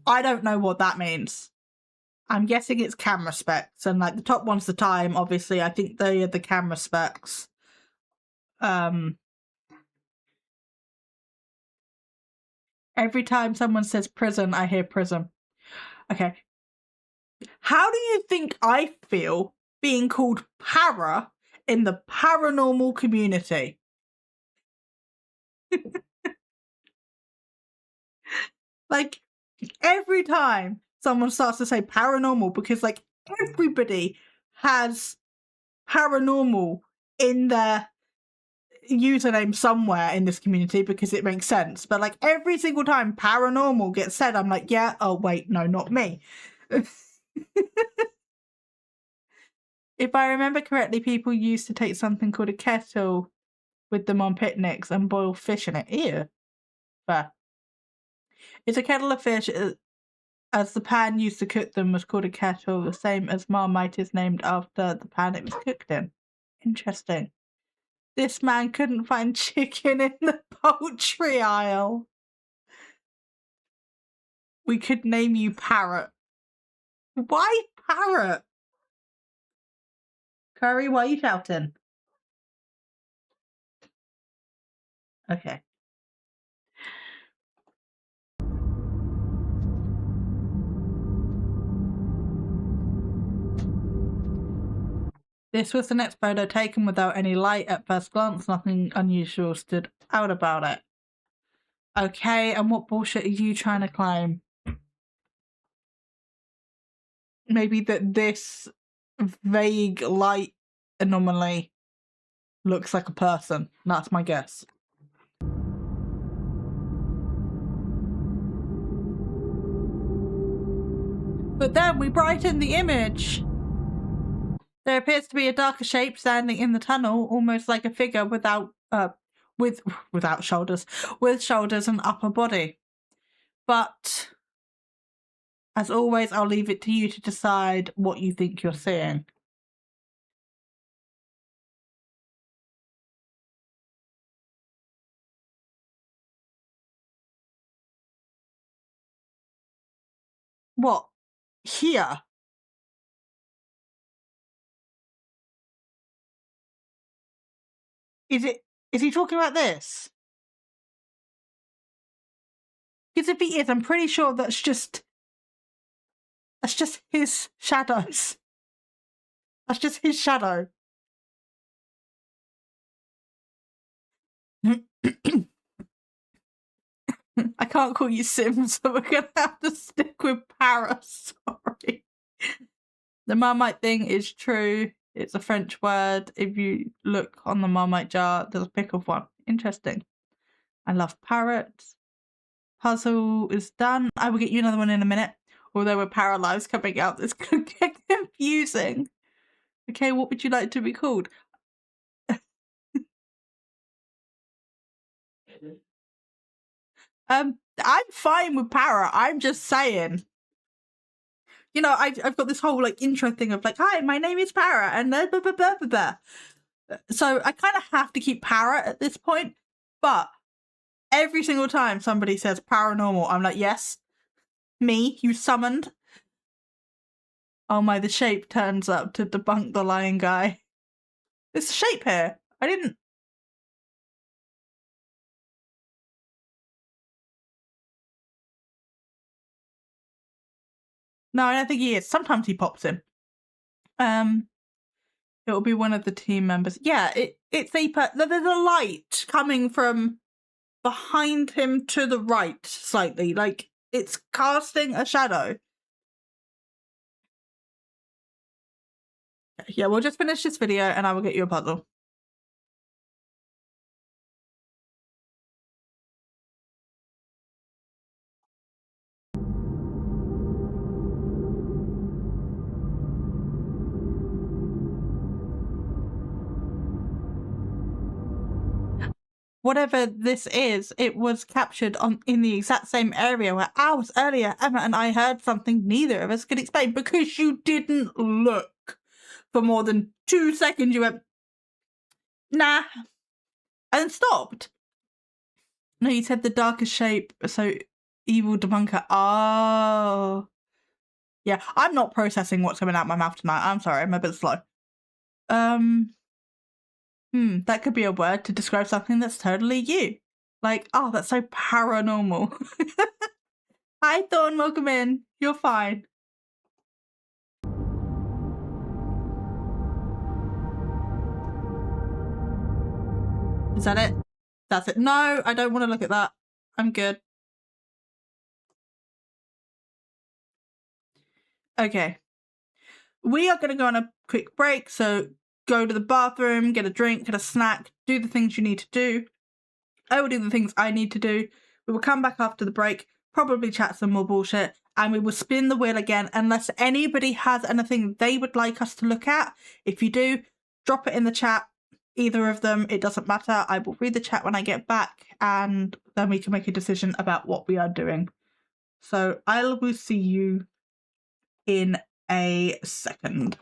I don't know what that means. I'm guessing it's camera specs, and like the top one's the time, obviously. I think they are the camera specs. Every time someone says prison, I hear prison. Okay. How do you think I feel being called para in the paranormal community? Like, every time someone starts to say paranormal, because like everybody has paranormal in their username somewhere in this community because it makes sense, but like every single time paranormal gets said, I'm like, yeah, oh wait, no, not me. If I remember correctly, people used to take something called a kettle with them on picnics and boil fish in it. Ew. Fair. It's a kettle of fish, as the pan used to cook them was called a kettle, the same as Marmite is named after the pan it was cooked in. Interesting. This man couldn't find chicken in the poultry aisle. We could name you Parrot. Why Parrot? Curry, why are you shouting? Okay. This was the next photo taken without any light at first glance. Nothing unusual stood out about it. Okay, and what bullshit are you trying to claim? Maybe that this vague light anomaly looks like a person. That's my guess. But then we brighten the image. There appears to be a darker shape standing in the tunnel, almost like a figure without shoulders, with shoulders and upper body. But as always, I'll leave it to you to decide what you think you're seeing. What? Here? Is he talking about this? Because if he is, I'm pretty sure that's just his shadows. That's just his shadow. I can't call you Sim, so we're gonna have to stick with Para. Sorry. The Marmite thing is true. It's a French word. If you look on the Marmite jar, there's a pic of one. Interesting. I love parrots. Puzzle is done. I will get you another one in a minute. Although with Paralives coming out, this could get confusing. Okay, what would you like to be called? I'm fine with Para. I'm just saying. You know, I've got this whole like intro thing of like, hi, my name is Para, and blah, blah, blah, blah, blah, blah. So I kind of have to keep Para at this point, but every single time somebody says paranormal, I'm like, yes, me, you summoned. Oh my, the shape turns up to debunk the lying guy. There's a shape here. I didn't. No, I don't think he is. Sometimes he pops in. It'll be one of the team members. Yeah, it's there's a light coming from behind him to the right slightly. Like, it's casting a shadow. Yeah, we'll just finish this video and I will get you a puzzle. Whatever this is, it was captured in the exact same area where hours earlier Emma and I heard something neither of us could explain, because you didn't look for more than 2 seconds. You went, nah, and stopped. No, you said the darkest shape, so evil debunker. Oh. Yeah, I'm not processing what's coming out my mouth tonight. I'm sorry, I'm a bit slow. That could be a word to describe something that's totally you. Like, oh, that's so paranormal. Hi, Thorn, welcome in. You're fine. Is that it? That's it. No, I don't want to look at that. I'm good. Okay. We are going to go on a quick break, so go to the bathroom, get a drink, get a snack, do the things you need to do. I will do the things I need to do. We will come back after the break, probably chat some more bullshit, and we will spin the wheel again unless anybody has anything they would like us to look at. If you do, drop it in the chat. Either of them, it doesn't matter. I will read the chat when I get back, and then we can make a decision about what we are doing. So I will see you in a second.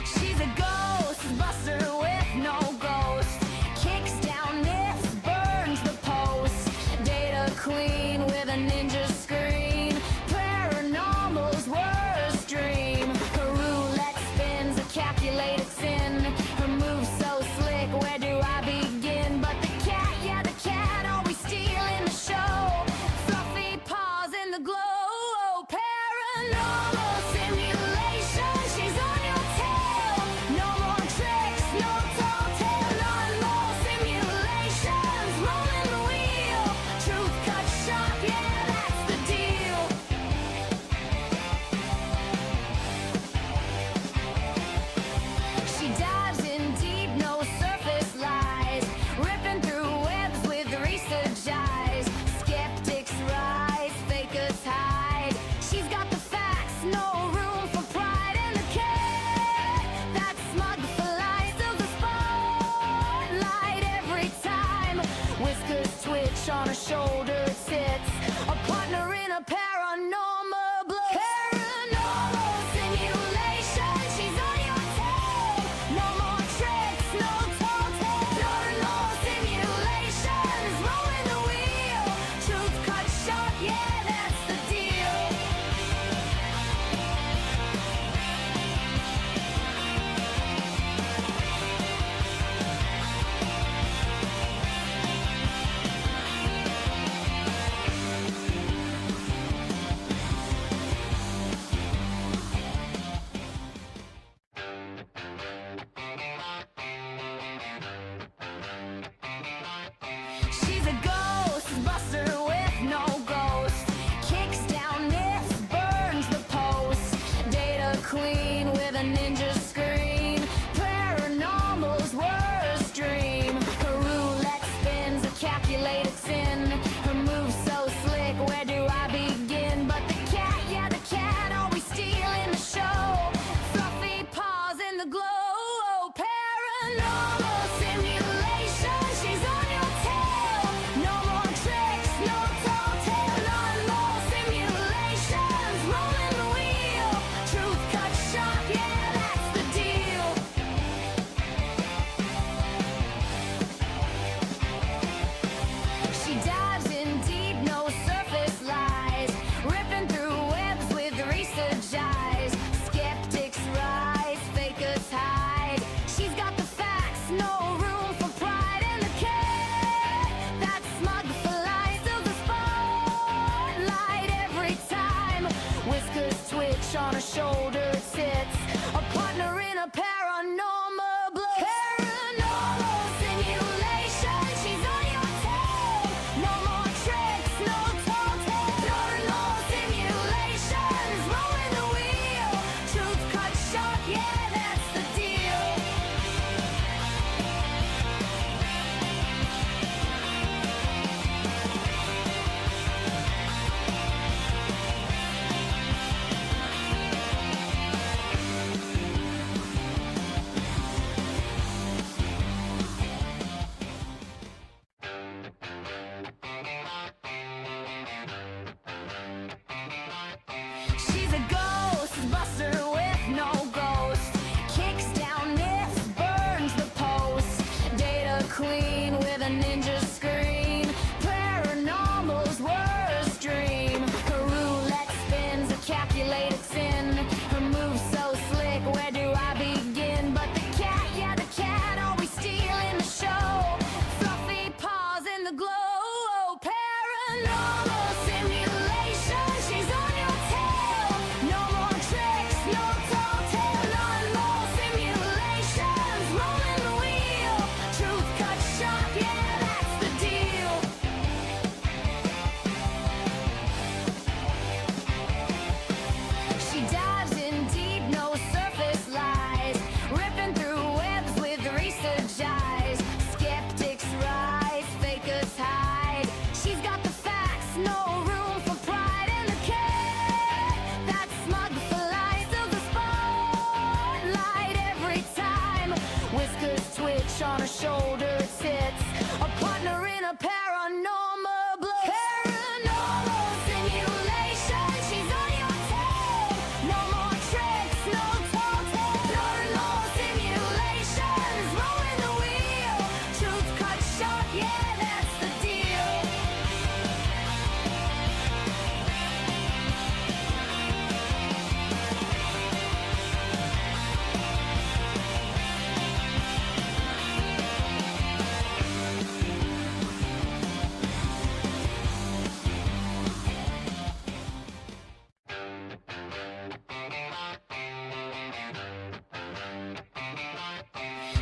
She's a ghost buster with no ghost. Kicks down myths, burns the post. Data queen with a ninja screen. Paranormal's worst dream. Her roulette spins a calculated sin. Her moves so slick, where do I begin? But the cat, yeah, the cat, always stealing the show. Fluffy paws in the glow. Paranormal simulation, she's on your tail. No more tricks, no tall tale. Normal simulations, rolling the wheel. Truth cut sharp, yeah, that's the deal. She dives in deep, no surface lies. Ripping through webs with research eyes. Skeptics rise, fakers hide. She's got the facts, no room for pride in the cat. That smug fly still the spotlight every time. Whiskers twitch on her shoulder, sits a partner in a paranormal blow. Paranormal simulation, she's on your tail. No more tricks, no tall tale. Paranormal simulations, rolling the wheel. Truth cut sharp, yeah, that's the deal. She's a ghost buster with no ghost. Kicks down myths, burns the post. Data queen with a ninja screen. Paranormal's worst dream. Her roulette spins a calculated sin. Her moves so slick, where do I begin? But the cat, yeah, the cat, always stealing the show. Fluffy paws in the glow. Paranormal simulation, she's on your tail. No more tricks, no tall tale. Normal simulations, rolling the wheel. Truth cut sharp, yeah, that's the deal. She dives in deep, no surface lies. Ripping through webs with research eyes. Skeptics rise, fakers hide. She's got the facts, no room for pride in the cat. That smug fly still the spotlight every time. Whiskers twitch on her shoulder, sits a partner in a paranormal blow. Paranormal simulation, she's on your tail. No more tricks, no tall tale. Paranormal simulations, rolling the wheel. Truth cut sharp, yeah, that's the deal. She's a ghost buster with no ghost. Kicks down myths, burns the post. Data queen with a ninja screen. Paranormal's worst dream. Her roulette spins a calculated sin. Her moves so slick, where do I begin? But the cat, yeah, that's the deal.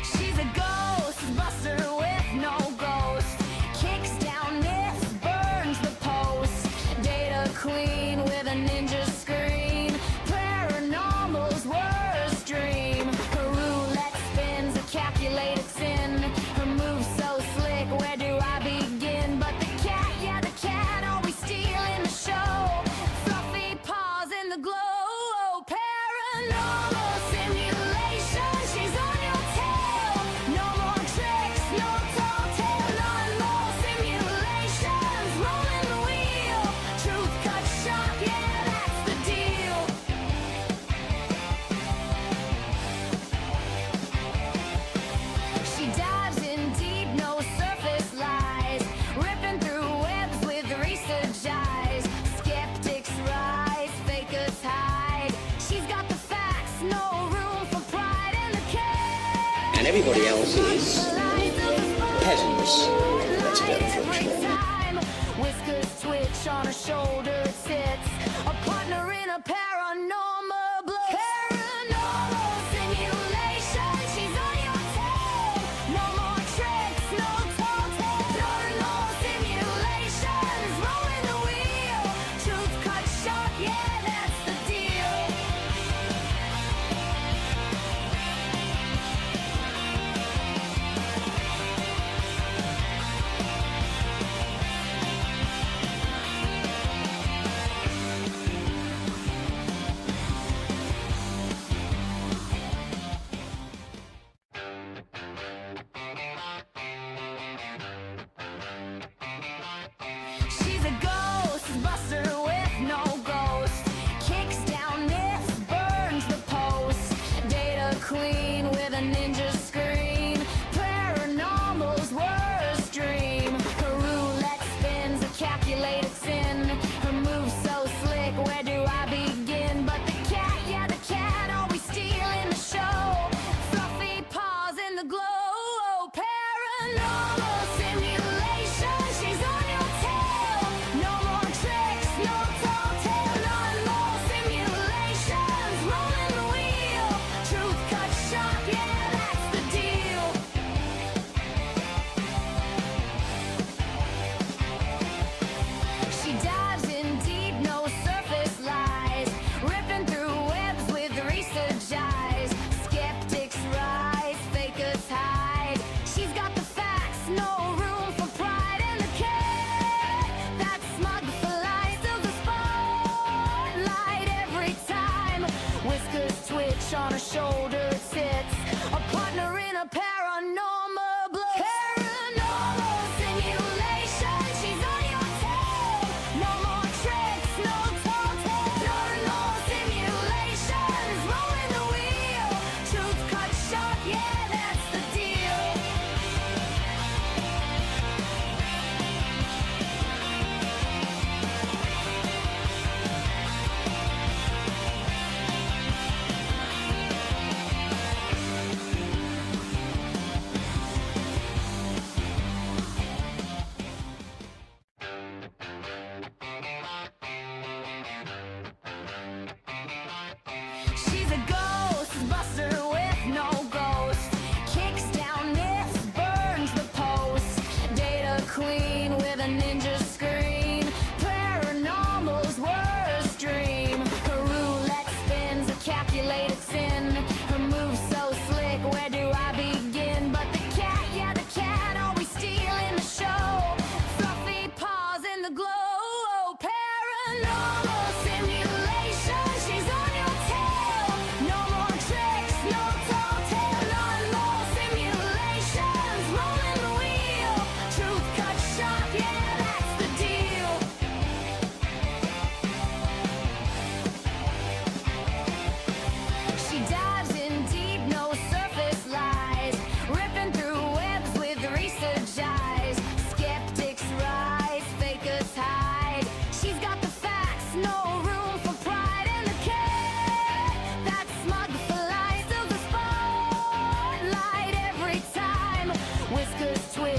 She's a ghost buster with no ghost. Kicks down myths, burns the post. Data queen with a ninja screen. Paranormal's worst dream. Her roulette spins a calculated sin. Her moves so slick, where do I begin? But the cat, yeah, the cat, always stealing the show. Fluffy paws in the glow. Paranormal simulation, she's on your tail. No more tricks, no tall tale. None more simulations, rolling the wheel. Truth cut shock, yeah, that's the deal. She dives in deep, no surface lies. Ripping through webs with research eyes. Skeptics rise, fakers hide. She's got the facts, no room for pride in the cave. And everybody else is peasants. That's a bit unfortunate. Whiskers twitch on her shoulder, it sits. A partner in a paranormal bliss. Paranormal simulation, she's on your tail. No more tricks, no tall tale. Paranormal simulations, rolling the wheel. Truth cut shock, yeah, that's the deal.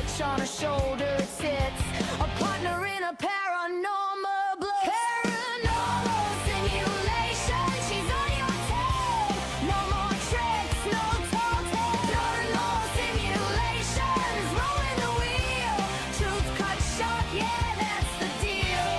twitch on her shoulder, it sits. A partner in a paranormal blue. Paranormal simulation, she's on your tail. No more tricks, no tall tales. Paranormal simulations, rolling the wheel. Truth cut short, yeah, that's the deal.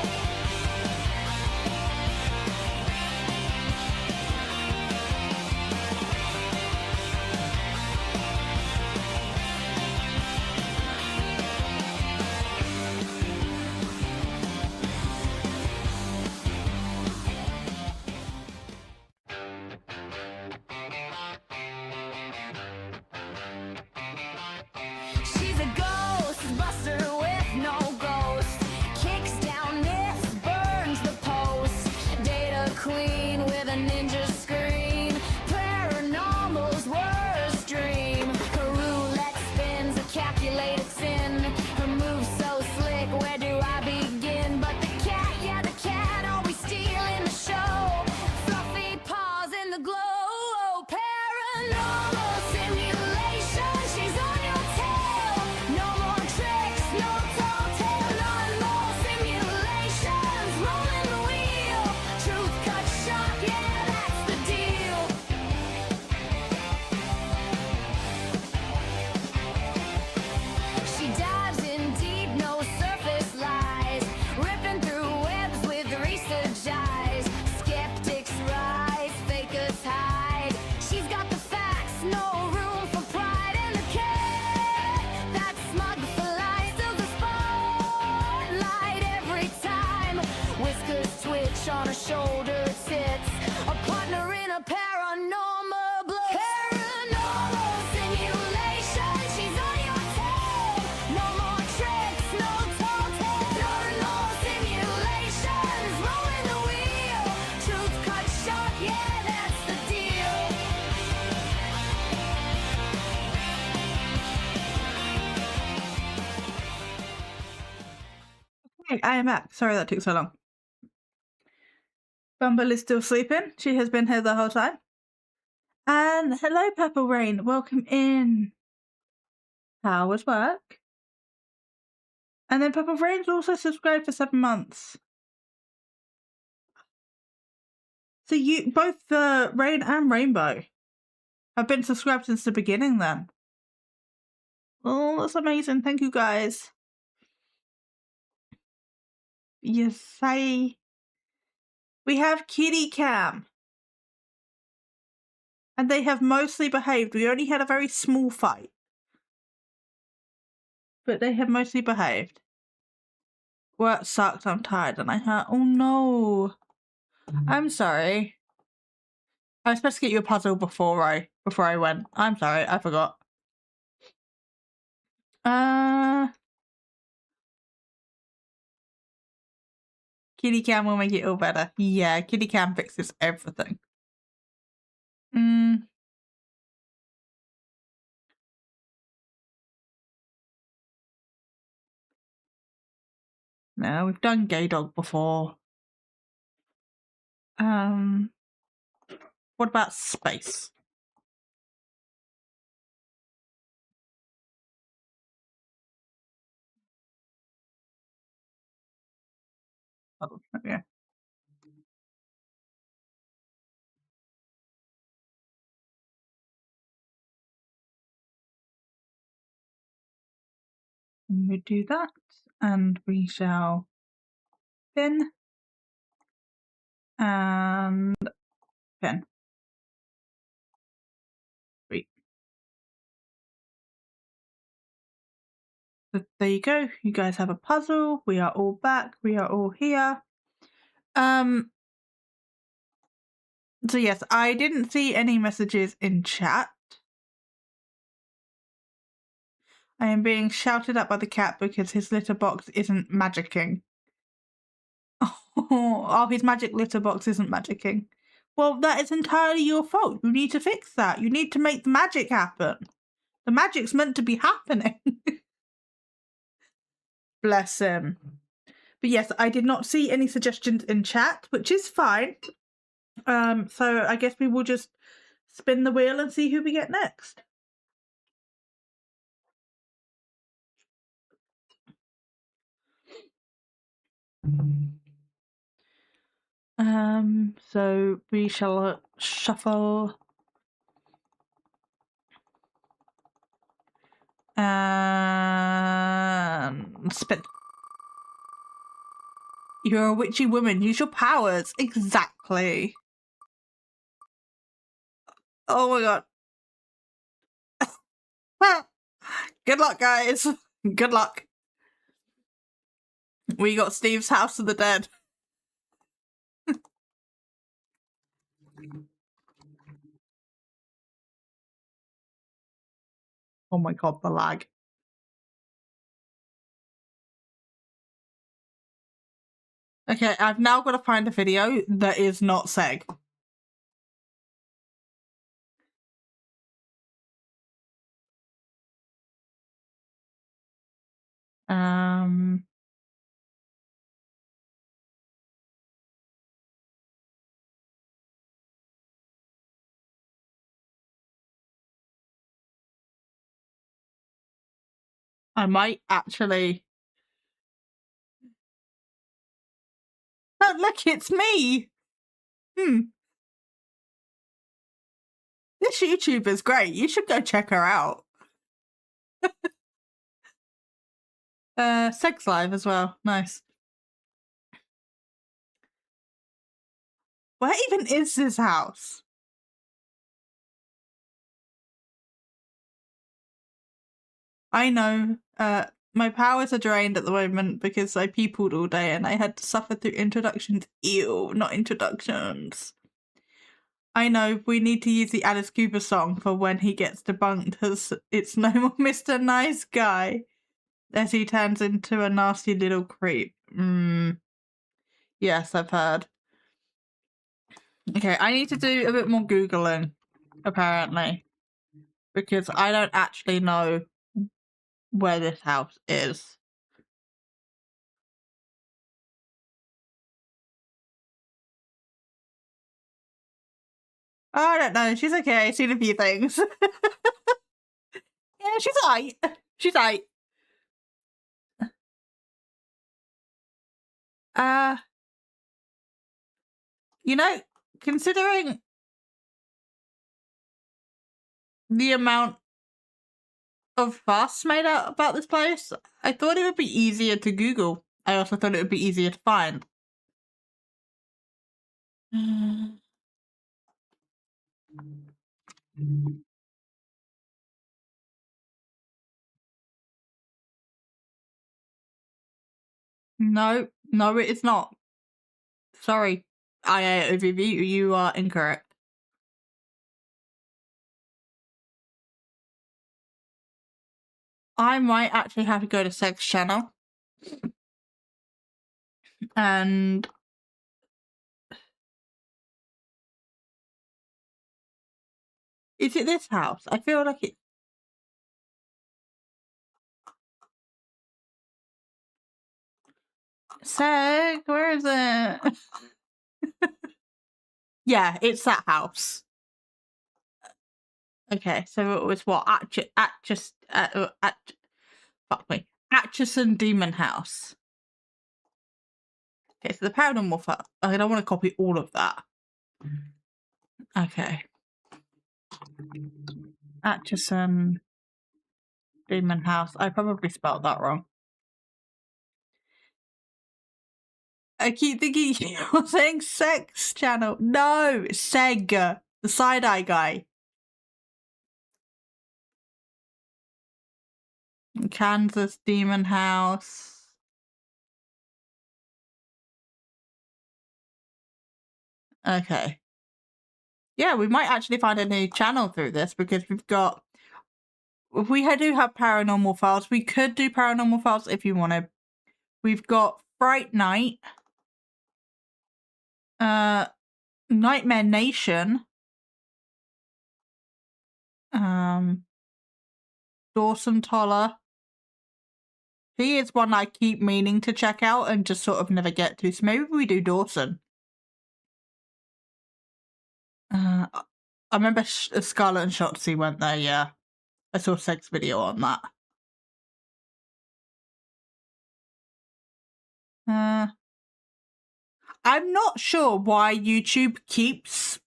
She's a ghost buster with no ghost. Kicks down myths, burns the post. Data queen with a ninja screen. Paranormal's worst dream. Her roulette spins a calculated sin. Her moves so slick, where do I begin? But the cat, yeah, the cat, always stealing the show. Fluffy paws in the glow. Paranormal simulation, she's on your tail. No more tricks, no tall tale. Paranormal simulations, rolling the wheel. Truth cut short, yeah, that's the deal. She dives in deep, no surface lies. Ripping through webs with research eyes. Skeptics rise, fakers hide. She's got the facts, no room for pride. And the cat, that smug for lies, still the spotlight every time. Whiskers twitch on her shoulder, it sits. A partner in a paranormal bliss. Paranormal simulation, she's on your tail. No more tricks, no tall tales. Paranormal simulations, rolling the wheel. Truth cut short, yeah, that's the deal. Hey, I am back. Sorry that took so long. Bumble is still sleeping. She has been here the whole time. And hello, Purple Rain. Welcome in. How was work? And then Purple Rain's also subscribed for 7 months. So you both Rain and Rainbow have been subscribed since the beginning then. Oh, that's amazing. Thank you guys. Yes, we have Kitty Cam. And they have mostly behaved. We only had a very small fight. But they have mostly behaved. Work sucked, I'm tired and I hurt. Oh no. I'm sorry. I was supposed to get you a puzzle before I went. I'm sorry, I forgot. Kitty Cam will make it all better. Yeah, Kitty Cam fixes everything. No, we've done Gay Dog before. What about Space? Oh, yeah. We do that, and we shall pin and pin. Sweet. So there you go. You guys have a puzzle. We are all back. We are all here. So yes, I didn't see any messages in chat. I am being shouted at by the cat because his litter box isn't magicking. Oh, his magic litter box isn't magicking. Well, that is entirely your fault. You need to fix that. You need to make the magic happen. The magic's meant to be happening. Bless him. But yes, I did not see any suggestions in chat, which is fine. So I guess we will just spin the wheel and see who we get next. So we shall shuffle. Spin. You're a witchy woman. Use your powers. Exactly. Oh my god. Good luck, guys. Good luck. We got Steve's House of the Dead. Oh my god, the lag. Okay, I've now got to find a video that is not Seg. I might actually. Oh, look, it's me! This YouTuber's great. You should go check her out. Sex Live as well. Nice. Where even is this house? I know. My powers are drained at the moment because I peopled all day and I had to suffer through introductions. Ew, not introductions. I know, we need to use the Alice Cooper song for when he gets debunked as it's no more Mr. Nice Guy as he turns into a nasty little creep. Yes, I've heard. Okay, I need to do a bit more Googling, apparently, because I don't actually know where this house is. Oh, I don't know. She's okay. I've seen a few things. Yeah, she's alright. She's alright. You know, considering the amount of fuss made out about this place, I thought it would be easier to Google. I also thought it would be easier to find. No, no, it is not. Sorry, IAOVV, you are incorrect. I might actually have to go to Seg's channel. And is it this house? I feel like it. Seg, where is it? Yeah, it's that house. Okay, so it was what? Fuck me. Atchison Demon House. Okay, so the paranormal I don't want to copy all of that. Okay. Atchison Demon House. I probably spelled that wrong. I keep thinking you're saying sex channel. No, Seg, the side-eye guy. Kansas Demon House. Okay. Yeah, we might actually find a new channel through this because we've got. If we do have paranormal files, we could do paranormal files if you wanted. We've got Fright Night, Nightmare Nation, Dawson Toller. He is one I keep meaning to check out and just sort of never get to. So maybe we do Dawson. I remember Scarlett and Shotzi went there. Yeah, I saw Seg's video on that. I'm not sure why YouTube keeps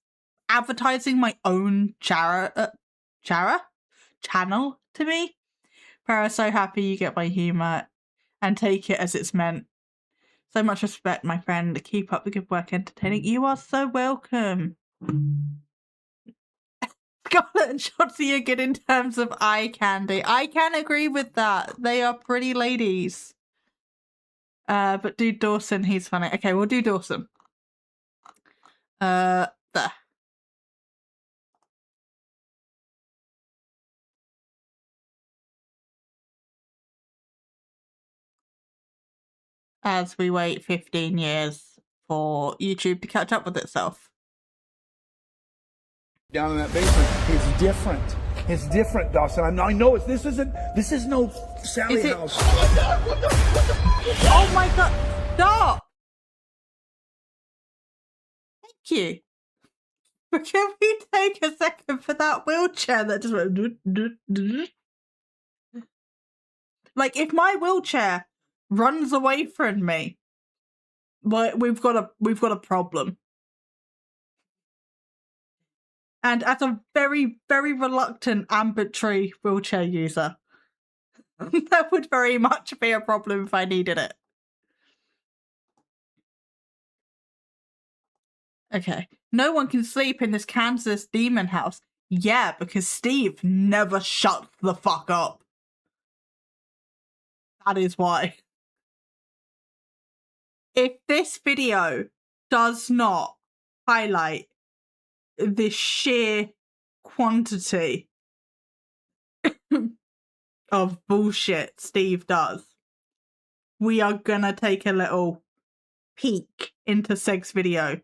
advertising my own channel to me. Para, so happy you get my humour and take it as it's meant. So much respect, my friend. Keep up the good work entertaining. You are so welcome. Scarlett and Shotzi are good in terms of eye candy. I can agree with that. They are pretty ladies. But do Dawson, he's funny. Okay, we'll do Dawson. There. As we wait 15 years for YouTube to catch up with itself. Down in that basement, it's different. It's different, Dawson. I know this is no Sally house. Oh my god! Stop! Thank you. But can we take a second for that wheelchair that just went... Like, if my wheelchair runs away from me, like, we've got a problem. And as a very, very reluctant ambulatory wheelchair user, that would very much be a problem if I needed it. Okay. No one can sleep in this Kansas demon house. Yeah, because Steve never shuts the fuck up. That is why. If this video does not highlight the sheer quantity of bullshit Steve does, we are gonna take a little peek into Seg's video.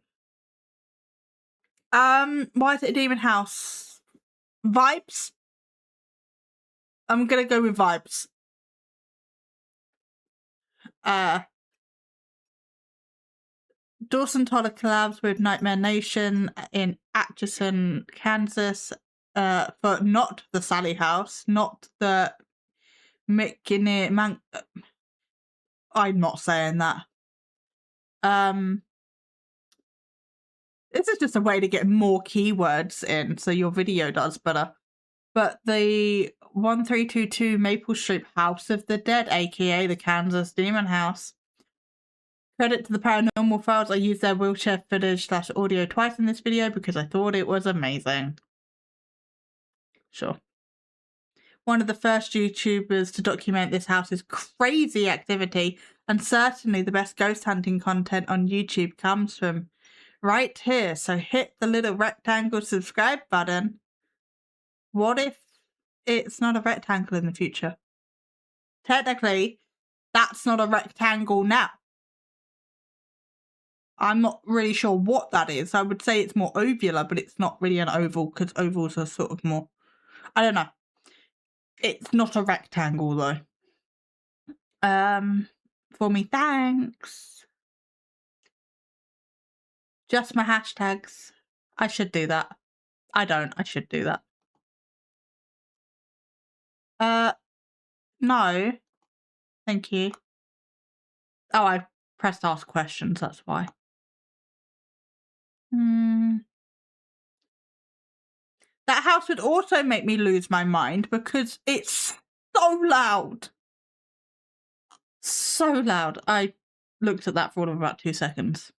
Why is it a demon house? Vibes? I'm gonna go with vibes. Dawson Toller collabs with Nightmare Nation in Atchison, Kansas, for not the Sally House, not the I'm not saying that. This is just a way to get more keywords in, so your video does better. But the 1322 Maple Street House of the Dead, aka the Kansas Demon House. Credit to the Paranormal Files, I used their wheelchair footage / audio twice in this video because I thought it was amazing. Sure. One of the first YouTubers to document this house's crazy activity, and certainly the best ghost hunting content on YouTube comes from right here. So hit the little rectangle subscribe button. What if it's not a rectangle in the future? Technically, that's not a rectangle now. I'm not really sure what that is. I would say it's more ovular, but it's not really an oval because ovals are sort of more... I don't know. It's not a rectangle though. For me, thanks. Just my hashtags. I should do that. I don't. I should do that. No. Thank you. Oh, I pressed ask questions, that's why. That house would also make me lose my mind because it's so loud. So loud. I looked at that for all of about 2 seconds.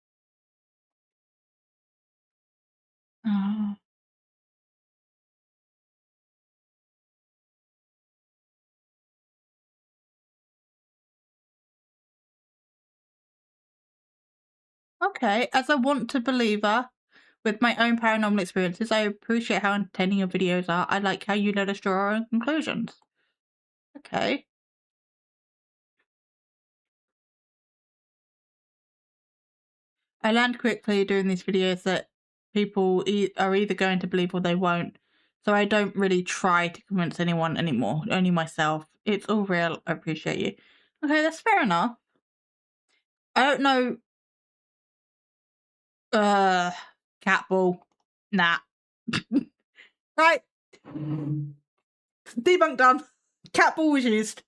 Okay, as a want-to believer with my own paranormal experiences, I appreciate how entertaining your videos are. I like how you let us draw our own conclusions. Okay. I learned quickly during these videos that people are either going to believe or they won't. So I don't really try to convince anyone anymore, only myself. It's all real. I appreciate you. Okay, that's fair enough. I don't know. Catball. Nah. Right. Debunk done. Catball was used.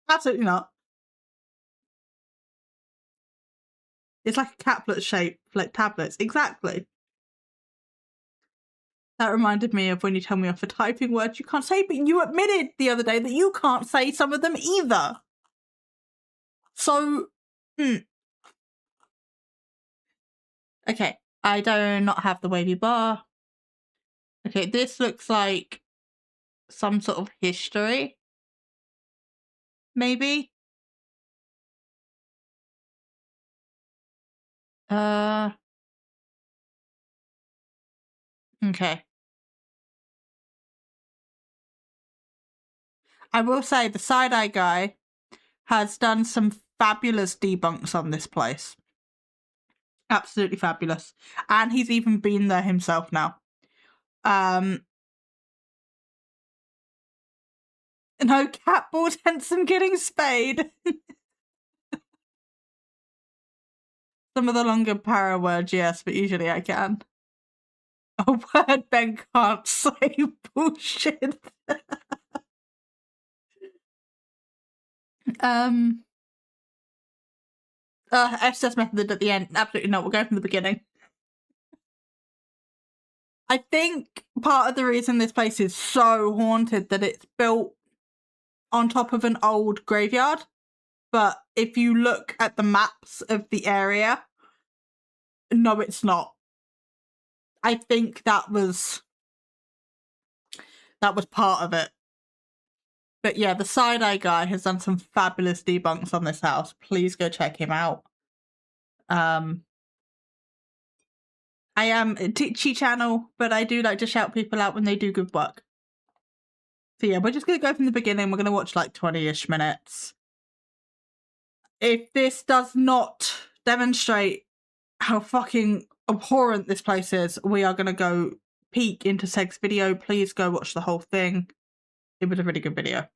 Absolutely not. It's like a caplet shape, like tablets. Exactly. That reminded me of when you tell me off for typing words you can't say, but you admitted the other day that you can't say some of them either. So, okay, I do not have the wavy bar. Okay, this looks like some sort of history. Maybe? Okay. I will say the side-eye guy has done some fabulous debunks on this place. Absolutely fabulous. And he's even been there himself now. No cat balls, hence him getting spayed. Some of the longer para words, yes, but usually I can. A word Ben can't say. Bullshit. SS method at the end. Absolutely not. We're going from the beginning. I think part of the reason this place is so haunted that it's built on top of an old graveyard. But if you look at the maps of the area, no, it's not. I think that was part of it. But yeah, the side-eye guy has done some fabulous debunks on this house. Please go check him out. I am a titchy channel, but I do like to shout people out when they do good work. So yeah, we're just going to go from the beginning. We're going to watch like 20-ish minutes. If this does not demonstrate how fucking abhorrent this place is, we are going to go peek into Seg's video. Please go watch the whole thing. It was a really good video.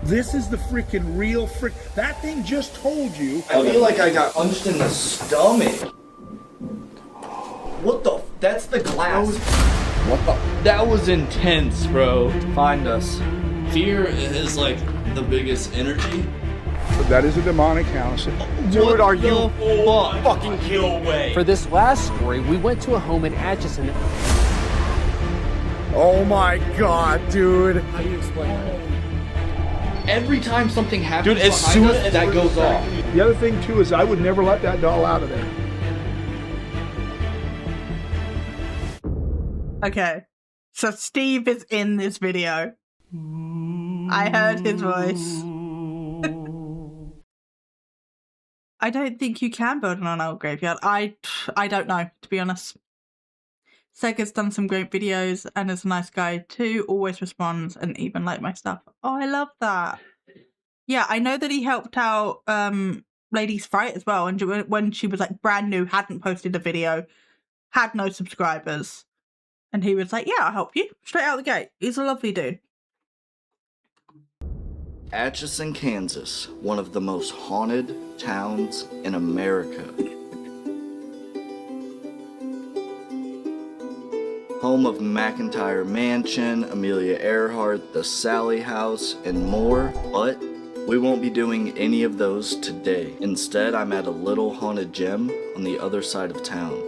This is the freaking real that thing just told you. I feel like I got punched in the stomach. What the? That's the glass. What the? That was intense, bro. Find us. Fear is like the biggest energy. That is a demonic house. Dude, are you fucking kill away? For this last story, we went to a home in Atchison. Oh my god, dude. How do you explain that? Every time something happens, dude, as soon as that goes off. The other thing too is I would never let that doll out of there. Okay, so Steve is in this video. I heard his voice. I don't think you can build an old graveyard. I don't know, to be honest. Sega's done some great videos and is a nice guy too, always responds and even like my stuff. Oh, I love that. Yeah, I know that he helped out Ladies Fright as well, and when she was like brand new, hadn't posted a video, had no subscribers. And he was like, yeah, I'll help you. Straight out the gate. He's a lovely dude. Atchison, Kansas, one of the most haunted towns in America. Home of McIntyre Mansion, Amelia Earhart, the Sally House, and more, but we won't be doing any of those today. Instead, I'm at a little haunted gem on the other side of town.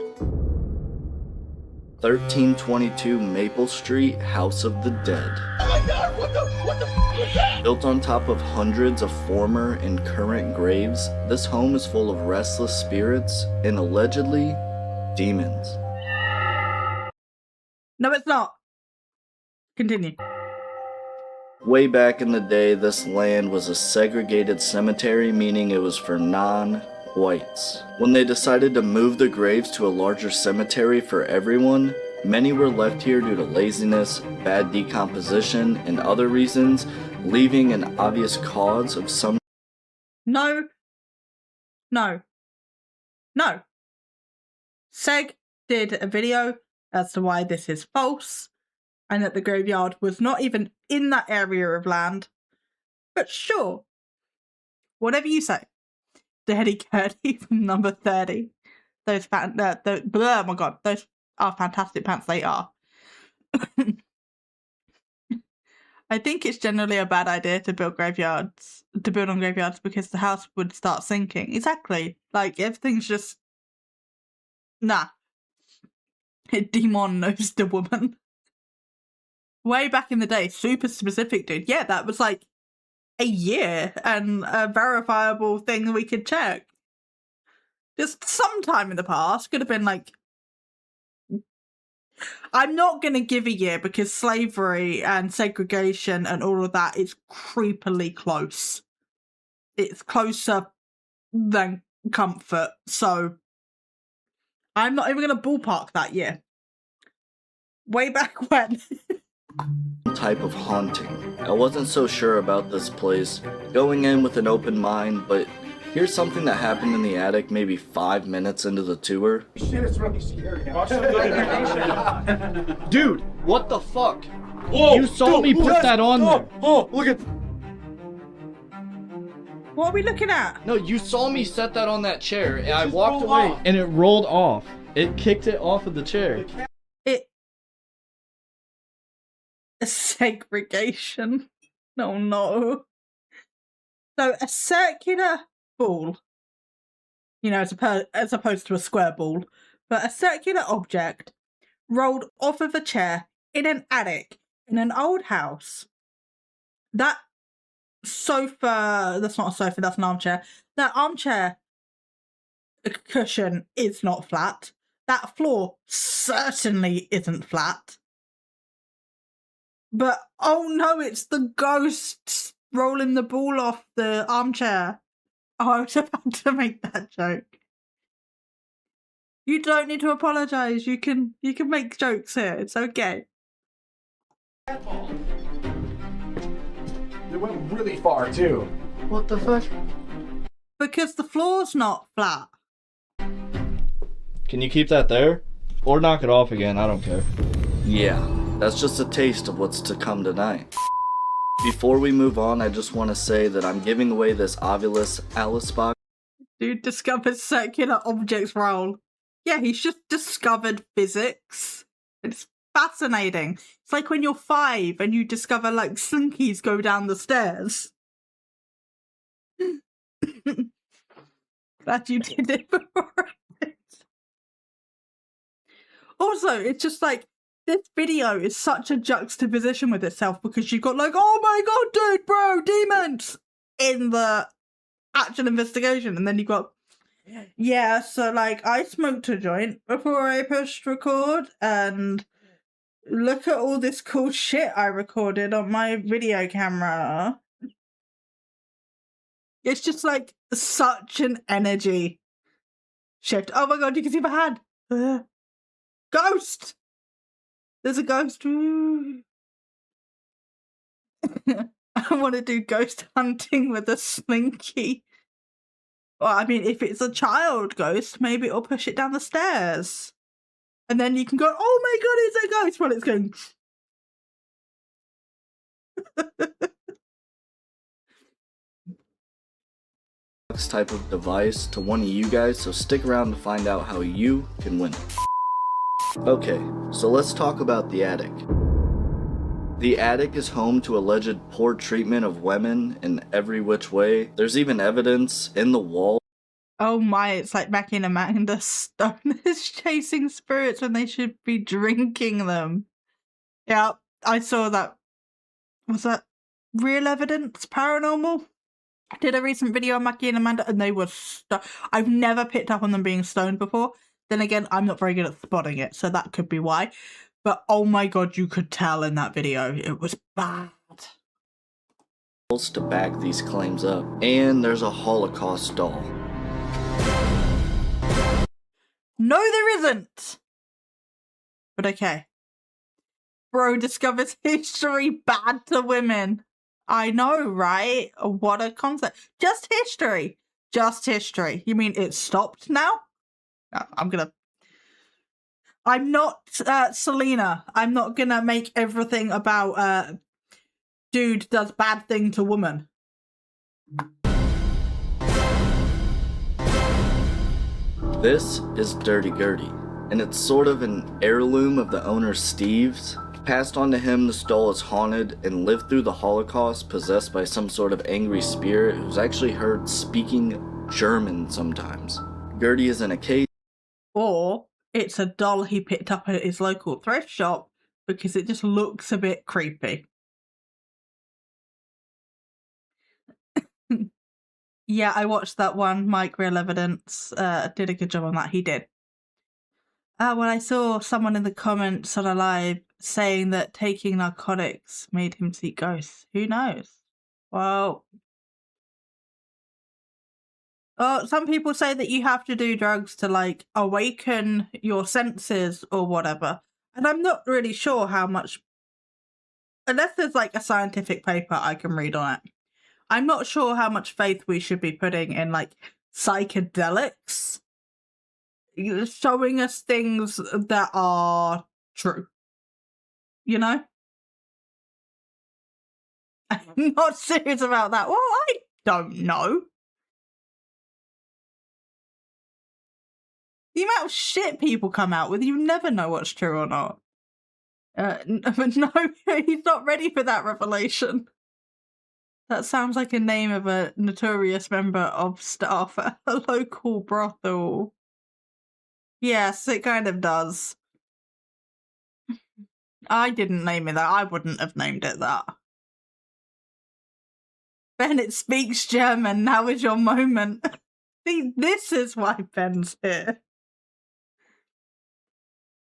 1322 Maple Street, House of the Dead. Oh my god, what the was that? Built on top of hundreds of former and current graves, this home is full of restless spirits and allegedly demons. No, it's not. Continue. Way back in the day, this land was a segregated cemetery, meaning it was for non-whites. When they decided to move the graves to a larger cemetery for everyone, many were left here due to laziness, bad decomposition, and other reasons, leaving an obvious cause of some... No. No. No. Seg did a video as to why this is false, and that the graveyard was not even in that area of land. But sure, whatever you say. Dirty Curdy from number 30. Those oh my god, those are fantastic pants, they are. I think it's generally a bad idea to build on graveyards because the house would start sinking. Exactly. Like, everything's just... Nah. Demon knows the woman. Way back in the day, super specific, dude. Yeah, that was like a year and a verifiable thing we could check. Just sometime in the past. Could have been like... I'm not going to give a year because slavery and segregation and all of that is creepily close. It's closer than comfort. So I'm not even going to ballpark that year. Way back when. Type of haunting. I wasn't so sure about this place, going in with an open mind, but here's something that happened in the attic maybe 5 minutes into the tour. Shit, it's really scary. Dude, what the fuck? Whoa, you saw me put that on there. Oh, look at... What are we looking at? No, you saw me set that on that chair, and I walked away, and it rolled off. It kicked it off of the chair. Segregation. Oh no. So a circular ball, you know, as opposed to a square ball, but a circular object rolled off of a chair in an attic in an old house. That sofa, that's not a sofa, that's an armchair. That armchair cushion is not flat. That floor certainly isn't flat. But, oh no, it's the ghost rolling the ball off the armchair. Oh, I was about to make that joke. You don't need to apologise. You can make jokes here. It's okay. It went really far, too. What the fuck? Because the floor's not flat. Can you keep that there? Or knock it off again, I don't care. Yeah, that's just a taste of what's to come tonight. Before we move on, I just want to say that I'm giving away this Ovilus Alice box. Dude discovers circular objects roll. Yeah, he's just discovered physics. It's fascinating. It's like when you're 5 and you discover like slinkies go down the stairs. Glad you did it before. Also, it's just like, this video is such a juxtaposition with itself because you've got like, oh my god, dude, bro, demons in the actual investigation. And then you've got, yeah, so like I smoked a joint before I pushed record and look at all this cool shit I recorded on my video camera. It's just like such an energy shift. Oh my god, you can see my hand. Ghost! There's a ghost. I want to do ghost hunting with a slinky. Well, I mean, if it's a child ghost, maybe it'll push it down the stairs. And then you can go, oh my god, it's a ghost, while it's going... type of device to one of you guys, so stick around to find out how you can win it. Okay, so let's talk about the attic. The attic is home to alleged poor treatment of women in every which way. There's even evidence in the wall. Oh my, it's like back in Amanda Stoners chasing spirits when they should be drinking them. Yeah, I saw that. Was that Real Evidence Paranormal? I did a recent video on Mackie and Amanda and they were I've never picked up on them being stoned before. Then again, I'm not very good at spotting it, so that could be why. But oh my god, you could tell in that video. It was bad. To back these claims up. And there's a Holocaust doll. No, there isn't! But okay. Bro discovers history bad to women. I know, right? What a concept. Just history. Just history. You mean it stopped now? No, I'm not Selena. I'm not gonna make everything about dude does bad thing to woman. This is Dirty Gertie, and it's sort of an heirloom of the owner Steve's. Passed on to him, this doll is haunted and lived through the Holocaust possessed by some sort of angry spirit who's actually heard speaking German sometimes. Gertie is in a cage. Or it's a doll he picked up at his local thrift shop because it just looks a bit creepy. Yeah, I watched that one. Mike Real Evidence did a good job on that. He did. Well, I saw someone in the comments on a live saying that taking narcotics made him see ghosts. Who knows? Well, some people say that you have to do drugs to, like, awaken your senses or whatever. And I'm not really sure how much, unless there's, like, a scientific paper I can read on it. I'm not sure how much faith we should be putting in, like, psychedelics showing us things that are true. You know? I'm not serious about that. Well, I don't know. The amount of shit people come out with, you never know what's true or not. But no, he's not ready for that revelation. That sounds like a name of a notorious member of staff at a local brothel. Yes, it kind of does. I didn't name it that. I wouldn't have named it that. Bennett speaks German. Now is your moment. See, this is why Ben's here.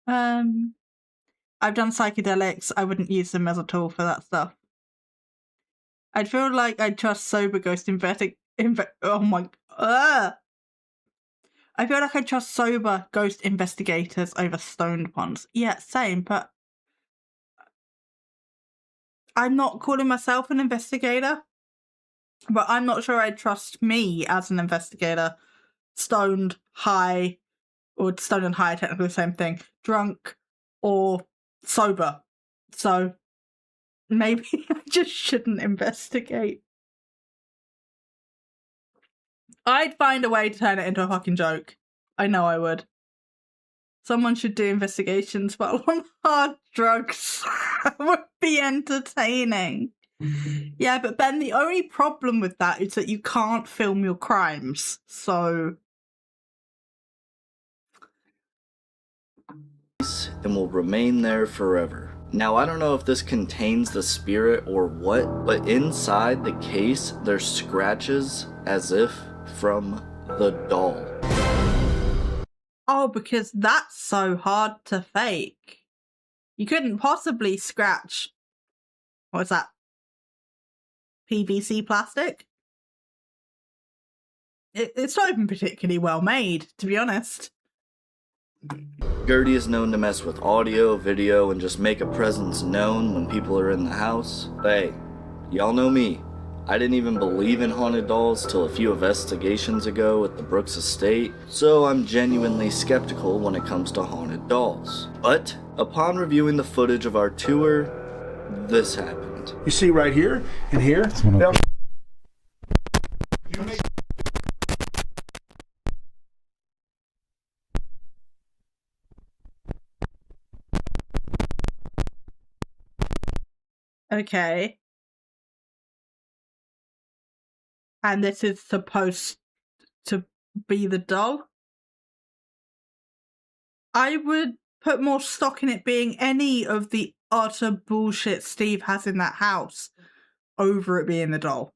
I've done psychedelics. I wouldn't use them as a tool for that stuff. I'd feel like I'd trust sober ghost oh my... I feel like I trust sober ghost investigators over stoned ones. Yeah, same, but I'm not calling myself an investigator, but I'm not sure I'd trust me as an investigator. Stoned, high, or stoned and high, technically the same thing, drunk, or sober. So maybe I just shouldn't investigate. I'd find a way to turn it into a fucking joke. I know I would. Someone should do investigations while on hard drugs. That would be entertaining. Yeah, but Ben, the only problem with that is that you can't film your crimes, so... And will remain there forever. Now, I don't know if this contains the spirit or what, but inside the case, there's scratches as if from the doll. Oh, because that's so hard to fake. You couldn't possibly scratch... What's that? PVC plastic? It's not even particularly well made, to be honest. Gertie is known to mess with audio, video, and just make a presence known when people are in the house. Hey, y'all know me. I didn't even believe in haunted dolls till a few investigations ago at the Brooks estate, so I'm genuinely skeptical when it comes to haunted dolls. But, upon reviewing the footage of our tour, this happened. You see right here and here? Okay. And this is supposed to be the doll? I would put more stock in it being any of the utter bullshit Steve has in that house over it being the doll.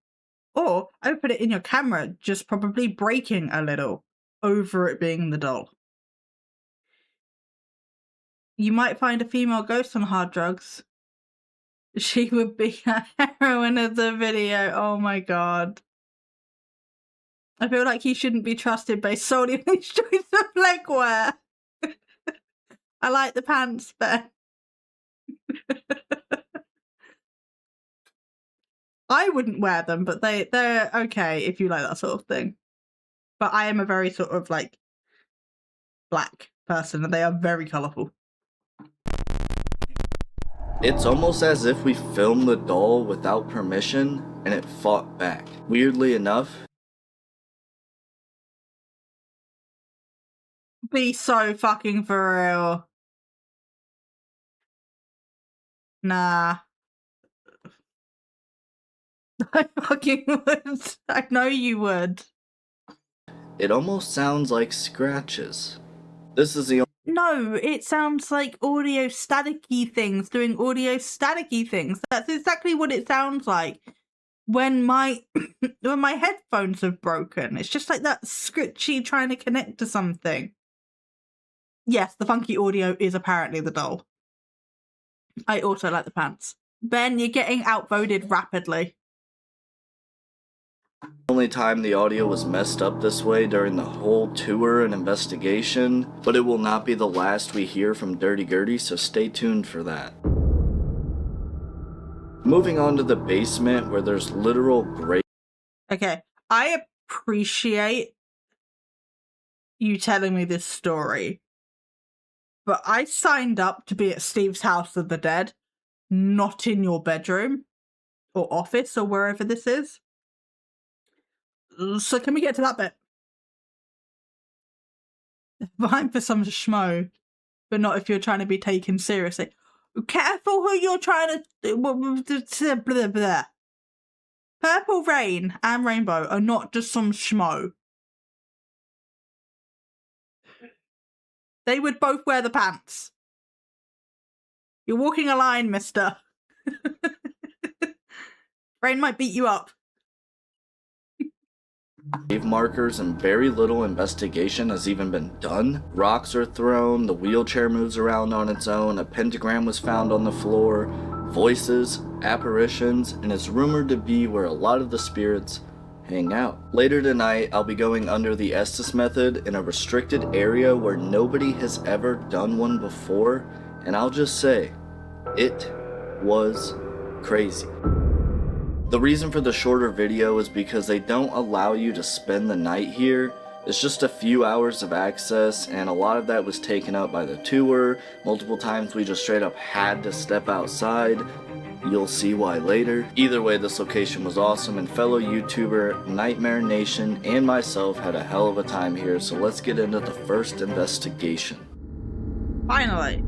Or I would put it in your camera, just probably breaking a little over it being the doll. You might find a female ghost on hard drugs. She would be a heroine of the video. Oh my god. I feel like he shouldn't be trusted based solely on his choice of legwear. I like the pants, Ben. I wouldn't wear them, but they're okay if you like that sort of thing. But I am a very sort of like black person, and they are very colourful. It's almost as if we filmed the doll without permission and it fought back. Weirdly enough, Be so fucking for real. Nah. I fucking would. I know you would. It almost sounds like scratches. This is the No, it sounds like audio staticky things doing audio staticky things. That's exactly what it sounds like when my when my headphones have broken. It's just like that scritchy trying to connect to something. Yes, the funky audio is apparently the doll. I also like the pants. Ben, you're getting outvoted rapidly. only time the audio was messed up this way during the whole tour and investigation, but it will not be the last we hear from Dirty Gertie, so stay tuned for that. Moving on to the basement where there's literal graves. Okay, I appreciate you telling me this story, but I signed up to be at Steve's House of the Dead, not in your bedroom or office or wherever this is. So can we get to that bit? Fine for some schmo, but not if you're trying to be taken seriously. Careful who you're trying to... Blah, blah. Purple Rain and Rainbow are not just some schmo. They would both wear the pants. You're walking a line, mister. Rain might beat you up. Grave markers and very little investigation has even been done. Rocks are thrown, the wheelchair moves around on its own, a pentagram was found on the floor, voices, apparitions, and it's rumored to be where a lot of the spirits hang out. Later tonight, I'll be going under the Estes method in a restricted area where nobody has ever done one before, and I'll just say, it was crazy. The reason for the shorter video is because they don't allow you to spend the night here. It's just a few hours of access, and a lot of that was taken up by the tour. Multiple times we just straight up had to step outside. You'll see why later. Either way, this location was awesome, and fellow YouTuber Nightmare Nation and myself had a hell of a time here, so let's get into the first investigation. Finally.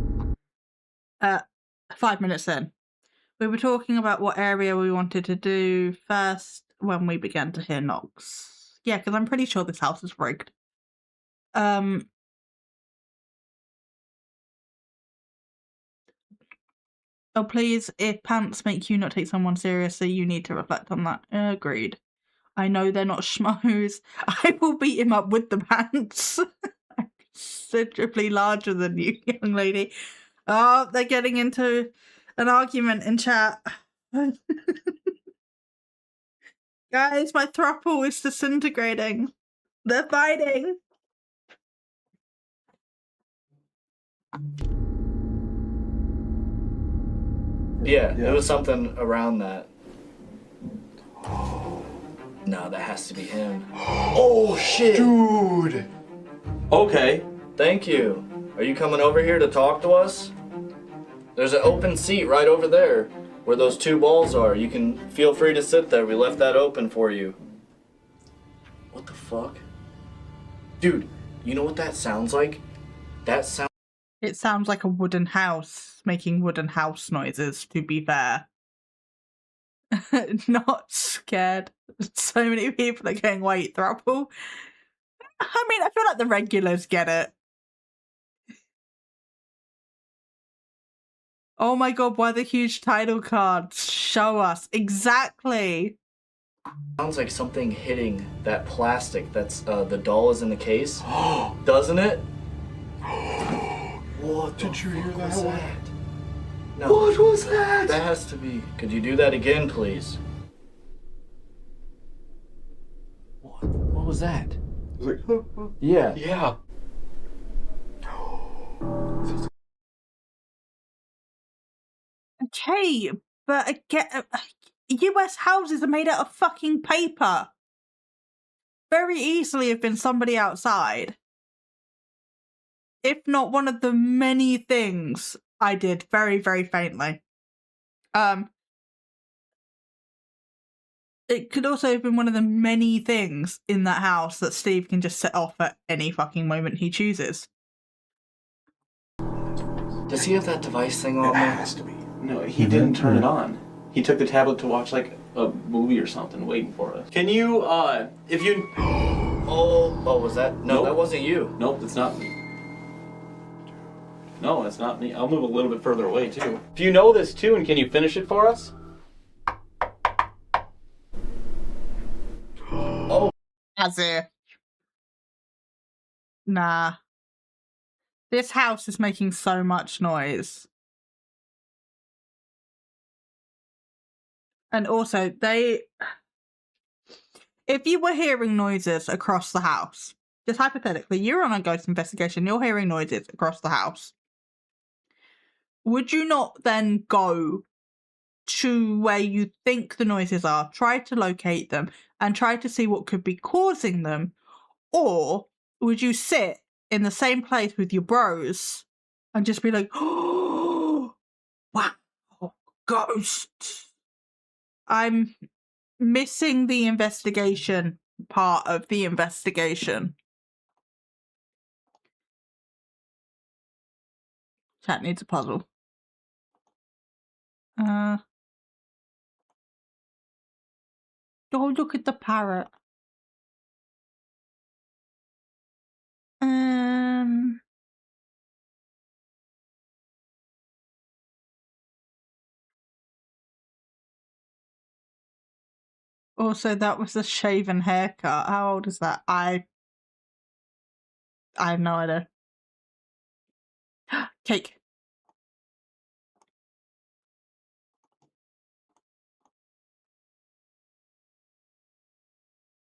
5 minutes in. We were talking about what area we wanted to do first when we began to hear knocks. Yeah, because I'm pretty sure this house is rigged. Oh, please, if pants make you not take someone seriously, you need to reflect on that. Agreed. I know they're not schmoes. I will beat him up with the pants. I'm considerably larger than you, young lady. Oh, they're getting into an argument in chat. Guys, my throuple is disintegrating. They're fighting. Yeah, it was something around that. No, that has to be him. Oh shit! Dude! Okay. Thank you. Are you coming over here to talk to us? There's an open seat right over there where those two balls are. You can feel free to sit there. We left that open for you. What the fuck? Dude, you know what that sounds like? That sounds... It sounds like a wooden house making wooden house noises, to be fair. Not scared. So many people are going, wait, throuple? I mean, I feel like the regulars get it. Oh my god, why the huge title cards? Show us. Exactly. Sounds like something hitting that plastic that's, the doll is in the case. Doesn't it? What did you hear that one? No. What was that? That has to be. Could you do that again, please? What was that? It was like, Yeah. yeah. Okay, but again, US houses are made out of fucking paper. Very easily have been somebody outside. If not one of the many things I did very, very faintly. It could also have been one of the many things in that house that Steve can just set off at any fucking moment he chooses. Does he have that device thing on there? It has to be. No, he didn't turn it on. He took the tablet to watch like a movie or something, waiting for us. Can you, if you... Oh, was that? No, Nope. that wasn't you. Nope, it's not me. No, it's not me. I'll move a little bit further away, too. If you know this tune, can you finish it for us? Oh. As if. Nah. This house is making so much noise. And also, if you were hearing noises across the house, just hypothetically, you're on a ghost investigation, you're hearing noises across the house, would you not then go to where you think the noises are, try to locate them, and try to see what could be causing them? Or would you sit in the same place with your bros and just be like, oh, wow, ghosts? I'm missing the investigation part of the investigation. Chat needs a puzzle. Oh, look at the parrot. Also, that was a shaven haircut. How old is that? I have no idea. Cake.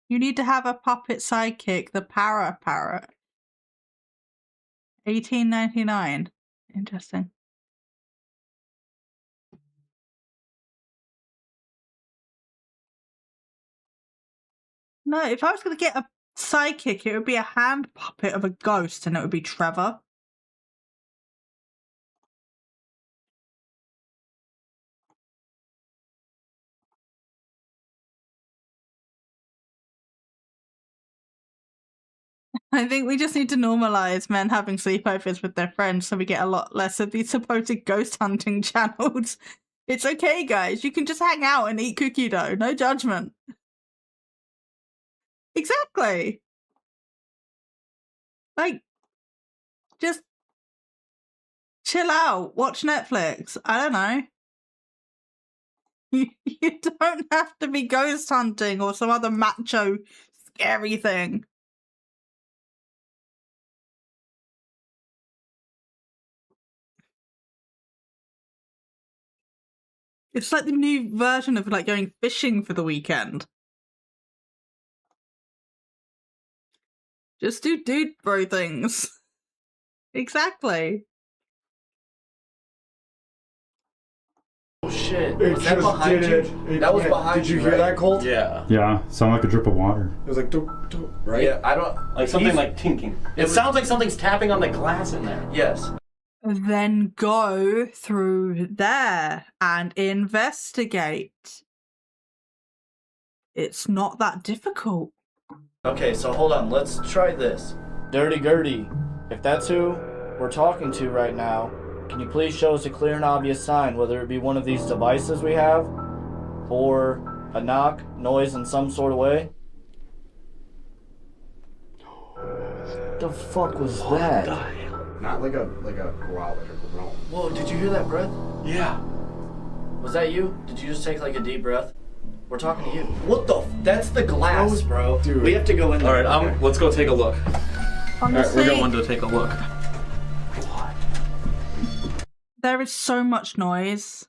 You need to have a puppet sidekick, the parrot. 1899. Interesting. No, if I was going to get a sidekick, it would be a hand puppet of a ghost, and it would be Trevor. I think we just need to normalize men having sleepovers with their friends so we get a lot less of these supposed ghost hunting channels. It's okay, guys. You can just hang out and eat cookie dough. No judgment. Exactly. Like, just chill out. Watch Netflix. I don't know. You don't have to be ghost hunting or some other macho scary thing. It's like the new version of like going fishing for the weekend. Just do dude bro things. Exactly. Oh shit. It Was that just behind did you? it. That was Yeah. behind Did you you, hear right? that, Colt? Yeah. Yeah, sound like a drip of water. It was like, right? Yeah, I don't... Like something like tinking. It sounds like something's tapping on the glass in there. Yes. Then go through there and investigate. It's not that difficult. Okay, so hold on. Let's try this. Dirty Gertie, if that's who we're talking to right now, can you please show us a clear and obvious sign, whether it be one of these devices we have, or a knock, noise in some sort of way? The fuck was that? Not like a growl, like a growl. Whoa, did you hear that breath? Yeah. Was that you? Did you just take like a deep breath? We're talking to you. What the that's the glass, bro. Dude. We have to go in there. Alright, let's go take a look. Honestly, Alright, we're going to take a look. there is so much noise.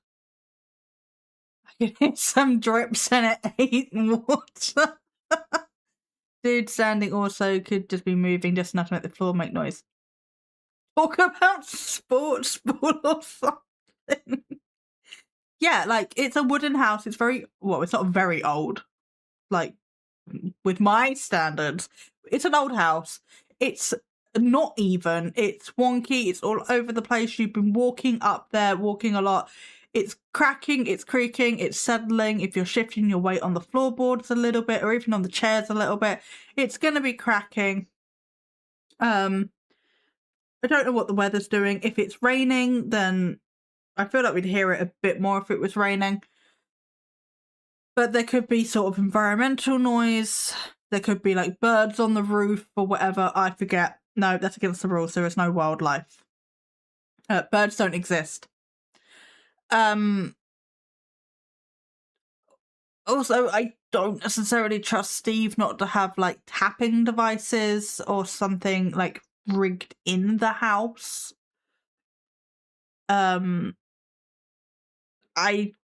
I can hear some drips and it ain't water. Dude standing also could just be moving just enough to make the floor make noise. Talk about sports ball or something. Yeah, like, it's a wooden house. It's very, well, it's not very old. Like, with my standards, it's an old house. It's not even. It's wonky. It's all over the place. You've been walking up there, walking a lot. It's cracking, it's creaking, it's settling. If you're shifting your weight on the floorboards a little bit, or even on the chairs a little bit, it's going to be cracking. I don't know what the weather's doing. If it's raining, then I feel like we'd hear it a bit more if it was raining. But there could be sort of environmental noise. There could be like birds on the roof or whatever. I forget. No, that's against the rules. There is no wildlife. Birds don't exist. Also, I don't necessarily trust Steve not to have like tapping devices or something like rigged in the house. I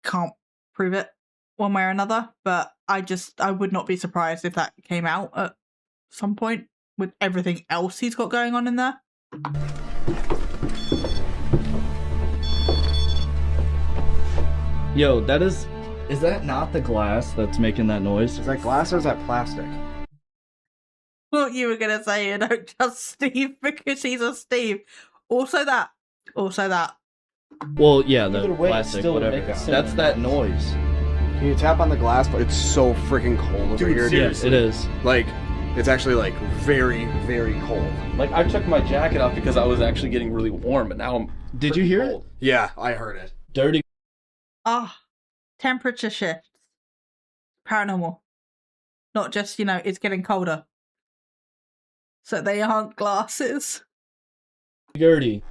can't prove it one way or another, but I would not be surprised if that came out at some point with everything else he's got going on in there. Yo, is that not the glass that's making that noise? Is that glass or is that plastic? Well, you were gonna say you don't trust Steve because he's a Steve. Also that. Well, yeah, the Either way, it's plastic, still whatever. make a sound. That's that noise. Can you tap on the glass? But it's so freaking cold over here. Yes, it is. Like, it's actually like very, very cold. Like, I took my jacket off because I was actually getting really warm, but now I'm. Did you hear it? Yeah, I heard it. Dirty. Temperature shifts. Paranormal. Not just, it's getting colder. So they aren't glasses. Gertie,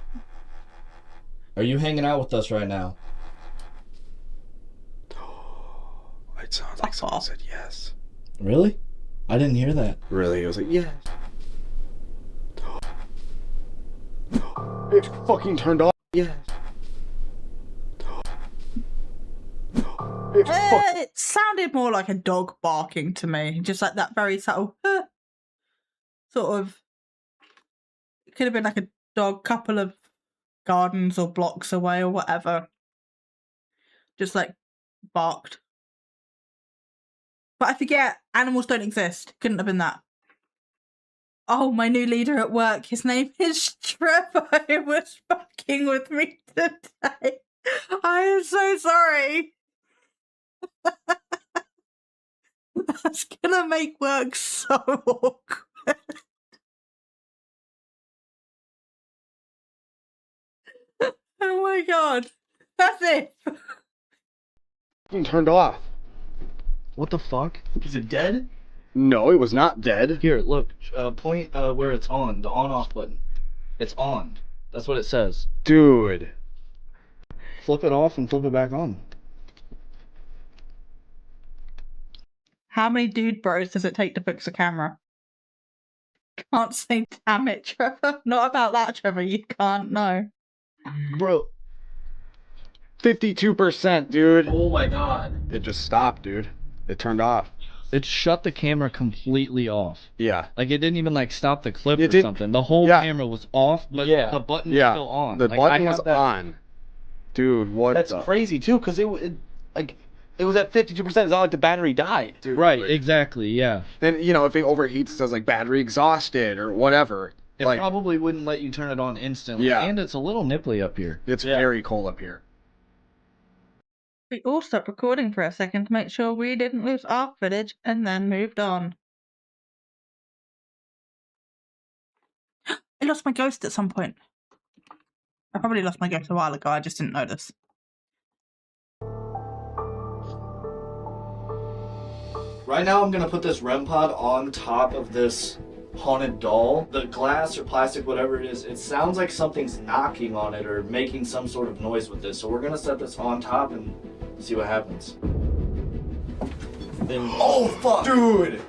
are you hanging out with us right now? It sounds like someone said yes. Really? I didn't hear that. Really? It was like, yes. It fucking turned off. Yes. It sounded more like a dog barking to me. Just like that very subtle sort of. It could have been like a dog couple of gardens or blocks away or whatever. Just like barked. But I forget, animals don't exist. Couldn't have been that. Oh, my new leader at work. His name is Trevor. He was fucking with me today. I am so sorry. That's gonna make work so awkward. Oh my god. That's it. Fucking turned off. What the fuck? Is it dead? No, it was not dead. Here, look. Point where it's on. The on-off button. It's on. That's what it says. Dude. Flip it off and flip it back on. How many dude bros does it take to fix a camera? Can't say damn it, Trevor. Not about that, Trevor. You can't know. Bro. 52%, dude. Oh my god. It just stopped, dude. It turned off. It shut the camera completely off. Yeah. Like, it didn't even, like, stop the clip It or did- something. The whole Yeah. camera was off, but Yeah. the button was Yeah. still on. The Like, button I was have that- on. Dude, what That's the... crazy too, because it was at 52%. It's not like the battery died. Dude, Right, exactly, yeah. Then, you know, if it overheats, it says, like, battery exhausted or whatever. It Like, probably wouldn't let you turn it on instantly. Yeah. And it's a little nipply up here. it's very cold up here. We all stopped recording for a second to make sure we didn't lose our footage and then moved on. I lost my ghost at some point. I probably lost my ghost a while ago, I just didn't notice. Right now, I'm gonna put this REM pod on top of this haunted doll. The glass or plastic, whatever it is, it sounds like something's knocking on it or making some sort of noise with this. So we're gonna set this on top and see what happens. Then, oh fuck, Dude!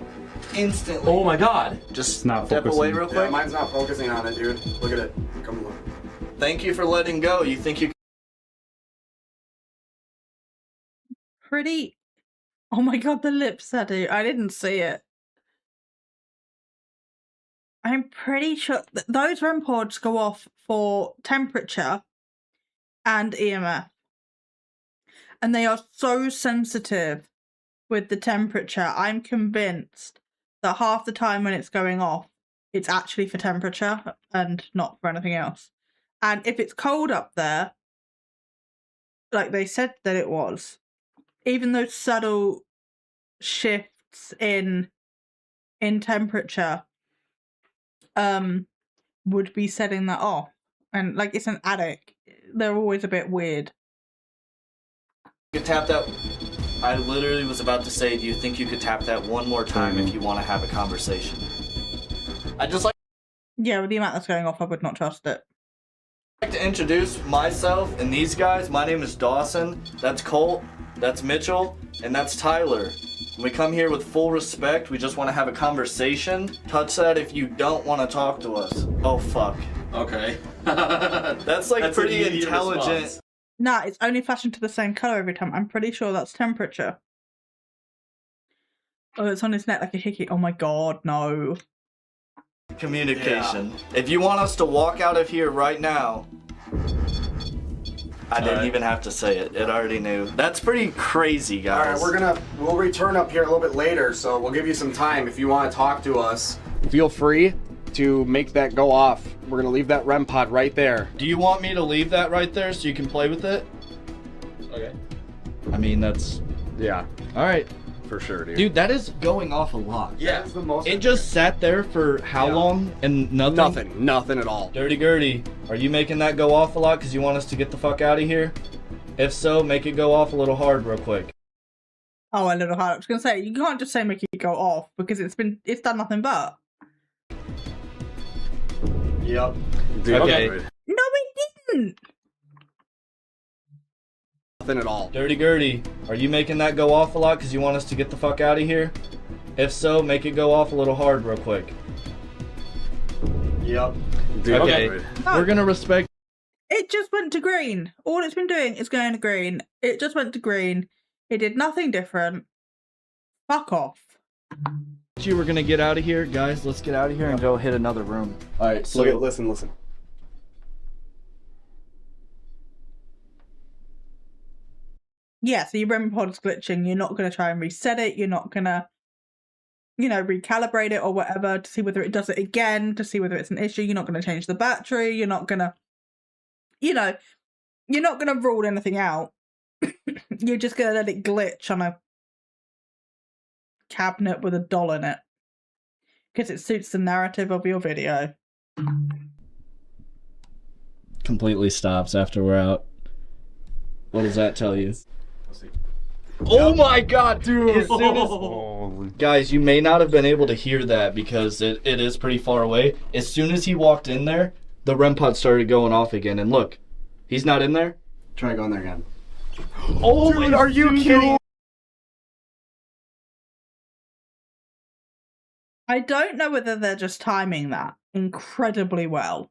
instantly. Oh my god. Just not step focusing. away real quick. Yeah, mine's not focusing on it, dude. Look at it. Come look. Thank you for letting go. You think you? Pretty. Oh my god, the lips, Eddie. I didn't see it. I'm pretty sure those REM pods go off for temperature and EMF. And they are so sensitive with the temperature. I'm convinced that half the time when it's going off, it's actually for temperature and not for anything else. And if it's cold up there, like they said that it was, even those subtle shifts in temperature would be setting that off. And, like, it's an attic. They're always a bit weird. You could tap that. I literally was about to say, do you think you could tap that one more time if you want to have a conversation? I just like Yeah, with the amount that's going off, I would not trust it. to introduce myself and these guys. My name is Dawson. That's Colt. That's Mitchell. And that's Tyler. We come here with full respect. We just want to have a conversation. Touch that if you don't want to talk to us. Oh, fuck. Okay. That's like pretty intelligent. Response. Nah, it's only flashing to the same colour every time. I'm pretty sure that's temperature. Oh, it's on his neck like a hickey. Oh my god, no. Communication. Yeah. If you want us to walk out of here right now, I didn't even have to say it. It already knew. That's pretty crazy, guys. Alright, we'll return up here a little bit later, so we'll give you some time if you want to talk to us. Feel free to make that go off. We're gonna leave that REM pod right there. Do you want me to leave that right there so you can play with it? Okay. I mean, that's... Yeah. Alright. For sure, dude. Dude, that is going off a lot. Yeah. That's the most it just sat there for how long and nothing? Nothing at all. Dirty Gertie, are you making that go off a lot because you want us to get the fuck out of here? If so, make it go off a little hard real quick. Oh, a little hard. I was gonna say, you can't just say make it go off because it's done nothing but. Yep. Dude, okay. No, it didn't! Nothing at all. Dirty Gertie, are you making that go off a lot because you want us to get the fuck out of here? If so, make it go off a little hard real quick. Yep. Dude, okay. We're gonna respect. It just went to green. All it's been doing is going to green. It just went to green. It did nothing different. Fuck off. We're gonna get out of here, guys. Let's get out of here and go hit another room. All right. So listen. Yeah, so your REM pod's glitching. You're not going to try and reset it. You're not going to, recalibrate it or whatever to see whether it does it again, to see whether it's an issue. You're not going to change the battery. You're not going to, you're not going to rule anything out. You're just going to let it glitch on a cabinet with a doll in it. Because it suits the narrative of your video. completely stops after we're out. What does that tell you? Oh my god, dude! As soon as... Guys, you may not have been able to hear that because it is pretty far away. As soon as he walked in there, the REM pod started going off again. And look, he's not in there. Try going there again. Oh, dude, are you kidding? I don't know whether they're just timing that incredibly well.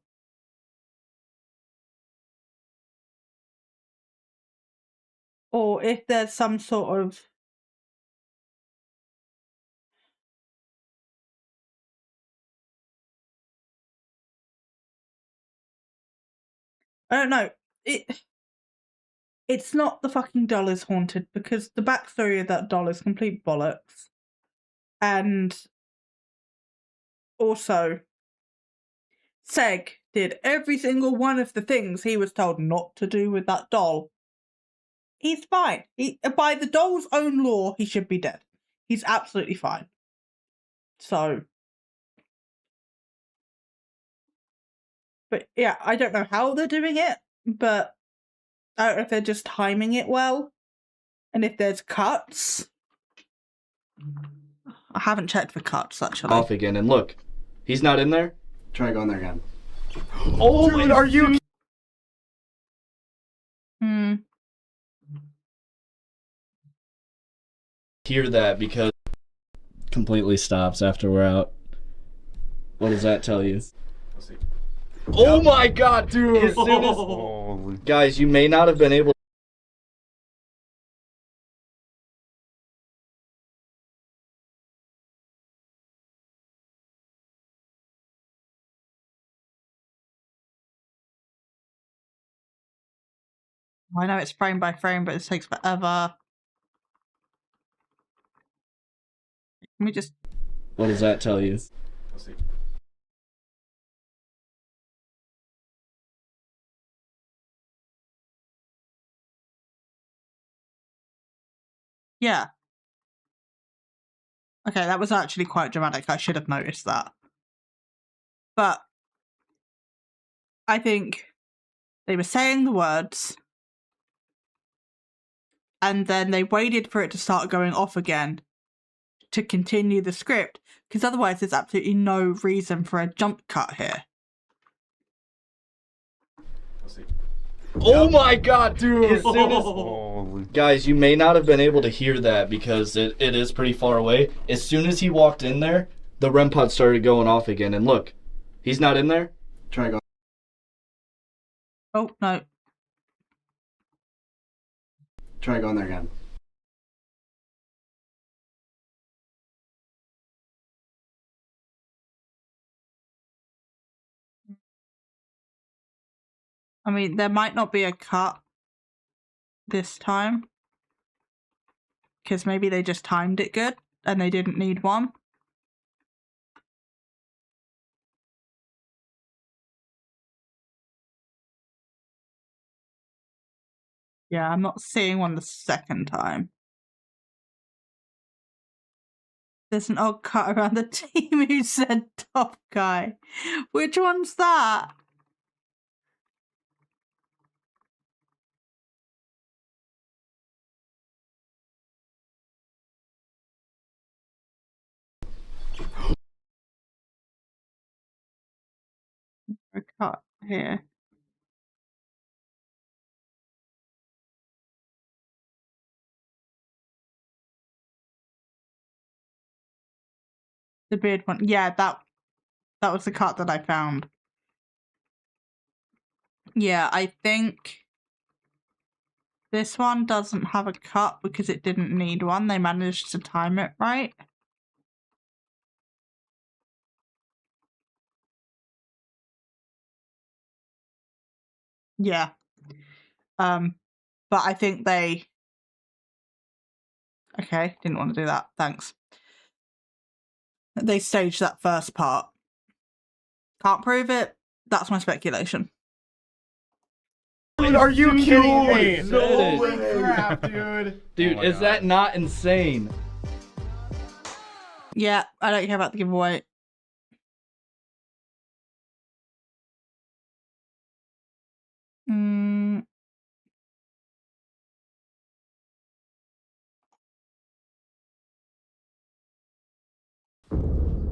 Or if there's some sort of... I don't know. It's not the fucking doll is haunted, because the backstory of that doll is complete bollocks. And also, Seg did every single one of the things he was told not to do with that doll. He's fine. By the doll's own law, he should be dead. He's absolutely fine. So... But yeah, I don't know how they're doing it, but I don't know if they're just timing it well. And if there's cuts. I haven't checked for cuts, actually. Off again, and look, he's not in there. Try going there again. Oh, dude, are you... Hear that because completely stops after we're out. What does that tell you? Oh my god, dude! As soon as... Guys, you may not have been able... I know it's frame by frame, but it takes forever. Let me just... What does that tell you? Yeah. Okay, that was actually quite dramatic. I should have noticed that. But I think they were saying the words and then they waited for it to start going off again to continue the script, because otherwise there's absolutely no reason for a jump cut here. Oh my god, dude! As soon as... Guys, you may not have been able to hear that because it is pretty far away. As soon as he walked in there, the REM pod started going off again. And look, he's not in there. Try go. Oh, no. Try going there again. I mean, there might not be a cut this time, because maybe they just timed it good and they didn't need one. Yeah, I'm not seeing one the second time. There's an odd cut around the team who said top guy. Which one's that? A cut here. The beard one. Yeah, that was the cut that I found. Yeah, I think this one doesn't have a cut because it didn't need one. They managed to time it right. Yeah. But I think they... Okay, didn't want to do that. Thanks. They staged that first part. Can't prove it. That's my speculation. Are you kidding me? No way. Crap, dude. Dude, is that not insane? Yeah, I don't care about the giveaway.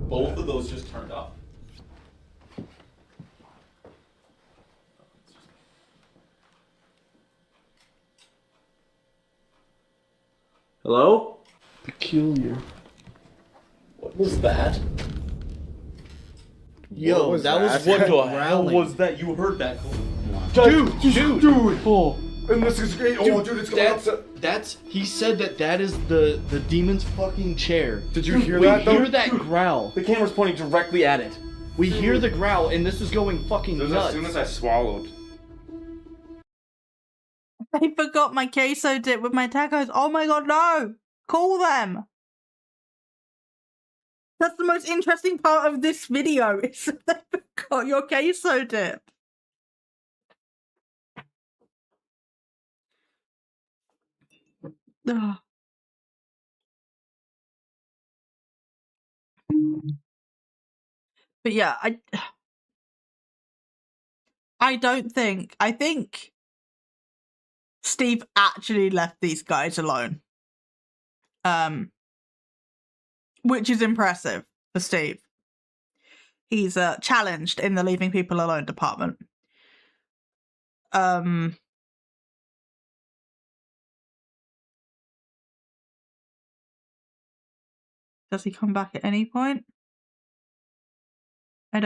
Both of those just turned off. Hello? Peculiar. What was that? Yo, was that was what what the the hell hell was that? You heard that? Dude! Oh. And this is great. Oh, dude, it's going that's he said that is the demon's fucking chair. Did you hear we that, though? hear that growl. The camera's pointing directly at it. We hear the growl, and this is going fucking This is nuts. as soon as I swallowed. I forgot my queso dip with my tacos. Oh my god, no! Call them! That's the most interesting part of this video, is that they forgot your queso dip. Ugh. But yeah, I think Steve actually left these guys alone. Which is impressive for Steve. He's challenged in the leaving people alone department. Does he come back at any point? I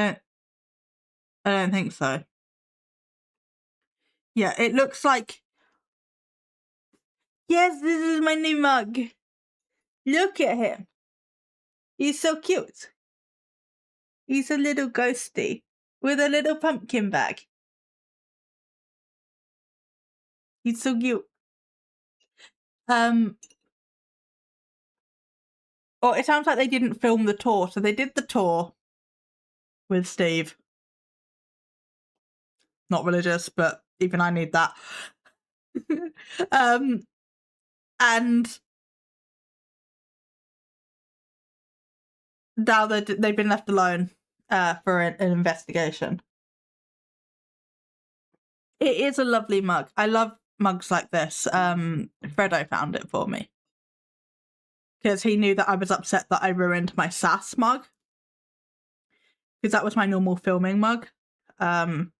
don't think so. Yeah, it looks like... Yes, this is my new mug. Look at him. He's so cute. He's a little ghosty with a little pumpkin bag. He's so cute. Oh, it sounds like they didn't film the tour, so they did the tour with Steve. Not religious, but even I need that. And now they've been left alone for an investigation. It is a lovely mug. I love mugs like this. Fredo found it for me. Because he knew that I was upset that I ruined my sass mug. Because that was my normal filming mug. And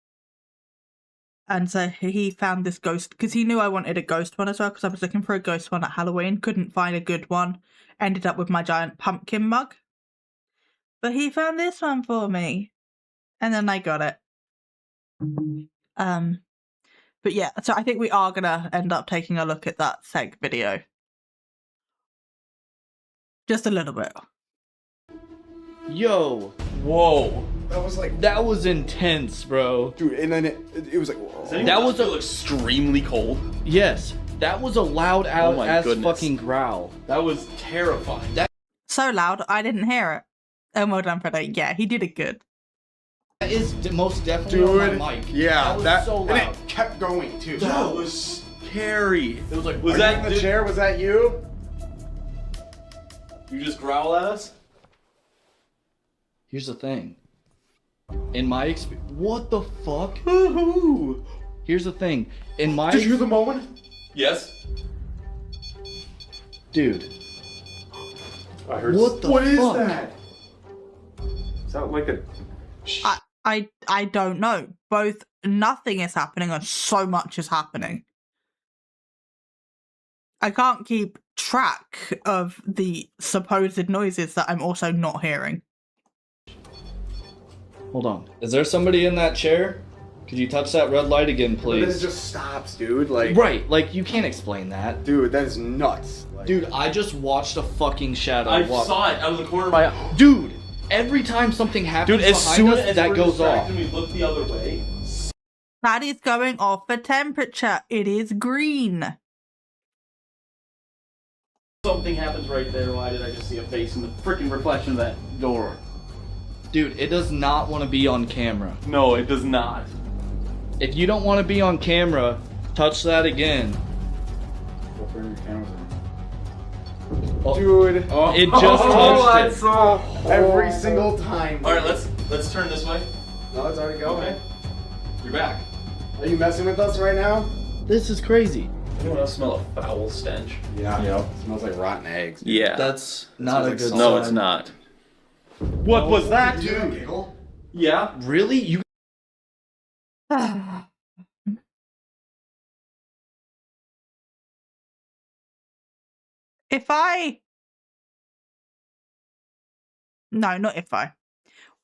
so he found this ghost, because he knew I wanted a ghost one as well, because I was looking for a ghost one at Halloween. Couldn't find a good one. Ended up with my giant pumpkin mug. But he found this one for me. And then I got it. But yeah, so I think we are going to end up taking a look at that seg video. Just a little bit. Yo. Whoa. That was intense, bro. Dude, and then it was like, whoa. That was extremely cold. Yes. That was a loud ass fucking growl. That was terrifying. So loud, I didn't hear it. And well done, Fredo. Yeah, he did it good. That is most definitely on my mic. Yeah, was so loud. And it kept going too. That was scary. It was like, was Are that you in the chair? Was that you? You just growl at us? Here's the thing. In my experience, what the fuck? Here's the thing. In my Did you hear the moment? Yes. Dude. I heard. What the What fuck? is that? Is that like a? I don't know. Both nothing is happening and so much is happening. I can't keep track of the supposed noises that I'm also not hearing. Hold on. Is there somebody in that chair? Could you touch that red light again, But then it please? just stops, dude. Like, Right, like you can't explain that. dude, that is nuts. Like, Dude, I just watched a fucking shadow I walk. saw it out of the corner of my eye. Dude, every time something happens Dude, as behind soon us, as that we're goes off. distracted, we look the other way. That is going off for temperature. It is green. Something happens right there. Why did I just see a face in the freaking reflection of that door? Dude, it does not want to be on camera. No, it does not. If you don't want to be on camera, touch that again. dude. It just touched it. So every single time. All right, let's turn this way. No, it's already going. Okay. You're back. Are you messing with us right now? This is crazy. Anyone else smell a foul stench? Yeah. Yep. It smells like rotten eggs. Dude. Yeah. That's not a good sign. No, it's not. What was that, Did you dude? giggle? Yeah. Really? You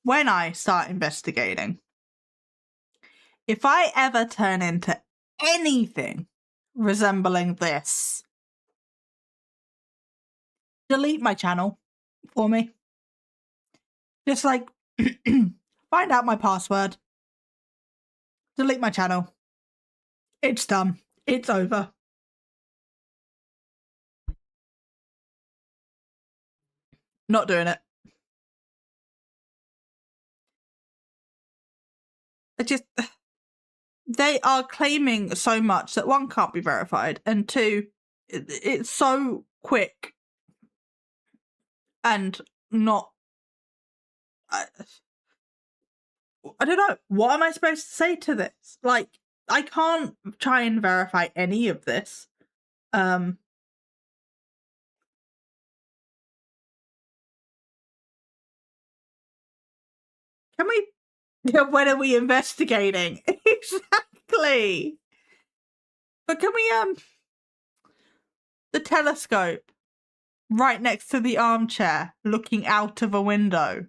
When I start investigating, if I ever turn into anything resembling this, delete my channel for me. Just like, find out my password. Delete my channel. It's done. It's over. Not doing it. They are claiming so much that one, can't be verified, and two, it's so quick and not. I don't know. What am I supposed to say to this? Like, I can't try and verify any of this. Can we? When are we investigating? Exactly. But can we, the telescope right next to the armchair looking out of a window.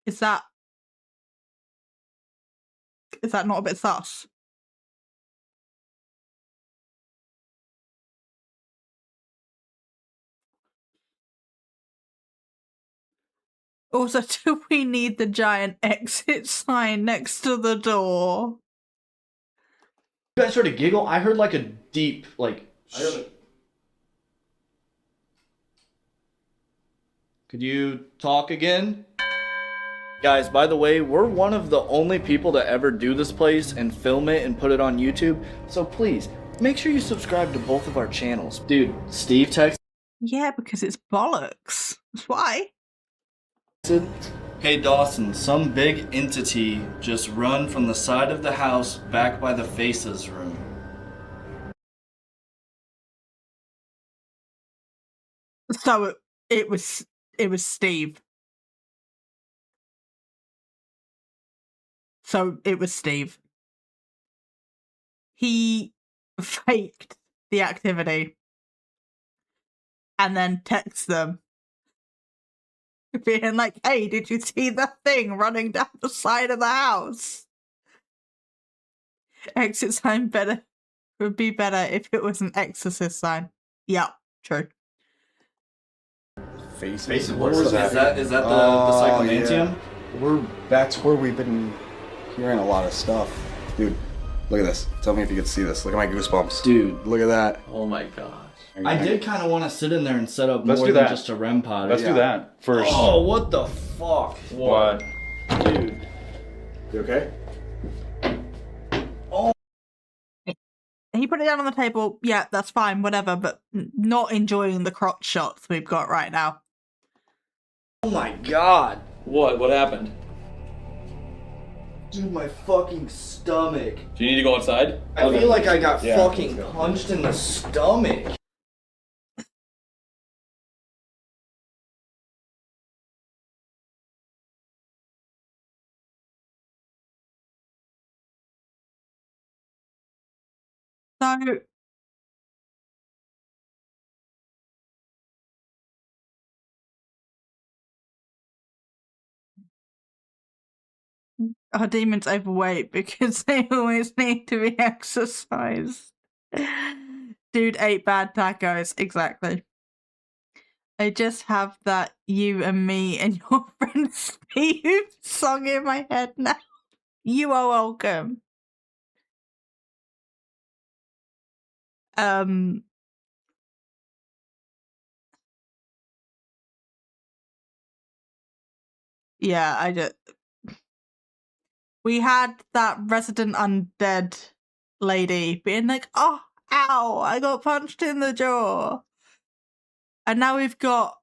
Is that not a bit sus? Also, do we need the giant exit sign next to the door? You guys heard a giggle? I heard like a deep, like. Could you talk again? Guys, by the way, we're one of the only people to ever do this place and film it and put it on YouTube. So please, make sure you subscribe to both of our channels. Dude, Steve texted. Yeah, because it's bollocks. That's why. Hey Dawson, some big entity just run from the side of the house back by the faces room. So it was Steve. So it was Steve. He faked the activity and then texts them being like, hey, did you see that thing running down the side of the house? Exit sign would be better if it was an exorcist sign. Yeah, true. Faces. What was that? Is that the psychomantium? That's where we've been hearing a lot of stuff. Dude, look at this. Tell me if you can see this. Look at my goosebumps. Dude. Look at that. Oh my gosh. I did kind of want to sit in there and set up Let's more do than that. just a REM pod. Let's do that first. Oh, what the fuck? What? Dude. You okay? He put it down on the table. Yeah, that's fine, whatever, but not enjoying the crotch shots we've got right now. Oh my god. What? What happened? Dude, my fucking stomach. Do you need to go outside? I feel like I got Yeah, fucking let's go. punched in the stomach. So our demon's overweight because they always need to be exercised. Dude ate bad tacos, exactly. I just have that you and me and your friend Steve song in my head now. You are welcome. Yeah, I just... We had that resident undead lady being like, oh, ow, I got punched in the jaw. And now we've got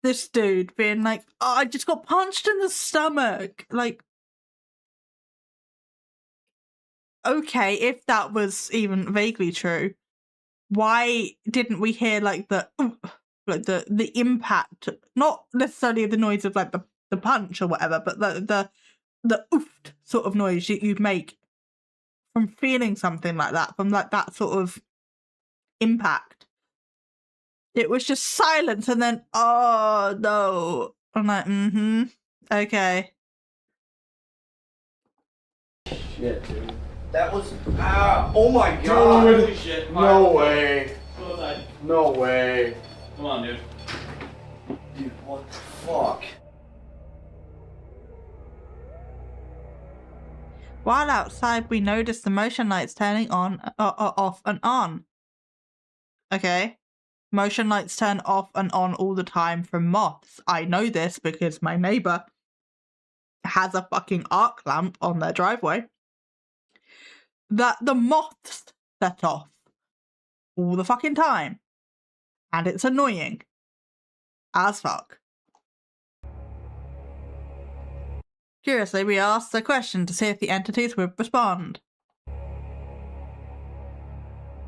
this dude being like, oh, I just got punched in the stomach. Like, okay, if that was even vaguely true, why didn't we hear like the impact? Not necessarily the noise of like the punch or whatever, but the oof sort of noise you make from feeling something like that, from like that sort of impact. It was just silence and then, oh no. I'm like, okay. Shit, dude. That was... oh my god. Dude, Holy shit. no way. Go outside. No way. Come on, dude. Dude, what the fuck? While outside, we noticed the motion lights turning on, off and on. Okay. Motion lights turn off and on all the time from moths. I know this because my neighbor has a fucking arc lamp on their driveway that the moths set off all the fucking time. And it's annoying as fuck. Curiously, we asked a question to see if the entities would respond.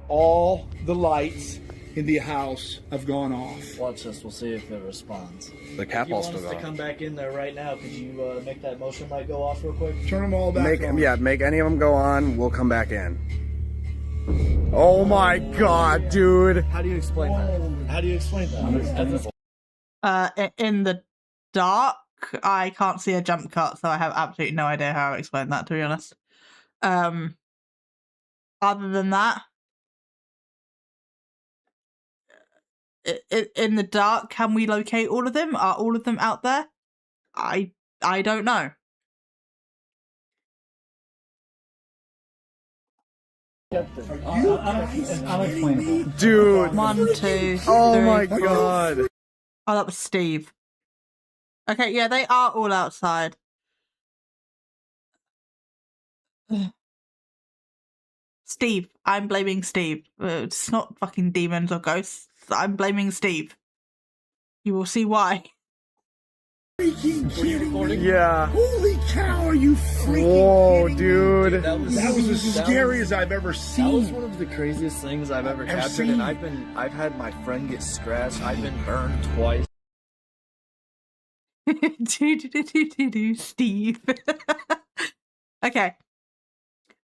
All the lights in the house have gone off. Watch this, we'll see if it responds. The cat ball's If you still want us to going. come back in there right now, could you make that motion light go off real quick? Turn them all back on. Make any of them go on. We'll come back in. Oh my god, dude. How do you explain that? How do you explain that? In the dark, I can't see a jump cut, so I have absolutely no idea how to explain that, to be honest. Other than that, in the dark, can we locate all of them? Are all of them out there? I don't know. Unexplainable. Dude. 1, 2, 3. Oh my god. Oh, that was Steve. Okay, yeah, they are all outside. Steve. I'm blaming Steve. It's not fucking demons or ghosts. I'm blaming Steve. You will see why. freaking kidding me? Yeah. Holy cow, are you freaking Whoa, kidding dude. me? That was as scary as I've ever seen. That was one of the craziest things I've ever captured, seen. and I've had my friend get scratched. I've been burned twice. Steve. Okay.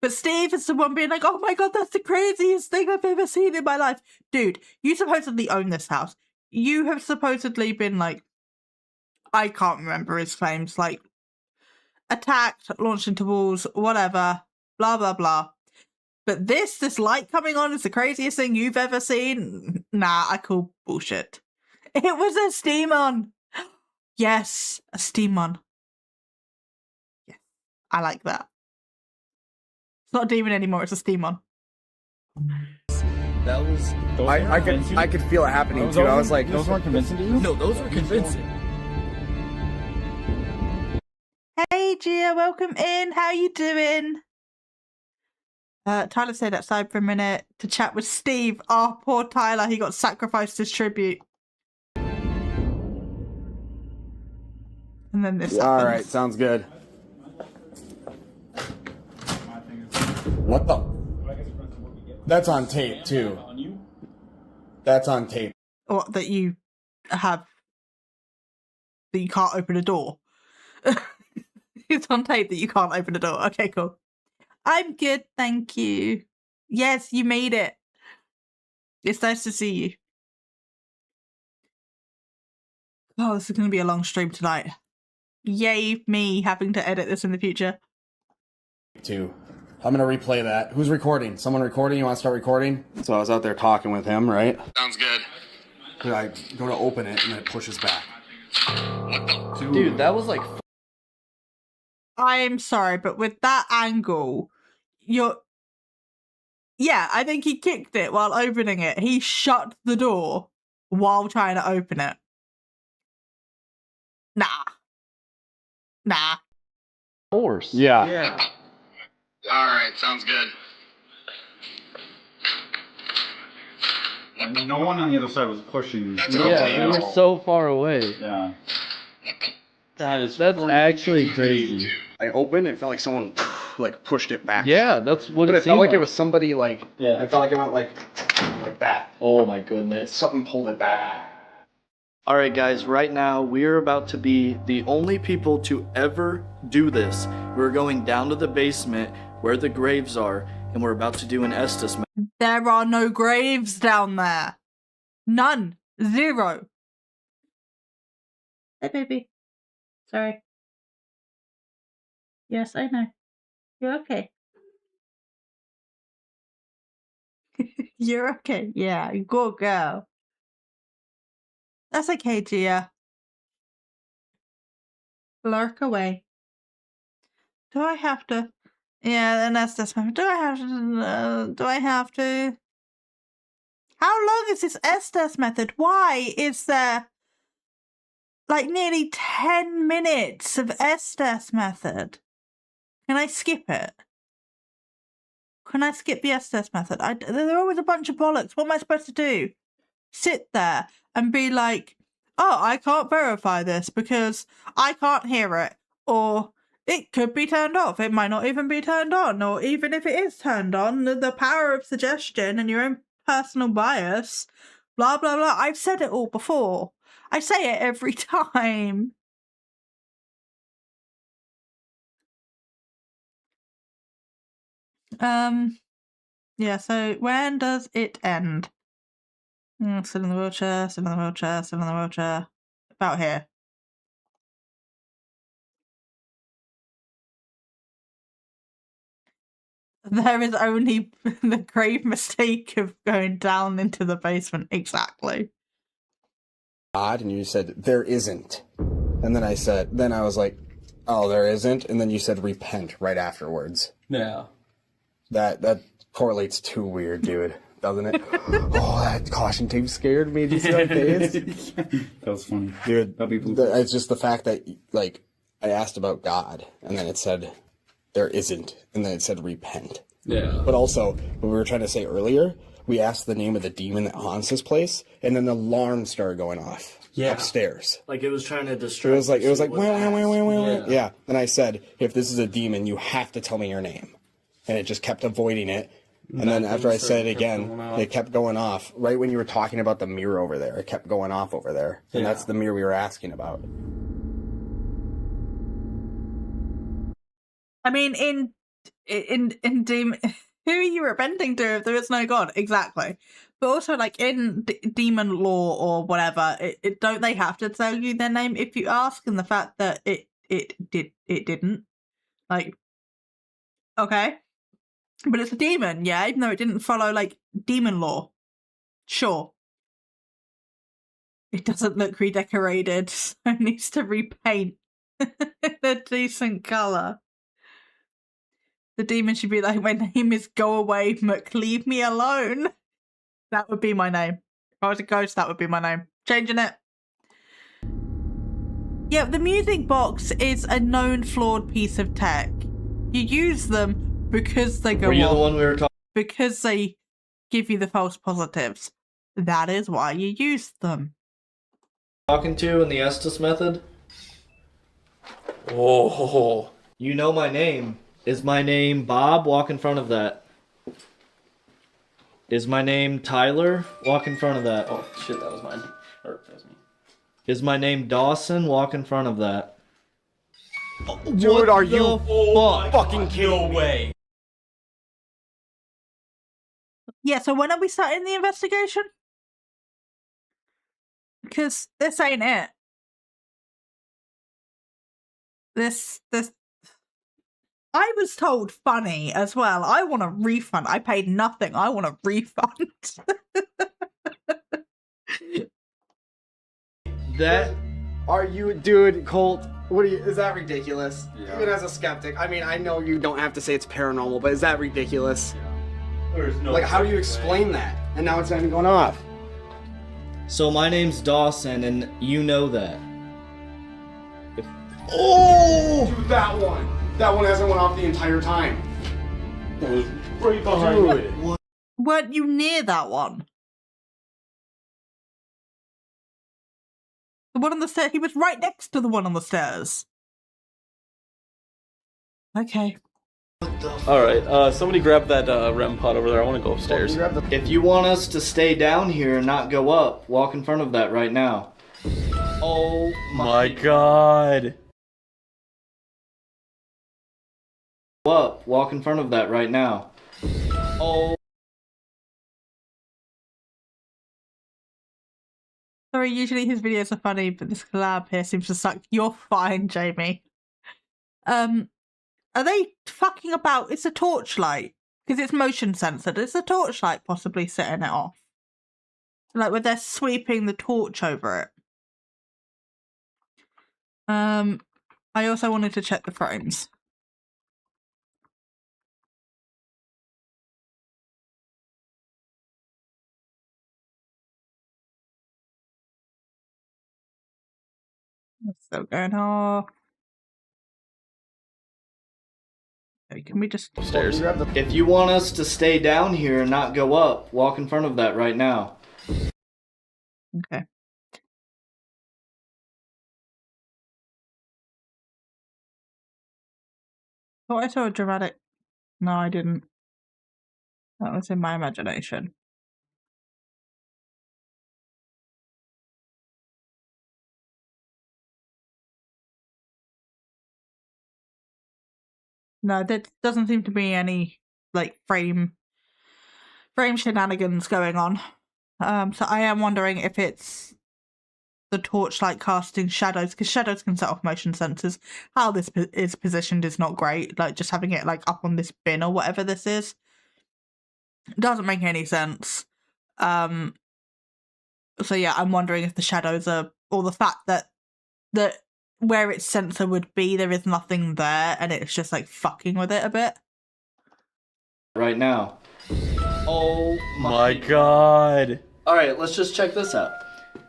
But Steve is the one being like, oh my god, that's the craziest thing I've ever seen in my life. Dude, you supposedly own this house. You have supposedly been like, I can't remember his claims, like, attacked, launched into walls, whatever, blah, blah, blah. But this light coming on is the craziest thing you've ever seen? Nah, I call bullshit. It was a steam-on. Yes, a steam-on. Yes, I like that. It's not a demon anymore, it's a steam-on. That was. I could feel it happening too. I was like, those weren't convincing to you? No, those were convincing. Hey Gia, welcome in. How you doing? Tyler stayed outside for a minute to chat with Steve. Oh, poor Tyler, he got sacrificed as tribute. And then this happens. all right, sounds good. What the? That's on tape too. That's on tape. What, that you have, that you can't open a door? It's on tape that you can't open a door. Okay, cool. I'm good, thank you. Yes, you made it. It's nice to see you. Oh, this is going to be a long stream tonight. Yay, me having to edit this in the future. Too. I'm gonna replay that. Who's recording? Someone recording? You want to start recording? So I was out there talking with him, right? Sounds good. I go to open it and then it pushes back. What the? Dude, that was like. I'm sorry, but with that angle, you're... Yeah, I think he kicked it while opening it. He shut the door while trying to open it. Nah. Nah. Force. Yeah. All right, sounds good. No one on the other side was pushing. Yeah, we were so far away. Yeah. That's actually crazy. I opened, it felt like someone like pushed it back. Yeah, that's what But it it felt seemed like it was somebody like. Yeah. It felt like it went like that. Oh my goodness. Something pulled it back. Alright guys, right now we're about to be the only people to ever do this. We're going down to the basement where the graves are, and we're about to do an Estes method. There are no graves down there. None. Zero. Hey, baby. Sorry. Yes, I know. You're okay. You're okay. Yeah, good girl. That's okay, Gia. Lurk away. Do I have to? Yeah, then that's this one. Do I have to? Do I have to? How long is this Estes method? Why is there like nearly 10 minutes of Estes method? Can I skip it? Can I skip the Estes method? They're always a bunch of bollocks. What am I supposed to do? Sit there and be like, oh, I can't verify this because I can't hear it. Or it could be turned off. It might not even be turned on. Or even if it is turned on, the power of suggestion and your own personal bias, blah, blah, blah. I've said it all before. I say it every time. Yeah, so when does it end? Sit in the wheelchair, sit in the wheelchair, sit in the wheelchair. About here. There is only the grave mistake of going down into the basement. Exactly. Odd, and you said there isn't, and then I was like, oh, there isn't, and then you said repent right afterwards. Yeah. That correlates too weird, dude, doesn't it? Oh, that caution tape scared me. Did you see my face? That was funny, dude. It's just the fact that like I asked about God, and then it said there isn't, and then it said repent. Yeah. But also, what we were trying to say earlier we asked the name of the demon that haunts this place, and then the alarm started going off upstairs. Like it was trying to distract. It was like wah, wah, wah, wah, wah, wah. Yeah. And I said, if this is a demon, you have to tell me your name. And it just kept avoiding it. And then after I said it again, it kept going off. Right when you were talking about the mirror over there, it kept going off over there. And that's the mirror we were asking about. I mean, in Demon, who are you repenting to if there is no God? Exactly. But also, like in demon law or whatever, don't they have to tell you their name if you ask? And the fact that it didn't, like, okay, but it's a demon, yeah. Even though it didn't follow like demon law, sure. It doesn't look redecorated, so it needs to repaint a decent color. The demon should be like, my name is Go Away, Muck, leave me alone. That would be my name. If I was a ghost, that would be my name. Changing it. Yeah, the music box is a known flawed piece of tech. You use them because they go Were you off. the one we were talking? Because they give you the false positives. That is why you use them. Talking to in the Estes method? Oh. You know my name. Is my name Bob? Walk in front of that. Is my name Tyler? Walk in front of that. Oh, shit, that was mine. Or, that was me. Is my name Dawson? Walk in front of that. Dude, are you fucking kidding me? Way. Yeah, so when are we starting the investigation? Because this ain't it. This I was told funny as well. I want a refund. I paid nothing. I want a refund. That are you, dude, Colt? What are you? Is that ridiculous? Yeah. Even as a skeptic, I mean, I know you don't have to say it's paranormal, but is that ridiculous? Yeah. There's no. Like, how do you explain that? And now it's not even going off. So my name's Dawson, and you know that. Oh, dude, that one. That one hasn't went off the entire time. It was right behind it. Weren't you near that one? The one on the stairs. He was right next to the one on the stairs. Okay. Alright, somebody grab that REM pod over there. I want to go upstairs. If you want us to stay down here and not go up, walk in front of that right now. Oh my god. Up, walk in front of that right now. Oh. Sorry, usually his videos are funny, but this collab here seems to suck. You're fine, Jamie. Are they fucking about? It's a torchlight. Because it's motion censored. It's a torchlight possibly setting it off. Like where they're sweeping the torch over it. I also wanted to check the frames. What's still going on? Can we just upstairs? If you want us to stay down here and not go up, walk in front of that right now. Okay. Oh, I saw a dramatic. No, I didn't. That was in my imagination. No, there doesn't seem to be any like frame shenanigans going on. So I am wondering if it's the torchlight casting shadows, because shadows can set off motion sensors. How this is positioned is not great. Like just having it like up on this bin or whatever this is doesn't make any sense. So yeah, I'm wondering if the shadows are, or the fact that where its sensor would be, there is nothing there, and it's just like fucking with it a bit. Right now. Oh my god. Alright, let's just check this out.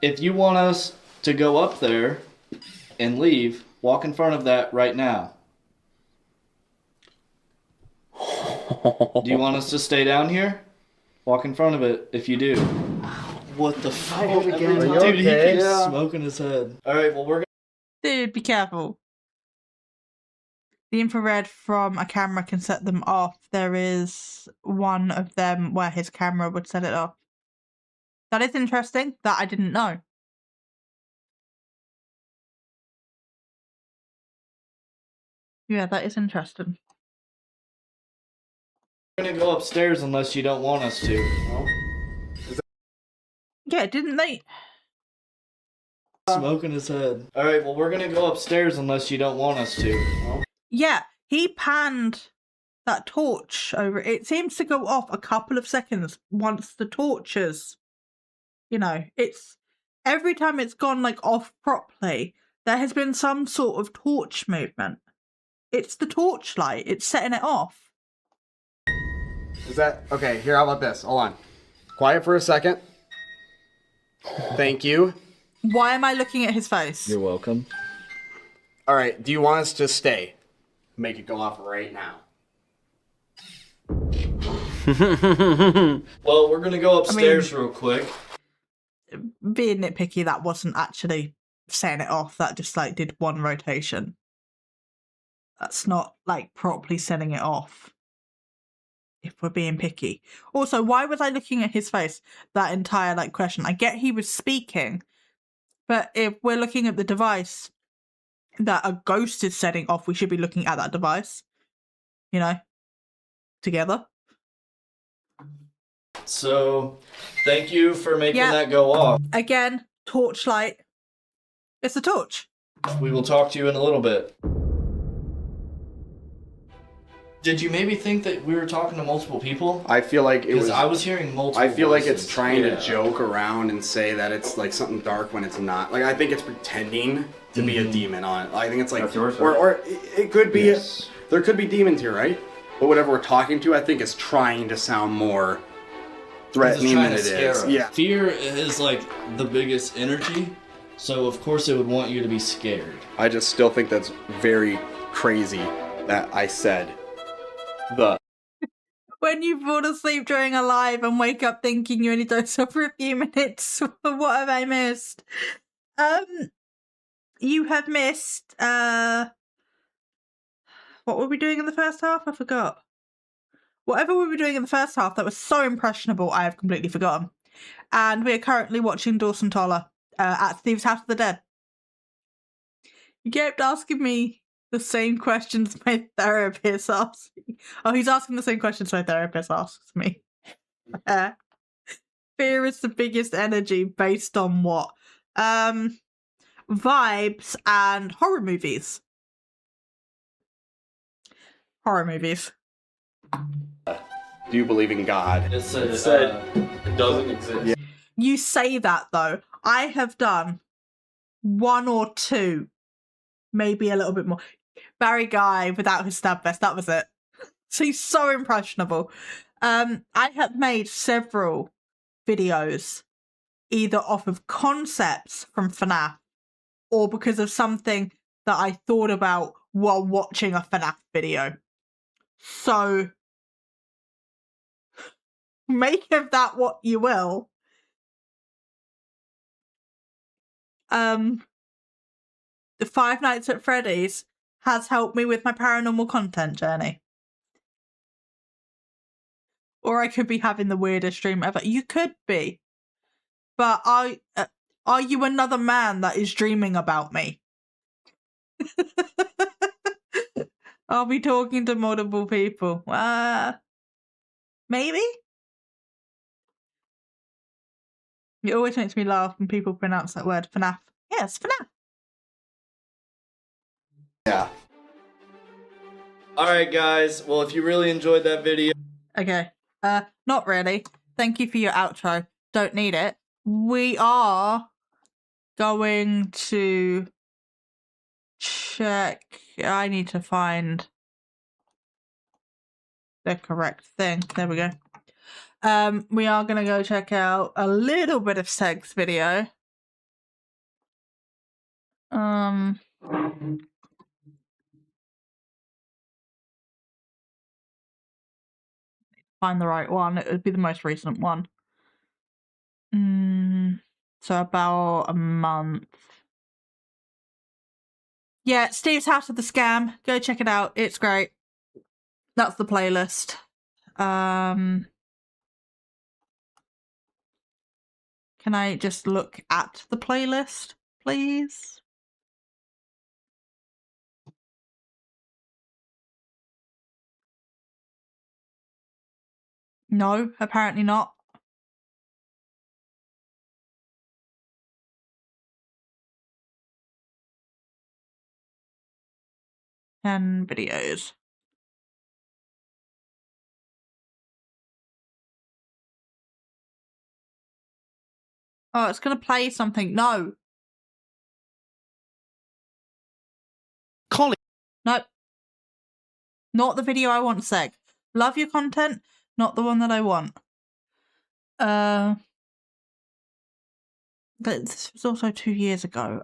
If you want us to go up there and leave, walk in front of that right now. Do you want us to stay down here? Walk in front of it if you do. What the fuck? Are you Dude, okay? he keeps smoking his head. Alright, well, we're gonna. Dude, be careful. The infrared from a camera can set them off. There is one of them where his camera would set it off. That is interesting. That I didn't know. Yeah, that is interesting. We're gonna go upstairs unless you don't want us to. Yeah, didn't they? Smoking his head. Alright, well, we're gonna go upstairs unless you don't want us to. Yeah, he panned that torch over. It seems to go off a couple of seconds once the torches, you know, it's every time it's gone like off properly, there has been some sort of torch movement. It's the torchlight, it's setting it off. Is that okay? Here, how about this? Hold on. Quiet for a second. Thank you. Why am I looking at his face? You're welcome. All right. Do you want us to stay? Make it go off right now. Well, we're gonna go upstairs real quick. Being nitpicky, that wasn't actually setting it off. That just like did one rotation. That's not like properly setting it off. If we're being picky. Also, why was I looking at his face? That entire like question. I get he was speaking, but if we're looking at the device that a ghost is setting off, we should be looking at that device. You know, together. So, thank you for making that go off. Again, torchlight. It's a torch. We will talk to you in a little bit. Did you maybe think that we were talking to multiple people? I feel like it was. I was hearing multiple. I feel like it's voices. trying to joke around and say that it's like something dark when it's not. Like I think it's pretending to be a demon on it. I think it's like, or it could be. There could be demons here, right? But whatever we're talking to, I think is trying to sound more threatening than it is. Yeah. Fear is like the biggest energy, so of course it would want you to be scared. I just still think that's very crazy that I said the. When you fall asleep during a live and wake up thinking you only dozed off for a few minutes, what have I missed? You have missed, what were we doing in the first half? I forgot. Whatever we were doing in the first half that was so impressionable, I have completely forgotten. And we are currently watching Dawson Toller at Steve's House of the Dead. You kept asking me the same questions my therapist asks me. Oh, he's asking the same questions my therapist asks me. Fear is the biggest energy based on what? Vibes and horror movies. Horror movies. Do you believe in God? It said it doesn't exist. Yeah. You say that though. I have done one or two, maybe a little bit more. Barry Guy without his stab vest, that was it. So he's so impressionable. I have made several videos either off of concepts from FNAF or because of something that I thought about while watching a FNAF video. So make of that what you will. The Five Nights at Freddy's has helped me with my paranormal content journey. Or I could be having the weirdest dream ever. You could be. But are you another man that is dreaming about me? I'll be talking to multiple people. Maybe? It always makes me laugh when people pronounce that word, FNAF. Yes, FNAF. Yeah. Alright guys, well if you really enjoyed that video. Okay. Not really. Thank you for your outro. Don't need it. We are going to check. I need to find the correct thing. There we go. We are going to go check out a little bit of Seg's video. find the right one. It would be the most recent one. So about a month. Yeah, Steve's House of the Scam. Go check it out. It's great. That's the playlist. Can I just look at the playlist, please? No, apparently not. And videos. Oh, it's gonna play something. No. Colin. Nope. Not the video I want, Seg. Love your content, not the one that I want. This was also 2 years ago.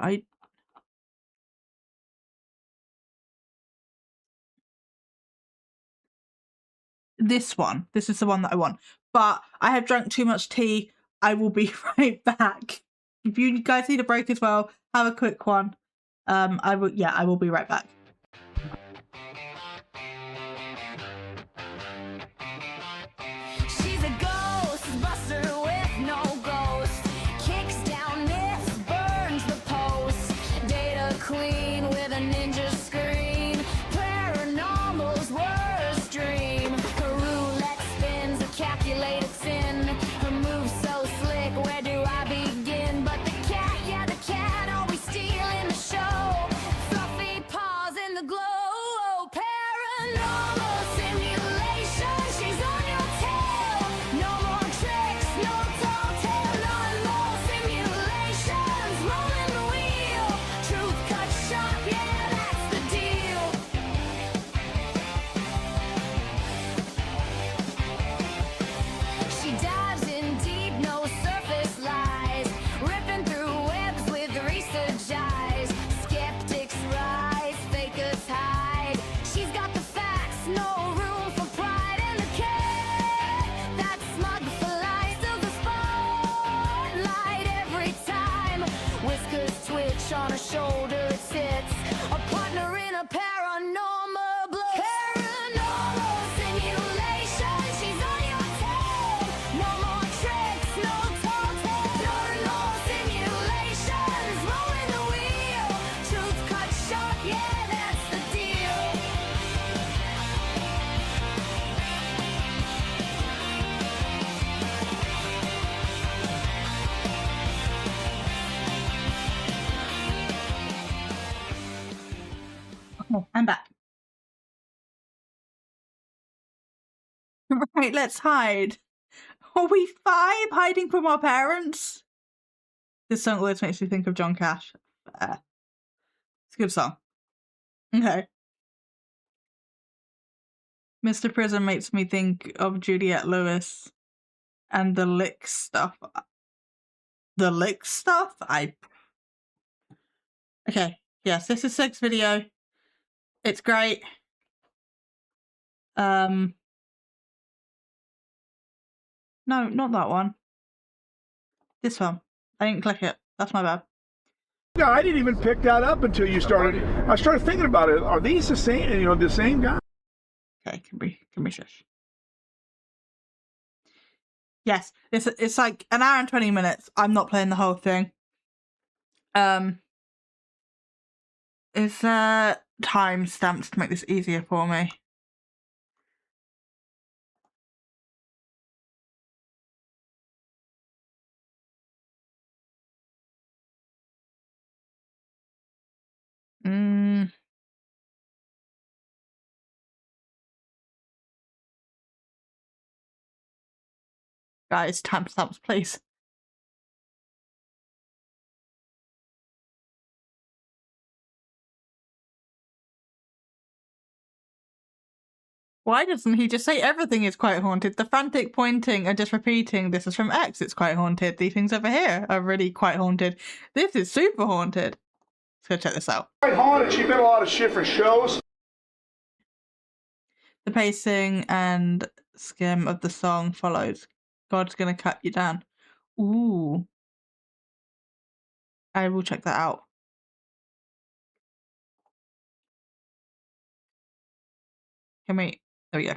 This one. This is the one that I want. But I have drunk too much tea. I will be right back. If you guys need a break as well, have a quick one. I will be right back. She's a ghost buster with no ghost. Kicks down myths, burns the post. Data queen with a ninja screen. Paranormal's worst dream. Her roulette spins a calculated sin. Her moves so slick, where do I begin? But the cat, yeah, the cat, always stealing the show. Fluffy paws in the glow. Paranormal simulation, she's on your tail. No more tricks, no tall tale. Normal simulations, rolling the wheel. Truth cut sharp, yeah, that's the deal. She dives in deep, no surface lies. Ripping through webs with research eyes. Skeptics rise, fakers hide. She's got the facts, no room for pride and the cat. That smug flies to the spotlight every time. Whiskers twitch on her shoulder, it sits. A partner in a paranormal bliss. Paranormal simulation, she's on your tail. No more tricks, no tall tale. Paranormal simulations, rolling the wheel. Truth cut sharp, yeah, that's the deal. Oh, I'm back. Right, let's hide. Are we 5 hiding from our parents? This song always makes me think of John Cash. It's a good song. Okay. Mr. Prison makes me think of Juliette Lewis and the lick stuff. The lick stuff? Okay, yes, this is Seg's video. It's great. No, not that one. This one. I didn't click it. That's my bad. Yeah, I didn't even pick that up until you started. I started thinking about it. Are these the same? You know, the same guy? Okay, can be shush. Yes, it's like an hour and 20 minutes. I'm not playing the whole thing. Is there timestamps to make this easier for me? Guys, timestamps, please. Why doesn't he just say everything is quite haunted? The frantic pointing and just repeating, this is from X, it's quite haunted. These things over here are really quite haunted. This is super haunted. Let's go check this out. Quite haunted. She did a lot of shit for shows. The pacing and skim of the song follows. God's gonna cut you down. Ooh. I will check that out. Can we? There we go.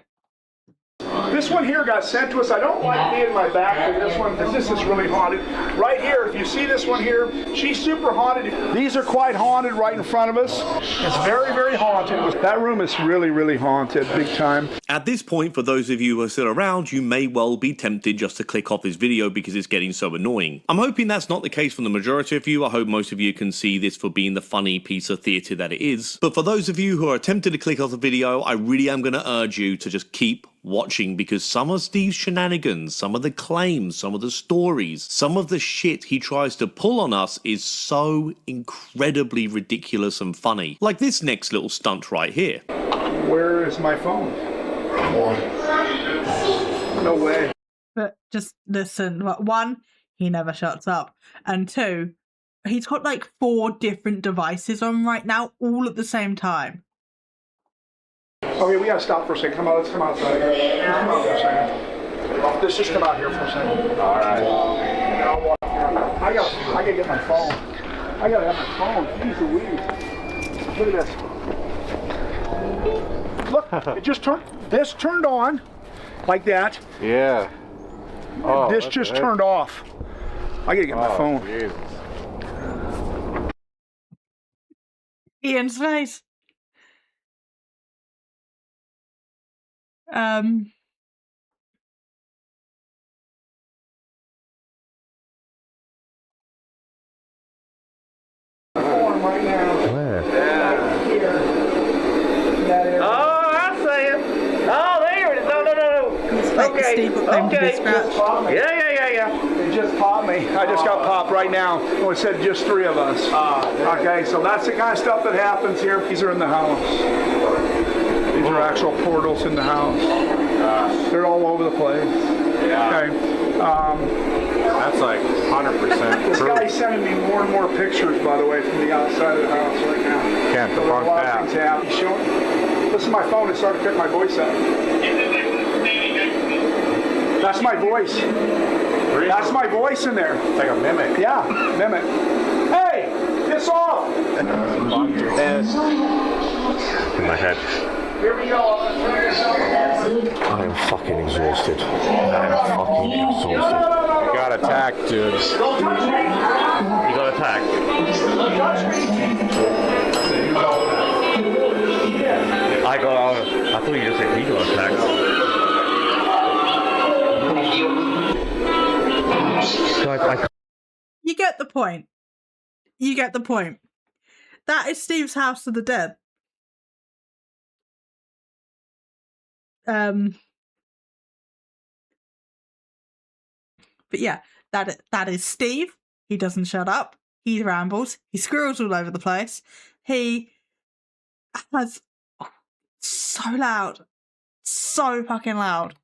This one here got sent to us. I don't like being my back to this one because this is really haunted. Right here, if you see this one here, she's super haunted. These are quite haunted right in front of us. It's very, very haunted. That room is really, really haunted, big time. At this point, for those of you who are still around, you may well be tempted just to click off this video because it's getting so annoying. I'm hoping that's not the case for the majority of you. I hope most of you can see this for being the funny piece of theatre that it is. But for those of you who are tempted to click off the video, I really am going to urge you to just keep watching, because some of Steve's shenanigans, some of the claims, some of the stories, some of the shit he tries to pull on us is so incredibly ridiculous and funny. Like this next little stunt right here. Where is my phone? No way. But just listen. One, he never shuts up. And two, he's got like 4 different devices on right now, all at the same time. Okay, we gotta stop for a second. Come on, let's come outside. Let's come out for a second. Let's just come out here for a second. All right. I gotta get my phone. I gotta have my phone. Jeez Louise. Look at this. Look, it just turned. This turned on, like that. Yeah. Oh, this just turned off. I gotta get my phone. Jesus. Ian's face. Right now. Where? Oh, I see it. Oh, there it is. No. Okay. Okay. Yeah. It just popped me. I just got popped right now. Oh, it said just 3 of us. Okay, so that's the kind of stuff that happens here. These are in the house. These are actual portals in the house. They're all over the place. Yeah. Okay. That's like 100% This true. guy's sending me more and more pictures, by the way, from the outside of the house right now. Can't So there's a debunk lot of that. things happening. This is my phone. It's starting to pick my voice up. That's my voice. That's my voice in there. It's like a mimic. Yeah, mimic. Hey, piss off! In my head. Here we go. I am fucking exhausted. I am fucking exhausted. You got attacked, dude. Don't touch me! You got attacked. Don't touch me! I thought you just said he got attacked. You get the point. You get the point. That is Steve's House of the Dead. But yeah, that is Steve. He doesn't shut up. He rambles. He squirrels all over the place. He has so loud. So fucking loud.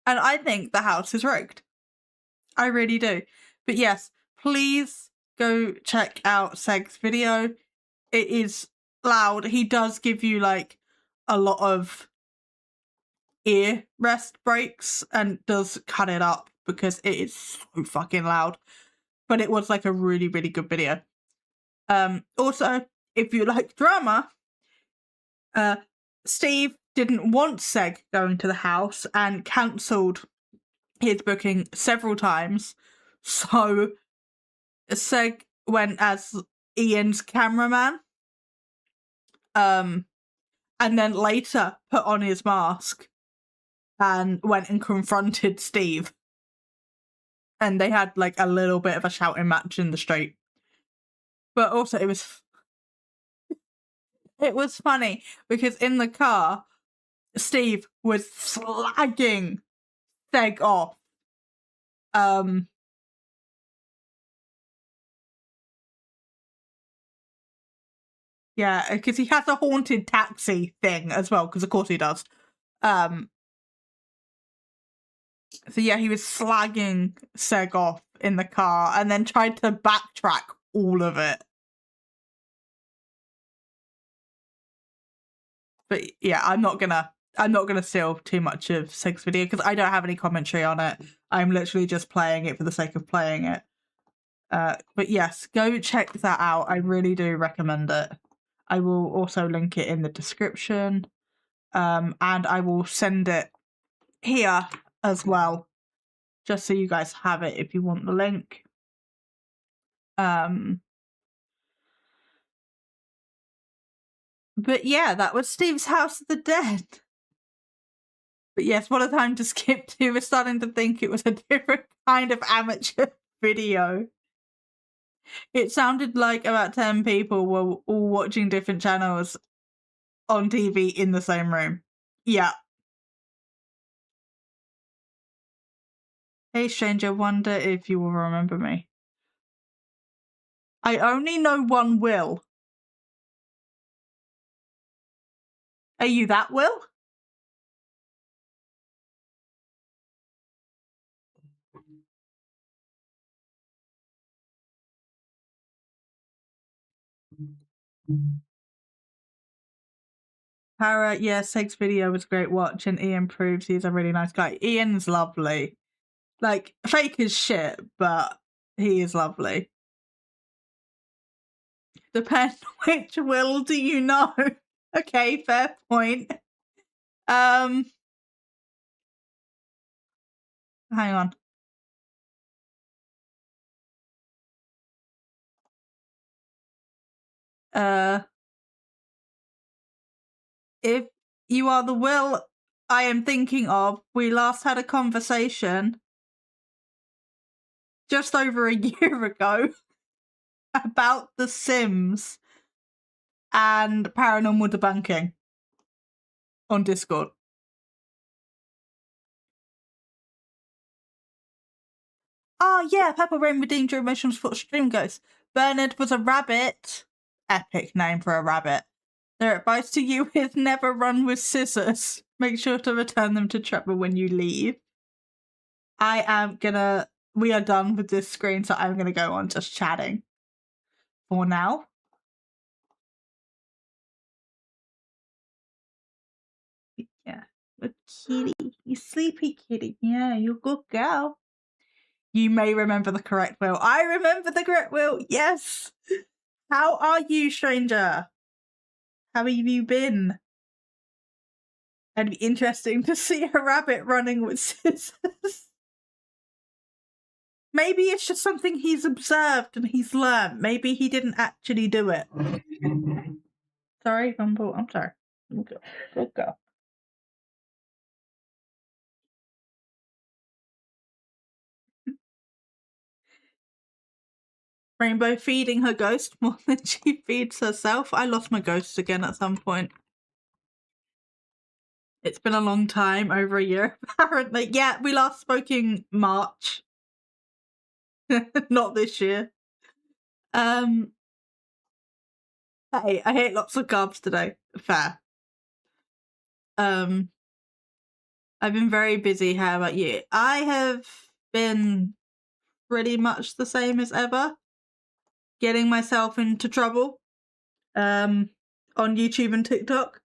And I think the house is rigged. I really do. But yes, please go check out Seg's video. It is loud. He does give you like a lot of ear rest breaks and does cut it up because it is so fucking loud. But it was like a really, really good video. Also, if you like drama, Steve didn't want Seg going to the house and cancelled his booking several times. So Seg went as Ian's cameraman. And then later put on his mask and went and confronted Steve. And they had like a little bit of a shouting match in the street. But also it was funny because in the car, Steve was slagging Seg off. Yeah, because he has a haunted taxi thing as well, because of course he does. So yeah, he was slagging Seg off in the car and then tried to backtrack all of it. But yeah, I'm not gonna steal too much of Sig's video because I don't have any commentary on it. I'm literally just playing it for the sake of playing it. But yes, go check that out. I really do recommend it. I will also link it in the description. And I will send it here as well, just so you guys have it if you want the link. But yeah, that was Steve's House of the Dead. But yes, what a time to skip to. We're starting to think it was a different kind of amateur video. It sounded like about 10 people were all watching different channels on TV in the same room. Yeah. Hey stranger, wonder if you will remember me. I only know one Will. Are you that Will? Yeah, Seg's video was a great watch, and Ian proves he's a really nice guy. Ian's lovely. Like, fake as shit, but he is lovely. Depends which Will do you know? Okay, fair point. Hang on. If you are the Will I am thinking of, we last had a conversation just over a year ago about The Sims and paranormal debunking on Discord. Oh yeah, Purple Rain redeemed your emotions for Stream Ghost. Bernard was a rabbit. Epic name for a rabbit. Their advice to you is never run with scissors. Make sure to return them to Trevor when you leave. We are done with this screen, so I'm gonna go on just chatting for now. Yeah, a kitty. You sleepy kitty. Yeah, you good girl. You may remember the correct Will. I remember the correct Will. Yes. How are you, stranger? How have you been? It'd be interesting to see a rabbit running with scissors. Maybe it's just something he's observed and he's learned. Maybe he didn't actually do it. Sorry, Bumble. I'm sorry. Good girl. Rainbow feeding her ghost more than she feeds herself. I lost my ghost again at some point. It's been a long time, over a year apparently. Yeah, we last spoke in March. Not this year. Hey, I ate lots of carbs today. Fair. I've been very busy. How about you? I have been pretty much the same as ever. Getting myself into trouble. On YouTube and TikTok.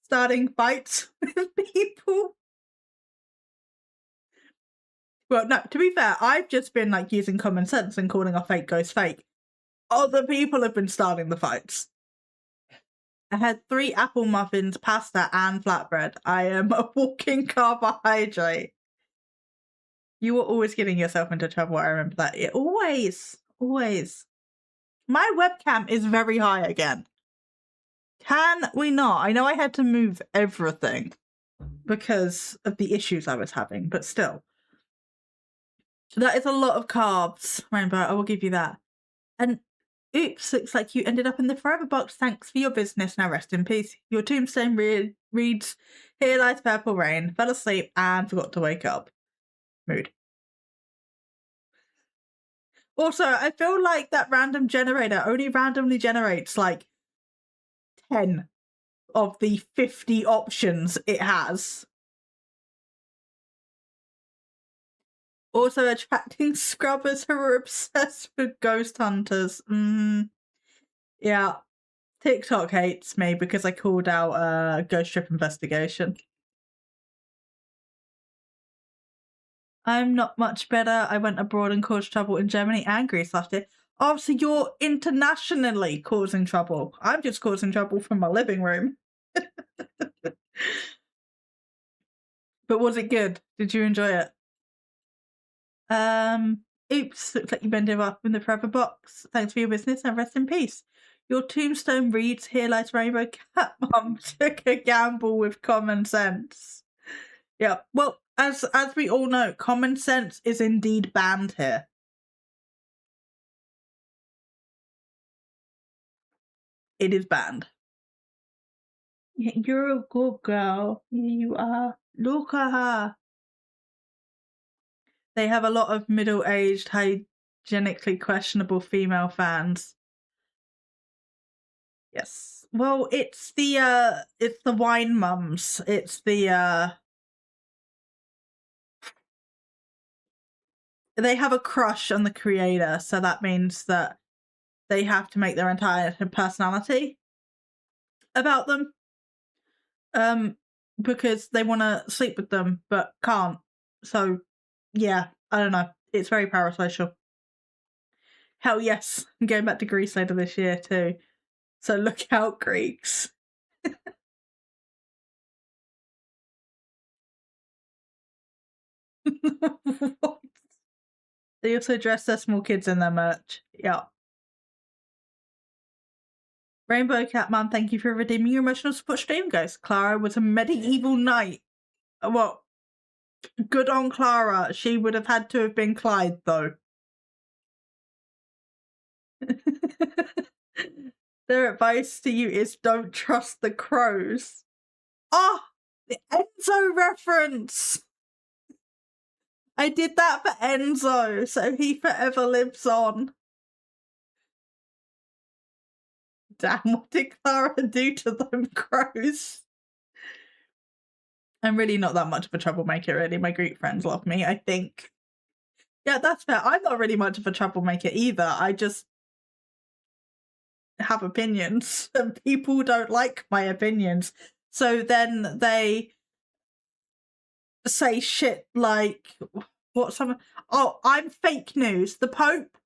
Starting fights with people. Well, no, to be fair, I've just been like using common sense and calling a fake ghost fake. Other people have been starting the fights. I had 3 apple muffins, pasta, and flatbread. I am a walking carbohydrate. You were always getting yourself into trouble, I remember that. Yeah, always. My webcam is very high again. Can we not? I know I had to move everything because of the issues I was having, but still. So that is a lot of carbs, Rainbow. I will give you that. And oops, looks like you ended up in the forever box. Thanks for your business. Now rest in peace. Your tombstone reads, "Here lies Purple Rain. Fell asleep and forgot to wake up." Mood. Also, I feel like that random generator only randomly generates like 10 of the 50 options it has. Also attracting scrubbers who are obsessed with ghost hunters. Yeah. TikTok hates me because I called out a ghost trip investigation. I'm not much better. I went abroad and caused trouble in Germany and Greece last year. Oh, so you're internationally causing trouble. I'm just causing trouble from my living room. But was it good? Did you enjoy it? Oops, looks like you bent him up in the forever box. Thanks for your business and rest in peace. Your tombstone reads, "Here lies Rainbow Cat Mum took a gamble with common sense." Yeah, well, as we all know, common sense is indeed banned here. It is banned. Yeah, you're a good girl. You are. Look at her. They have a lot of middle-aged, hygienically questionable female fans. Yes. Well, it's the wine mums. It's the they have a crush on the creator, so that means that they have to make their entire personality about them. Because they want to sleep with them but can't. So yeah, I don't know. It's very parasocial. Hell yes, I'm going back to Greece later this year too. So look out, Greeks. What? They also dress their small kids in their merch. Yeah. Rainbow Cat Man, thank you for redeeming your emotional support stream, guys. Clara was a medieval knight. Well, good on Clara. She would have had to have been Clyde, though. Their advice to you is don't trust the crows. Ah, the Enzo reference. I did that for Enzo, so he forever lives on. Damn, what did Clara do to them crows? I'm really not that much of a troublemaker, really. My Greek friends love me, I think. Yeah, that's fair. I'm not really much of a troublemaker either. I just have opinions, and people don't like my opinions. So then they say shit like, what some? Oh, I'm fake news. The Pope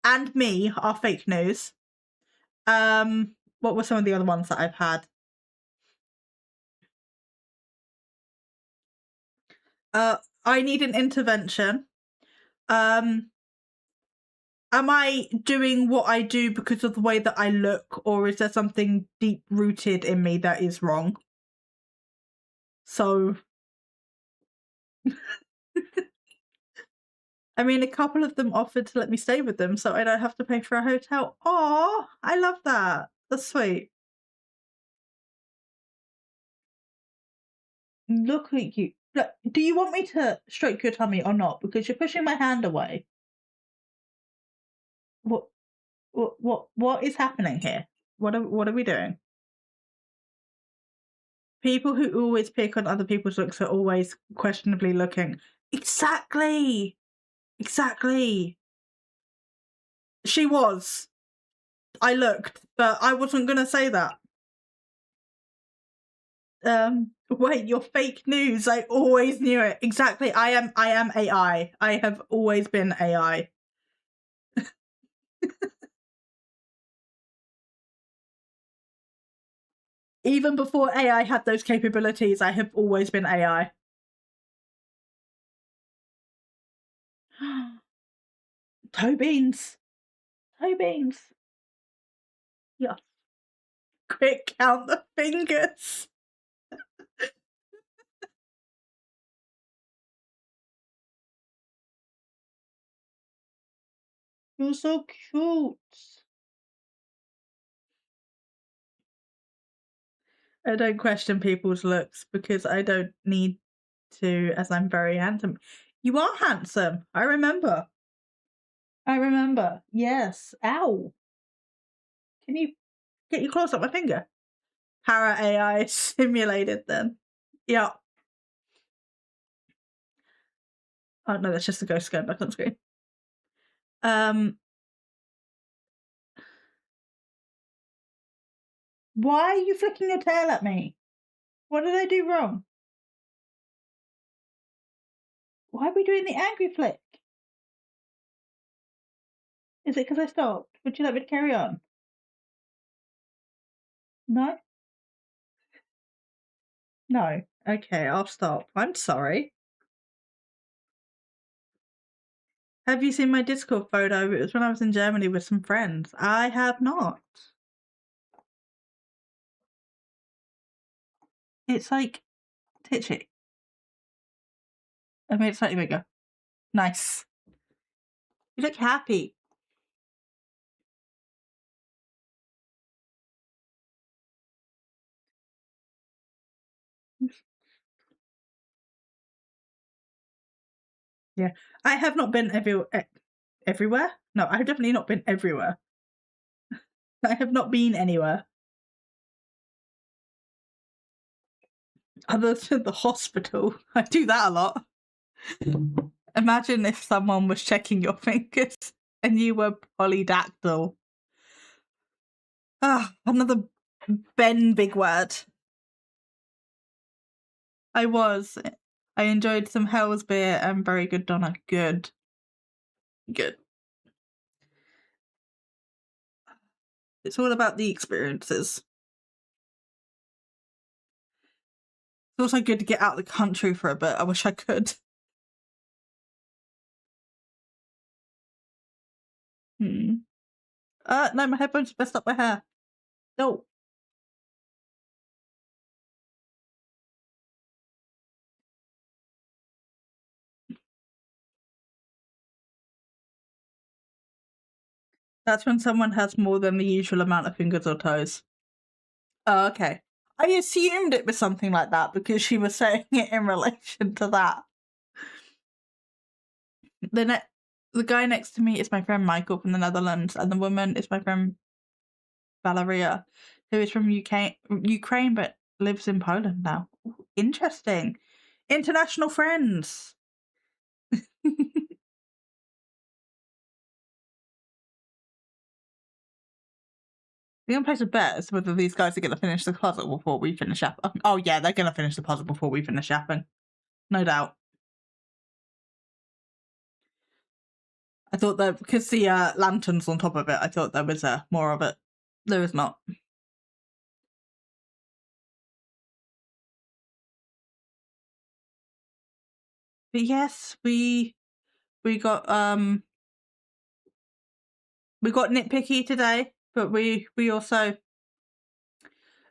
and me are fake news. What were some of the other ones that I've had? I need an intervention. Am I doing what I do because of the way that I look, or is there something deep rooted in me that is wrong? So, I mean, a couple of them offered to let me stay with them so I don't have to pay for a hotel. Oh, I love that. That's sweet. Look at you. Look, do you want me to stroke your tummy or not? Because you're pushing my hand away. What is happening here? What are we doing? People who always pick on other people's looks are always questionably looking. Exactly. Exactly. She was. I looked, but I wasn't gonna say that. Wait, you're fake news. I always knew it. Exactly. I am AI. I have always been AI. Even before AI had those capabilities, I have always been AI. Toe beans. Toe beans. Yeah. Quick, count the fingers. You're so cute. I don't question people's looks because I don't need to, as I'm very handsome. You are handsome. I remember. I remember. Yes. Ow. Can you get your claws up my finger? Para AI simulated then. Yeah. Oh no, that's just a ghost going back on screen. Why are you flicking your tail at me? What did I do wrong? Why are we doing the angry flick? Is it because I stopped? Would you like me to carry on? No? No. Okay, I'll stop. I'm sorry. Have you seen my Discord photo? It was when I was in Germany with some friends. I have not. It's like titchy. I made it slightly bigger. Nice. You look happy. Yeah. I have not been everywhere? No, I've definitely not been everywhere. I have not been anywhere. Other than the hospital. I do that a lot. Imagine if someone was checking your fingers and you were polydactyl. Ah, another Ben big word. I was. I enjoyed some Hell's beer and very good Donna. Good. Good. It's all about the experiences. It's also good to get out of the country for a bit. I wish I could. No, my headphones messed up my hair. No. That's when someone has more than the usual amount of fingers or toes. Oh, okay. I assumed it was something like that because she was saying it in relation to that. The guy next to me is my friend Michael from the Netherlands, and the woman is my friend Valeria, who is from Ukraine but lives in Poland now. Ooh, interesting. International friends. The only place to bet is whether these guys are going to finish the puzzle before we finish up. Oh yeah, they're going to finish the puzzle before we finish yapping. No doubt. I thought that because the lantern's on top of it, I thought there was more of it. There is not. But yes, we got nitpicky today, but we also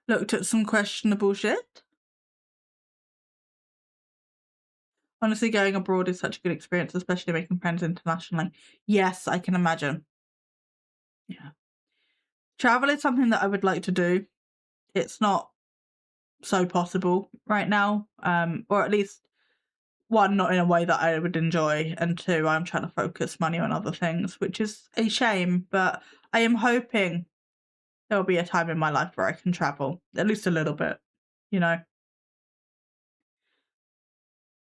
looked at some questionable shit. Honestly, going abroad is such a good experience, especially making friends internationally. Yes, I can imagine. Yeah. Travel is something that I would like to do. It's not so possible right now, or at least one, not in a way that I would enjoy, and two, I'm trying to focus money on other things, which is a shame, but I am hoping there will be a time in my life where I can travel, at least a little bit, you know.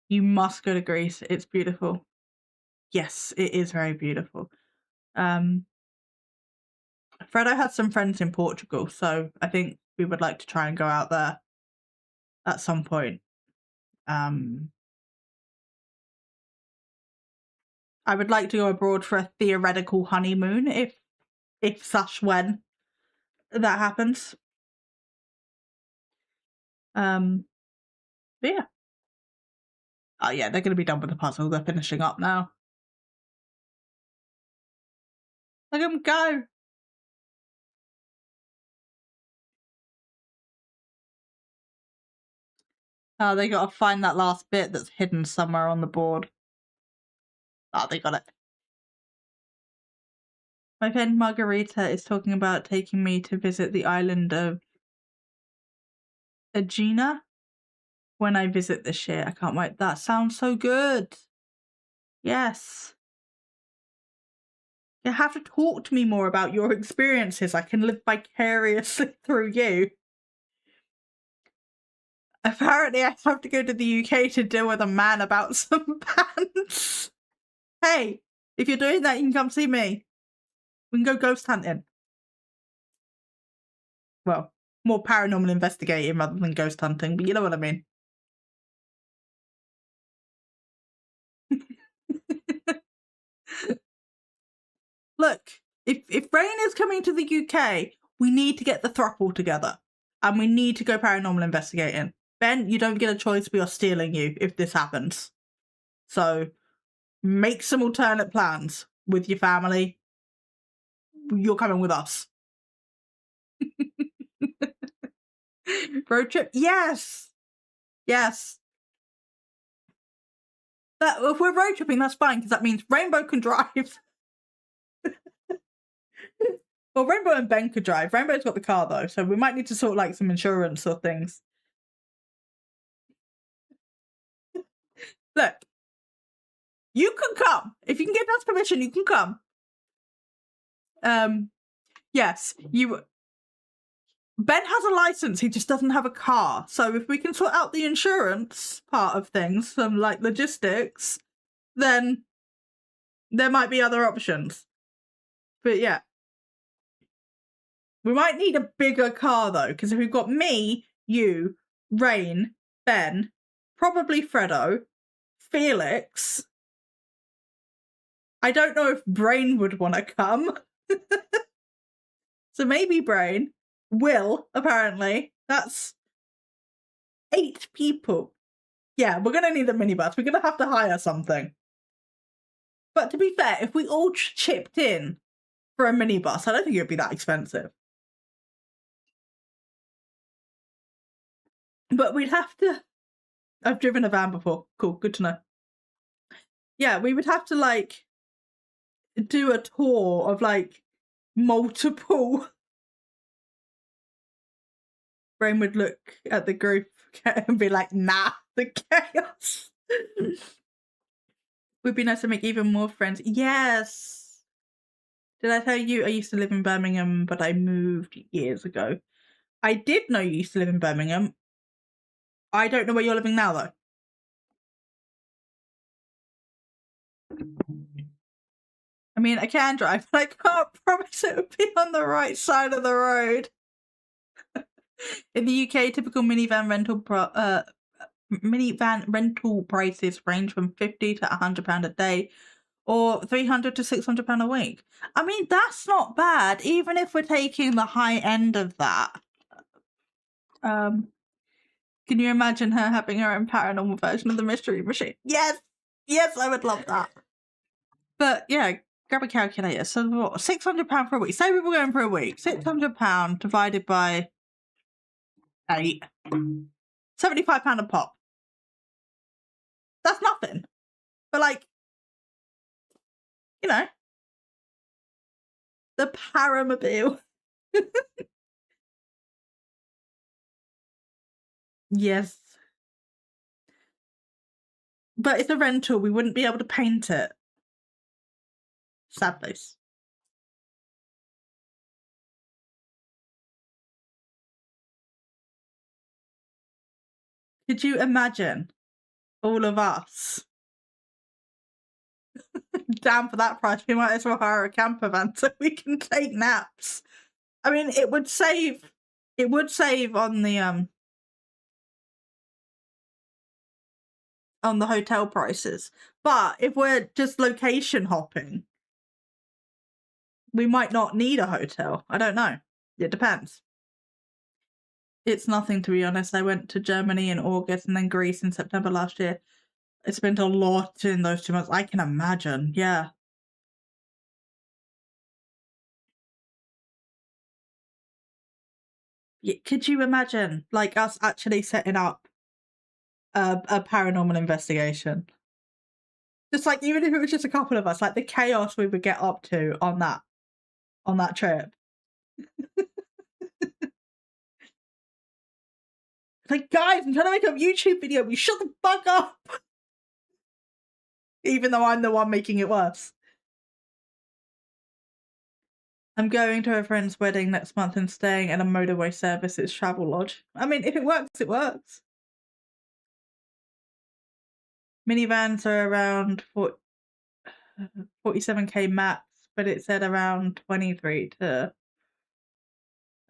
You must go to Greece. It's beautiful. Yes, it is very beautiful. Fredo has some friends in Portugal, so I think we would like to try and go out there at some point. I would like to go abroad for a theoretical honeymoon, if such when that happens. But yeah. Oh yeah, they're going to be done with the puzzle. They're finishing up now. Look at them go. Oh, they got to find that last bit that's hidden somewhere on the board. Oh, they got it. My friend Margarita is talking about taking me to visit the island of Aegina when I visit this year. I can't wait. That sounds so good. Yes. You have to talk to me more about your experiences. I can live vicariously through you. Apparently, I have to go to the UK to deal with a man about some pants. Hey, if you're doing that, you can come see me. We can go ghost hunting. Well, more paranormal investigating rather than ghost hunting, but you know what I mean. Look, if Rain is coming to the UK, we need to get the throuple together. And we need to go paranormal investigating. Ben, you don't get a choice. We are stealing you if this happens. So make some alternate plans with your family. You're coming with us. Road trip? Yes. Yes. If we're road tripping, that's fine, because that means Rainbow can drive. Well, Rainbow and Ben could drive. Rainbow's got the car, though, so we might need to sort like some insurance or things. Look, you can come. If you can get us permission, you can come. Yes, you... Ben has a license, he just doesn't have a car. So if we can sort out the insurance part of things, some like logistics, then there might be other options. But yeah. We might need a bigger car though, because if we've got me, you, Rain, Ben, probably Fredo, Felix. I don't know if Brain would want to come. So maybe Brain. Will, apparently. That's 8 people. Yeah, we're going to need a minibus. We're going to have to hire something. But to be fair, if we all chipped in for a minibus, I don't think it would be that expensive. But we'd have to... I've driven a van before. Cool, good to know. Yeah, we would have to, like, do a tour of, like, multiple... Brain would look at the group and be like, nah, the chaos. Would be nice to make even more friends. Yes. Did I tell you I used to live in Birmingham, but I moved years ago? I did know you used to live in Birmingham. I don't know where you're living now, though. I mean, I can drive, but I can't promise it would be on the right side of the road. In the UK, typical minivan rental prices range from £50 to £100 a day, or £300 to £600 a week. I mean, that's not bad, even if we're taking the high end of that. Can you imagine her having her own paranormal version of the Mystery Machine? Yes! Yes, I would love that. But yeah, grab a calculator. So what, £600 for a week? Say we were going for a week. £600 divided by 8. £75 a pop. That's nothing. But like, you know, the Paramobile. Yes. But it's a rental. We wouldn't be able to paint it. Sadly. Could you imagine all of us? Damn, for that price, we might as well hire a camper van so we can take naps. I mean, it would save on the hotel prices. But if we're just location hopping, we might not need a hotel. I don't know. It depends. It's nothing, to be honest. I went to Germany in August and then Greece in September last year. I spent a lot in those 2 months. I can imagine, yeah. Could you imagine, like, us actually setting up a paranormal investigation? Just like, even if it was just a couple of us, like the chaos we would get up to on that trip. Like, guys, I'm trying to make a YouTube video. You shut the fuck up. Even though I'm the one making it worse. I'm going to a friend's wedding next month and staying at a motorway services travel lodge. I mean, if it works, it works. Minivans are around 47k max, but it said around 23 to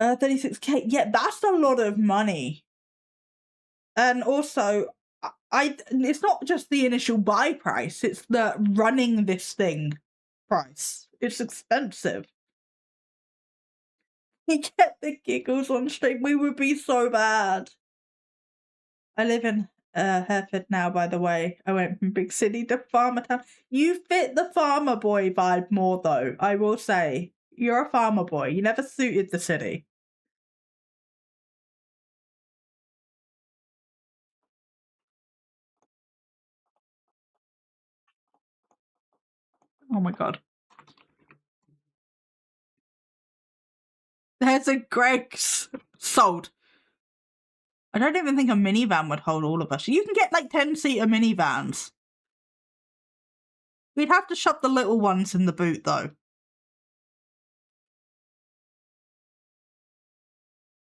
36k. Yeah, that's a lot of money. And also, it's not just the initial buy price, it's the running this thing price. It's expensive. You get the giggles on stream. We would be so bad. I live in Hereford now, by the way. I went from big city to farmer town. You fit the farmer boy vibe more, though, I will say. You're a farmer boy. You never suited the city. Oh my god. There's a Greg's. Sold. I don't even think a minivan would hold all of us. You can get like 10-seater minivans. We'd have to shove the little ones in the boot though.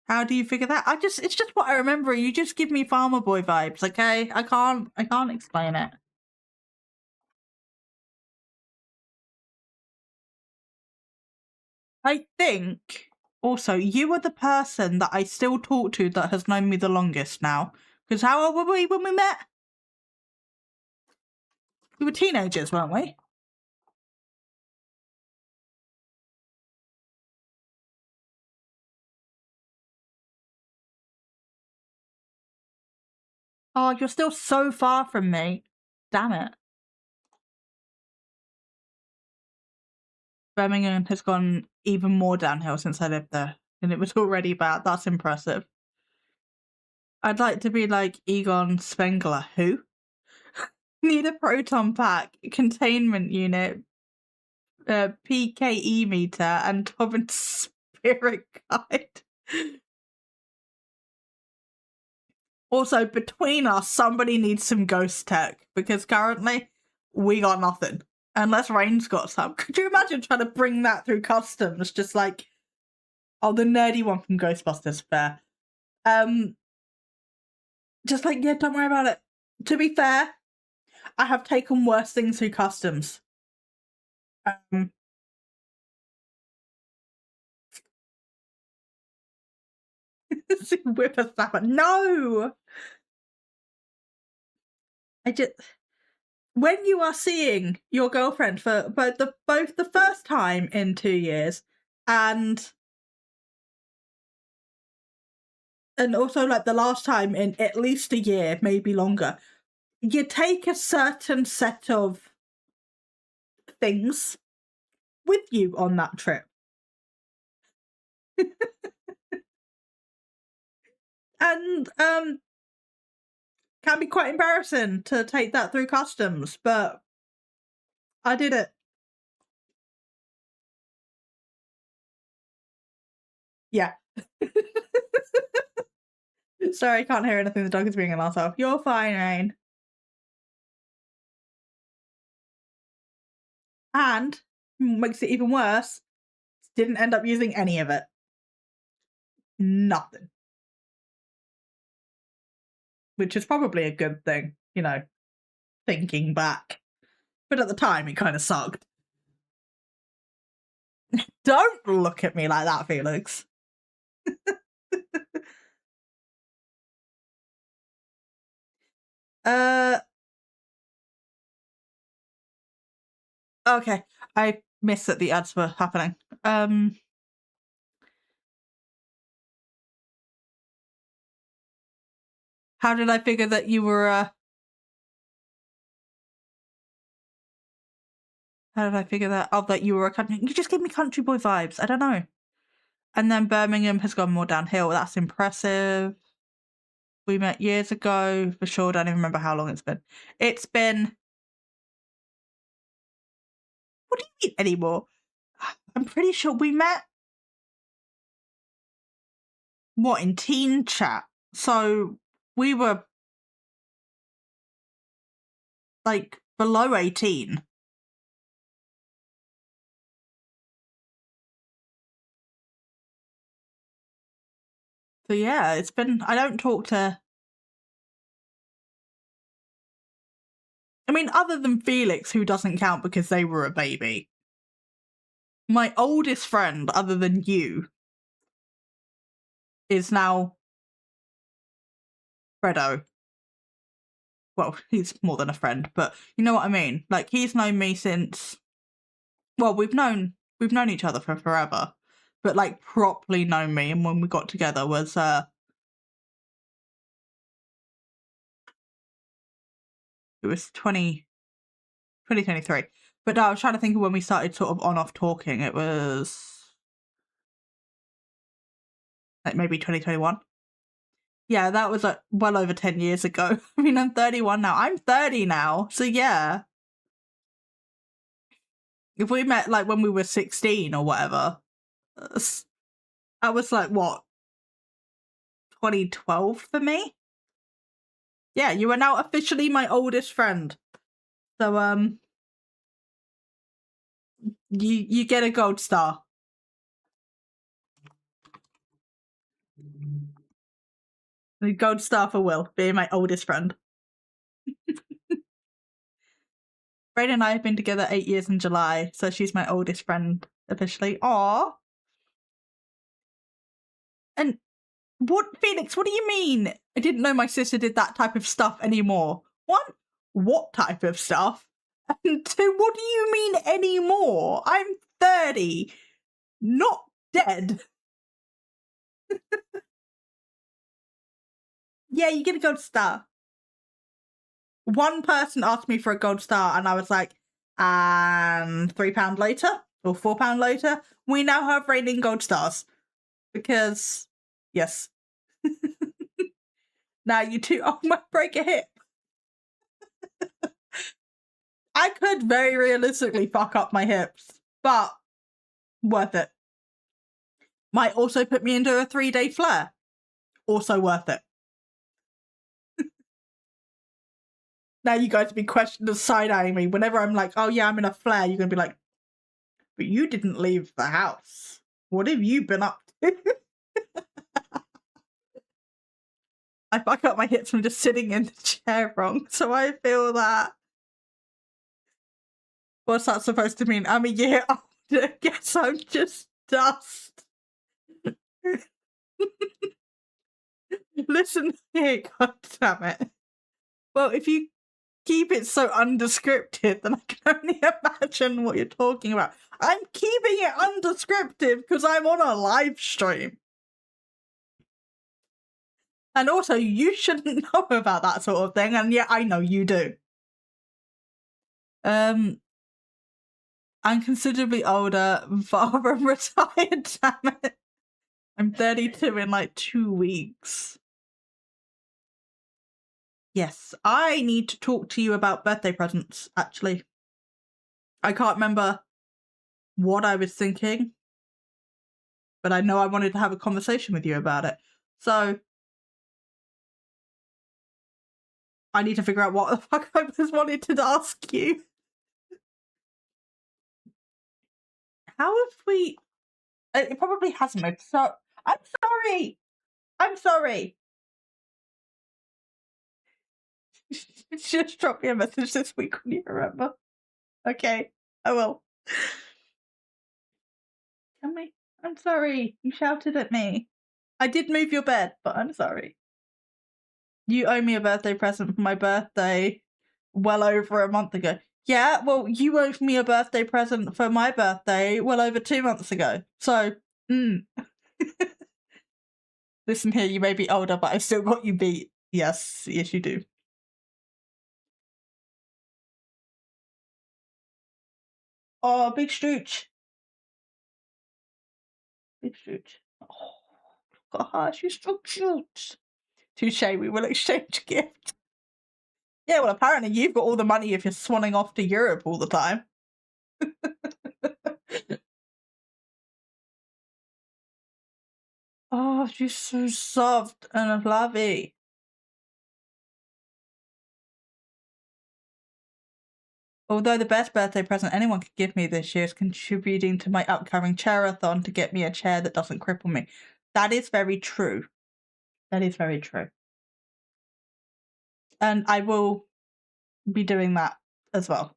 How do you figure that? It's just what I remember. You just give me farmer boy vibes, okay? I can't explain it. I think also you are the person that I still talk to that has known me the longest now. Because how old were we when we met? We were teenagers, weren't we? Oh, you're still so far from me. Damn it. Birmingham has gone even more downhill since I lived there. And it was already bad. That's impressive. I'd like to be like Egon Spengler. Who? Need a proton pack, containment unit, PKE meter, and Tobin spirit guide. Also, between us, somebody needs some ghost tech, because currently we got nothing. Unless Rain's got some. Could you imagine trying to bring that through customs? Just like, oh, the nerdy one from Ghostbusters, fair. Just like, yeah, don't worry about it. To be fair, I have taken worse things through customs. Whippersnapper. No! When you are seeing your girlfriend for both the first time in 2 years and also like the last time in at least a year, maybe longer, you take a certain set of things with you on that trip. And can be quite embarrassing to take that through customs, but I did it. Yeah. Sorry, I can't hear anything. The dog is being an arsehole. You're fine, Rain. And makes it even worse, didn't end up using any of it. Nothing. Which is probably a good thing, you know, thinking back. But at the time, it kind of sucked. Don't look at me like that, Felix. Okay, I missed that the ads were happening. How did I figure that you were, how did I figure that? Oh, that you were a country. You just give me country boy vibes. I don't know. And then Birmingham has gone more downhill. That's impressive. We met years ago, for sure. Don't even remember how long it's been. It's been... What do you mean anymore? I'm pretty sure we met... What, in teen chat? So we were... like, below 18. So yeah, it's been... I don't talk to... I mean, other than Felix, who doesn't count because they were a baby. My oldest friend, other than you, is now Fredo. Well, he's more than a friend, but you know what I mean. Like, he's known me since, well, we've known each other for forever, but like properly known me, and when we got together was it was 2023. But no, I was trying to think of when we started sort of on-off talking. It was like maybe 2021. Yeah, that was like well over 10 years ago. I mean, I'm 31 now. I'm 30 now. So yeah. If we met like when we were 16 or whatever, that was like what? 2012 for me? Yeah, you are now officially my oldest friend. So you get a gold star. The gold star for Will, being my oldest friend. Brain and I have been together 8 years in July, so she's my oldest friend officially. Aww. And what, Phoenix, what do you mean? I didn't know my sister did that type of stuff anymore. One, what type of stuff? And two, what do you mean anymore? I'm 30, not dead. Yeah, you get a gold star. One person asked me for a gold star, and I was like, £3 later, or £4 later, we now have raining gold stars. Because, yes. Now you two, oh, might break a hip. I could very realistically fuck up my hips, but worth it. Might also put me into a 3-day flare. Also worth it. Now you guys be questioning, side-eyeing me. Whenever I'm like, oh yeah, I'm in a flare, you're going to be like, but you didn't leave the house. What have you been up to? I fuck up my hips from just sitting in the chair wrong, so I feel that. What's that supposed to mean? I'm a year older. Guess I'm just dust. Listen here, goddammit. Well, if you keep it so undescriptive, then I can only imagine what you're talking about. I'm keeping it undescriptive because I'm on a live stream. And also, you shouldn't know about that sort of thing, and yet I know you do. I'm considerably older, far from retired, damn it. I'm 32 in like 2 weeks. Yes, I need to talk to you about birthday presents, actually. I can't remember what I was thinking, but I know I wanted to have a conversation with you about it. So, I need to figure out what the fuck I was wanting to ask you. How have we... It probably hasn't moved, so... I'm sorry! I'm sorry! Just drop me a message this week when you remember. Okay, I will. Tell me. I'm sorry. You shouted at me. I did move your bed, but I'm sorry. You owe me a birthday present for my birthday well over a month ago. Yeah, well, you owed me a birthday present for my birthday well over 2 months ago. So, Listen here, you may be older, but I've still got you beat. Yes, yes you do. Oh, big stooch. Big stooch. Oh, look at her, she's so cute. Touche, we will exchange gifts. Yeah, well, apparently you've got all the money if you're swanning off to Europe all the time. Oh, she's so soft and fluffy. Although the best birthday present anyone could give me this year is contributing to my upcoming chair-a-thon to get me a chair that doesn't cripple me. That is very true. That is very true. And I will be doing that as well.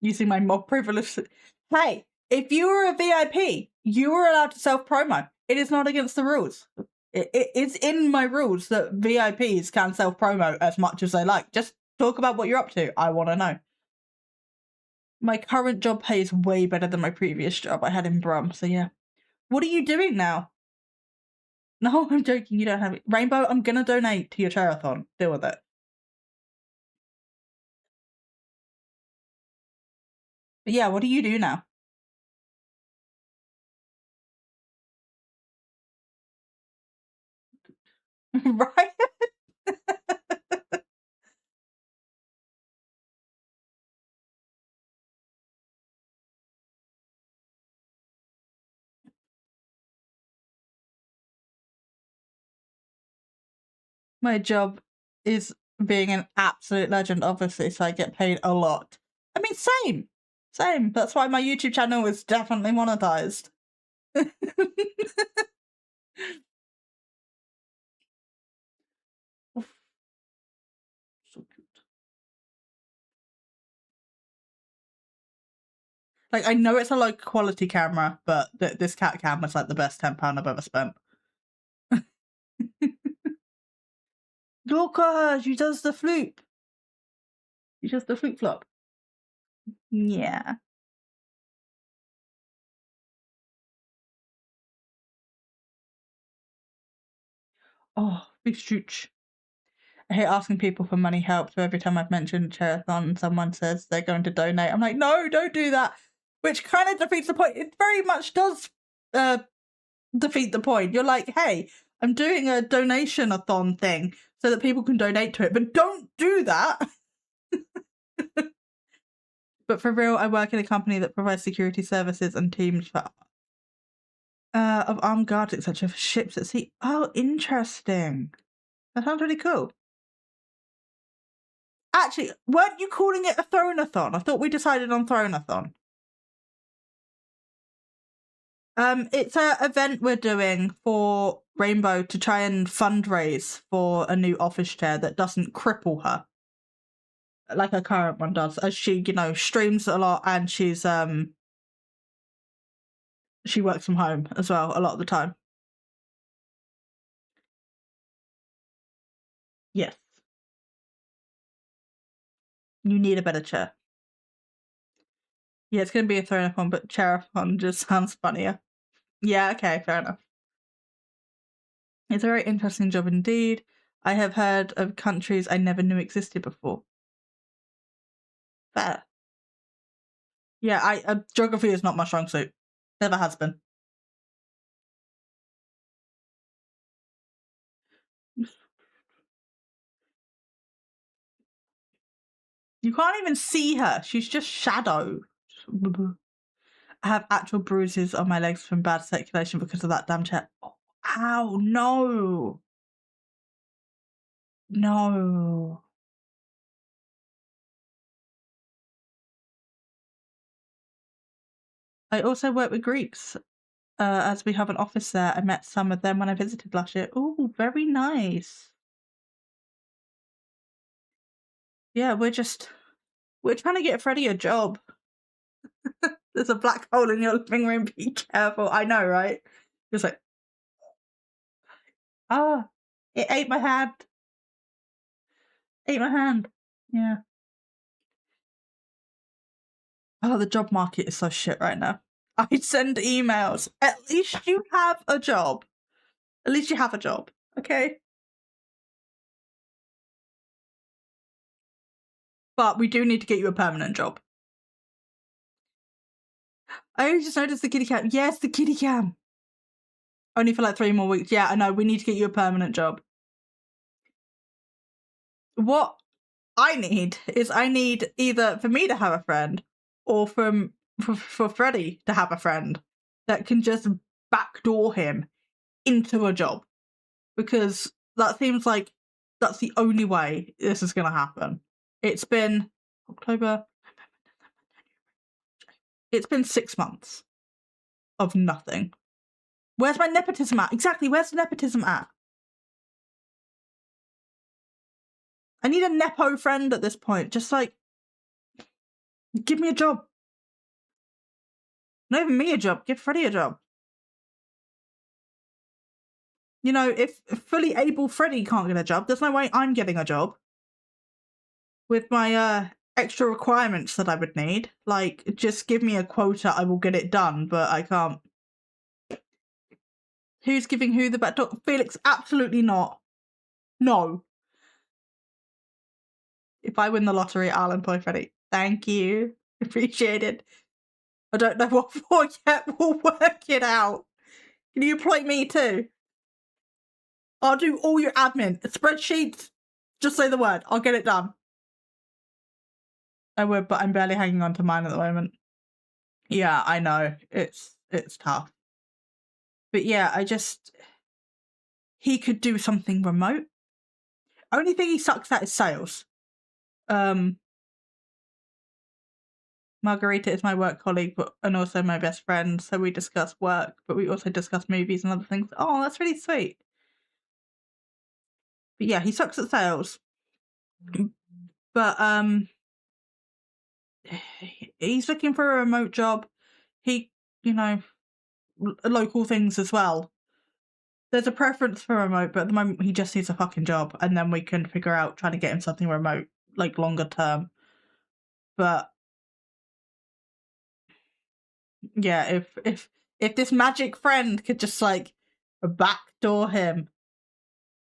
Using my mob privilege. Hey, if you were a VIP, You are allowed to self-promo. It is not against the rules. It's in my rules that VIPs can self-promo as much as they like. Just talk about what you're up to. I want to know. My current job pays way better than my previous job I had in Brum, so yeah. What are you doing now? No, I'm joking. You don't have it. Rainbow, I'm going to donate to your charathon. Deal with it. But yeah, what do you do now? Right? My job is being an absolute legend, obviously, so I get paid a lot. I mean, same. Same. That's why my YouTube channel is definitely monetized. So cute. Like, I know it's a low quality camera, but this cat camera's like the best £10 I've ever spent. Look at her, she does the floop. She does the flip flop. Yeah. Oh, big stooch. I hate asking people for money help, so every time I've mentioned Charathon, someone says they're going to donate. I'm like, no, don't do that. Which kind of defeats the point. It very much does defeat the point. You're like, hey, I'm doing a donation-a-thon thing so that people can donate to it, but don't do that. But for real, I work in a company that provides security services and teams for of armed guards, etc. for ships at sea. Oh, interesting. That sounds really cool. Actually, weren't you calling it a Thronathon? I thought we decided on Thronathon. It's an event we're doing for Rainbow to try and fundraise for a new office chair that doesn't cripple her like her current one does, as she, you know, streams a lot and she's she works from home as well a lot of the time. Yes. You need a better chair. Yeah, it's going to be a Thronathon, but Chairathon just sounds funnier. Yeah, okay, fair enough. It's a very interesting job indeed. I have heard of countries I never knew existed before. Fair. Yeah, geography is not my strong suit. Never has been. You can't even see her. She's just shadow. I have actual bruises on my legs from bad circulation because of that damn chair. Oh, ow, no. No. I also work with Greeks. As we have an office there, I met some of them when I visited last year. Oh, very nice. Yeah, we're trying to get Freddie a job. There's a black hole in your living room, be careful. I know, right? Just like, ah, it ate my hand. Ate my hand. Yeah. Oh, the job market is so shit right now. I send emails. At least you have a job. At least you have a job, okay? But we do need to get you a permanent job. I only just noticed the kitty cam. Yes, the kitty cam. Only for like 3 more weeks. Yeah, I know. We need to get you a permanent job. What I need is either for me to have a friend or for Freddie to have a friend that can just backdoor him into a job. Because that seems like that's the only way this is going to happen. It's been October. It's been 6 months of nothing. Where's my nepotism at? Exactly, where's the nepotism at? I need a nepo friend at this point. Just like, give me a job. Not even me a job. Give Freddie a job. You know, if fully able Freddy can't get a job, there's no way I'm getting a job. With my extra requirements that I would need. Like, just give me a quota, I will get it done, but I can't. Who's giving who the back door? Felix, absolutely not. No. If I win the lottery, I'll employ Freddy. Thank you. Appreciate it. I don't know what for yet. We'll work it out. Can you employ me too? I'll do all your admin. Spreadsheets. Just say the word. I'll get it done. I would, but I'm barely hanging on to mine at the moment. Yeah, I know. It's tough. But yeah, he could do something remote. Only thing he sucks at is sales. Margarita is my work colleague, and also my best friend, so we discuss work, but we also discuss movies and other things. Oh, that's really sweet. But yeah, he sucks at sales. But he's looking for a remote job. Local things as well. There's a preference for remote, but at the moment he just needs a fucking job, and then we can figure out trying to get him something remote, like longer term. But yeah, if this magic friend could just like backdoor him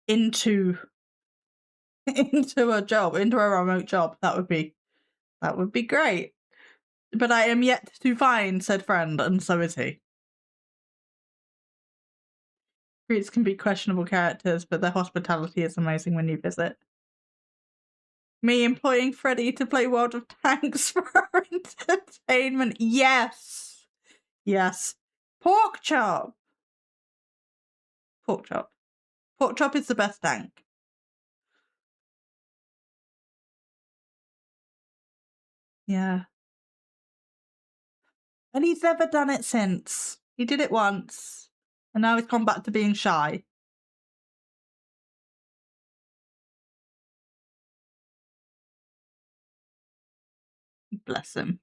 into a job, into a remote job, that would be great. But I am yet to find said friend, and so is he. Recruits can be questionable characters, but their hospitality is amazing when you visit. Me employing Freddy to play World of Tanks for our entertainment. Yes. Yes. Pork chop. Pork chop. Pork chop is the best tank. Yeah. And he's never done it since. He did it once. And now he's gone back to being shy. Bless him.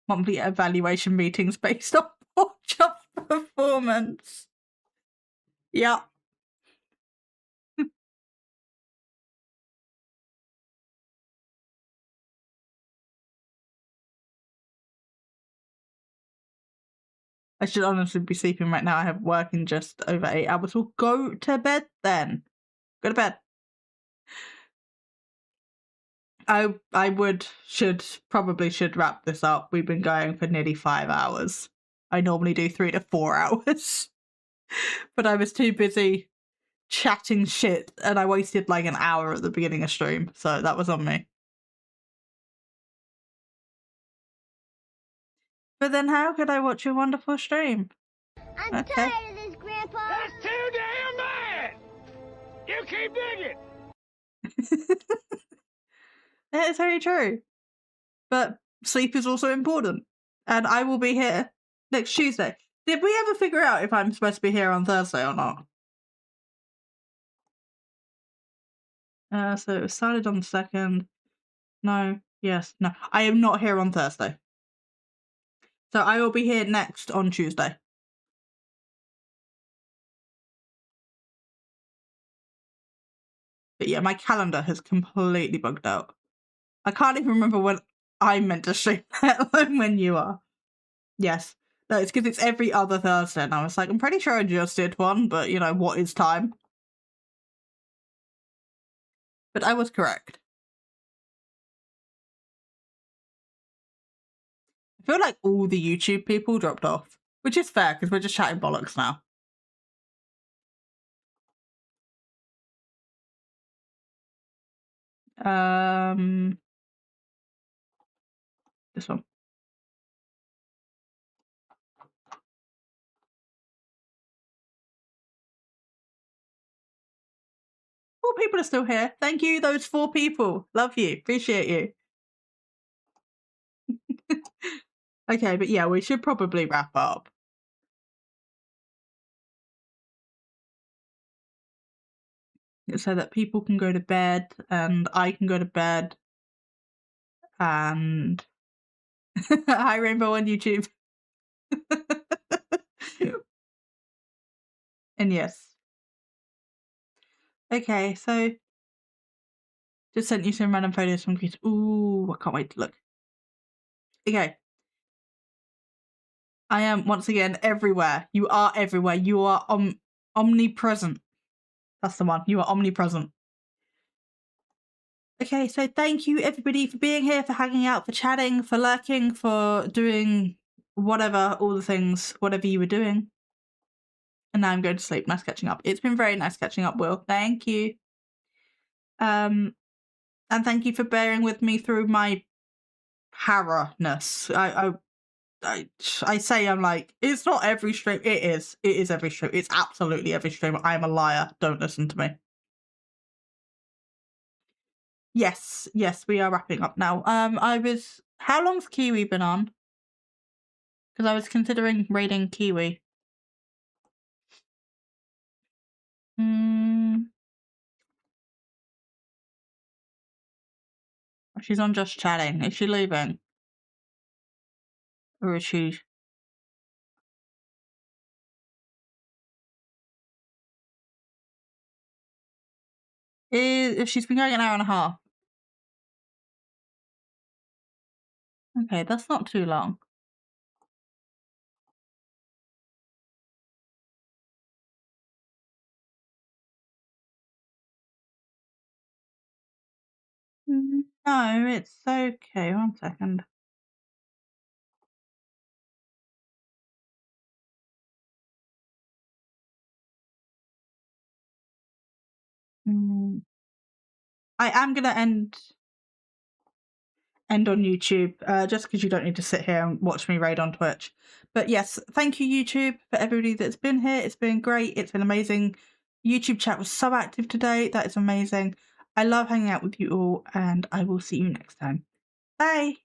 Monthly evaluation meetings based on pork chop's performance. Yeah. I should honestly be sleeping right now. I have work in just over 8 hours. We'll go to bed then. Go to bed. I probably should wrap this up. We've been going for nearly 5 hours. I normally do 3 to 4 hours. But I was too busy chatting shit and I wasted like an hour at the beginning of stream. So that was on me. But then how could I watch your wonderful stream? I'm tired of this, Grandpa. That's too damn bad! You keep digging! That is very true. But sleep is also important. And I will be here next Tuesday. Did we ever figure out if I'm supposed to be here on Thursday or not? So it started on the 2nd. No. Yes. No. I am not here on Thursday. So I will be here next on Tuesday. But yeah, my calendar has completely bugged out. I can't even remember when I'm meant to stream, let alone when you are. Yes. No, it's because it's every other Thursday, and I was like, I'm pretty sure I just did one, but, you know, what is time? But I was correct. I feel like all the YouTube people dropped off, which is fair, because we're just chatting bollocks now. This one. 4 people are still here. Thank you, those 4 people. Love you. Appreciate you. Okay, but yeah, we should probably wrap up. So that people can go to bed and I can go to bed. And hi, Rainbow on YouTube. in years. Okay, so just sent you some random photos from Chris. Ooh, I can't wait to look. Okay. I am once again everywhere. You are everywhere. You are omnipresent. That's the one. You are omnipresent. Okay, so thank you everybody for being here, for hanging out, for chatting, for lurking, for doing whatever, all the things, whatever you were doing. And now I'm going to sleep. Nice catching up. It's been very nice catching up, Will. Thank you. And thank you for bearing with me through my para-ness. I say I'm like, it's not every stream. It is. It is every stream. It's absolutely every stream. I am a liar. Don't listen to me. Yes, we are wrapping up now. How long's Kiwi been on? Because I was considering raiding Kiwi. She's on just chatting. Is she leaving? Or is she... If she's been going an hour and a half. Okay, that's not too long. No, it's okay. 1 second. I am going to end on YouTube, just because you don't need to sit here and watch me raid on Twitch. But yes, thank you, YouTube, for everybody that's been here. It's been great. It's been amazing. YouTube chat was so active today. That is amazing. I love hanging out with you all, and I will see you next time. Bye!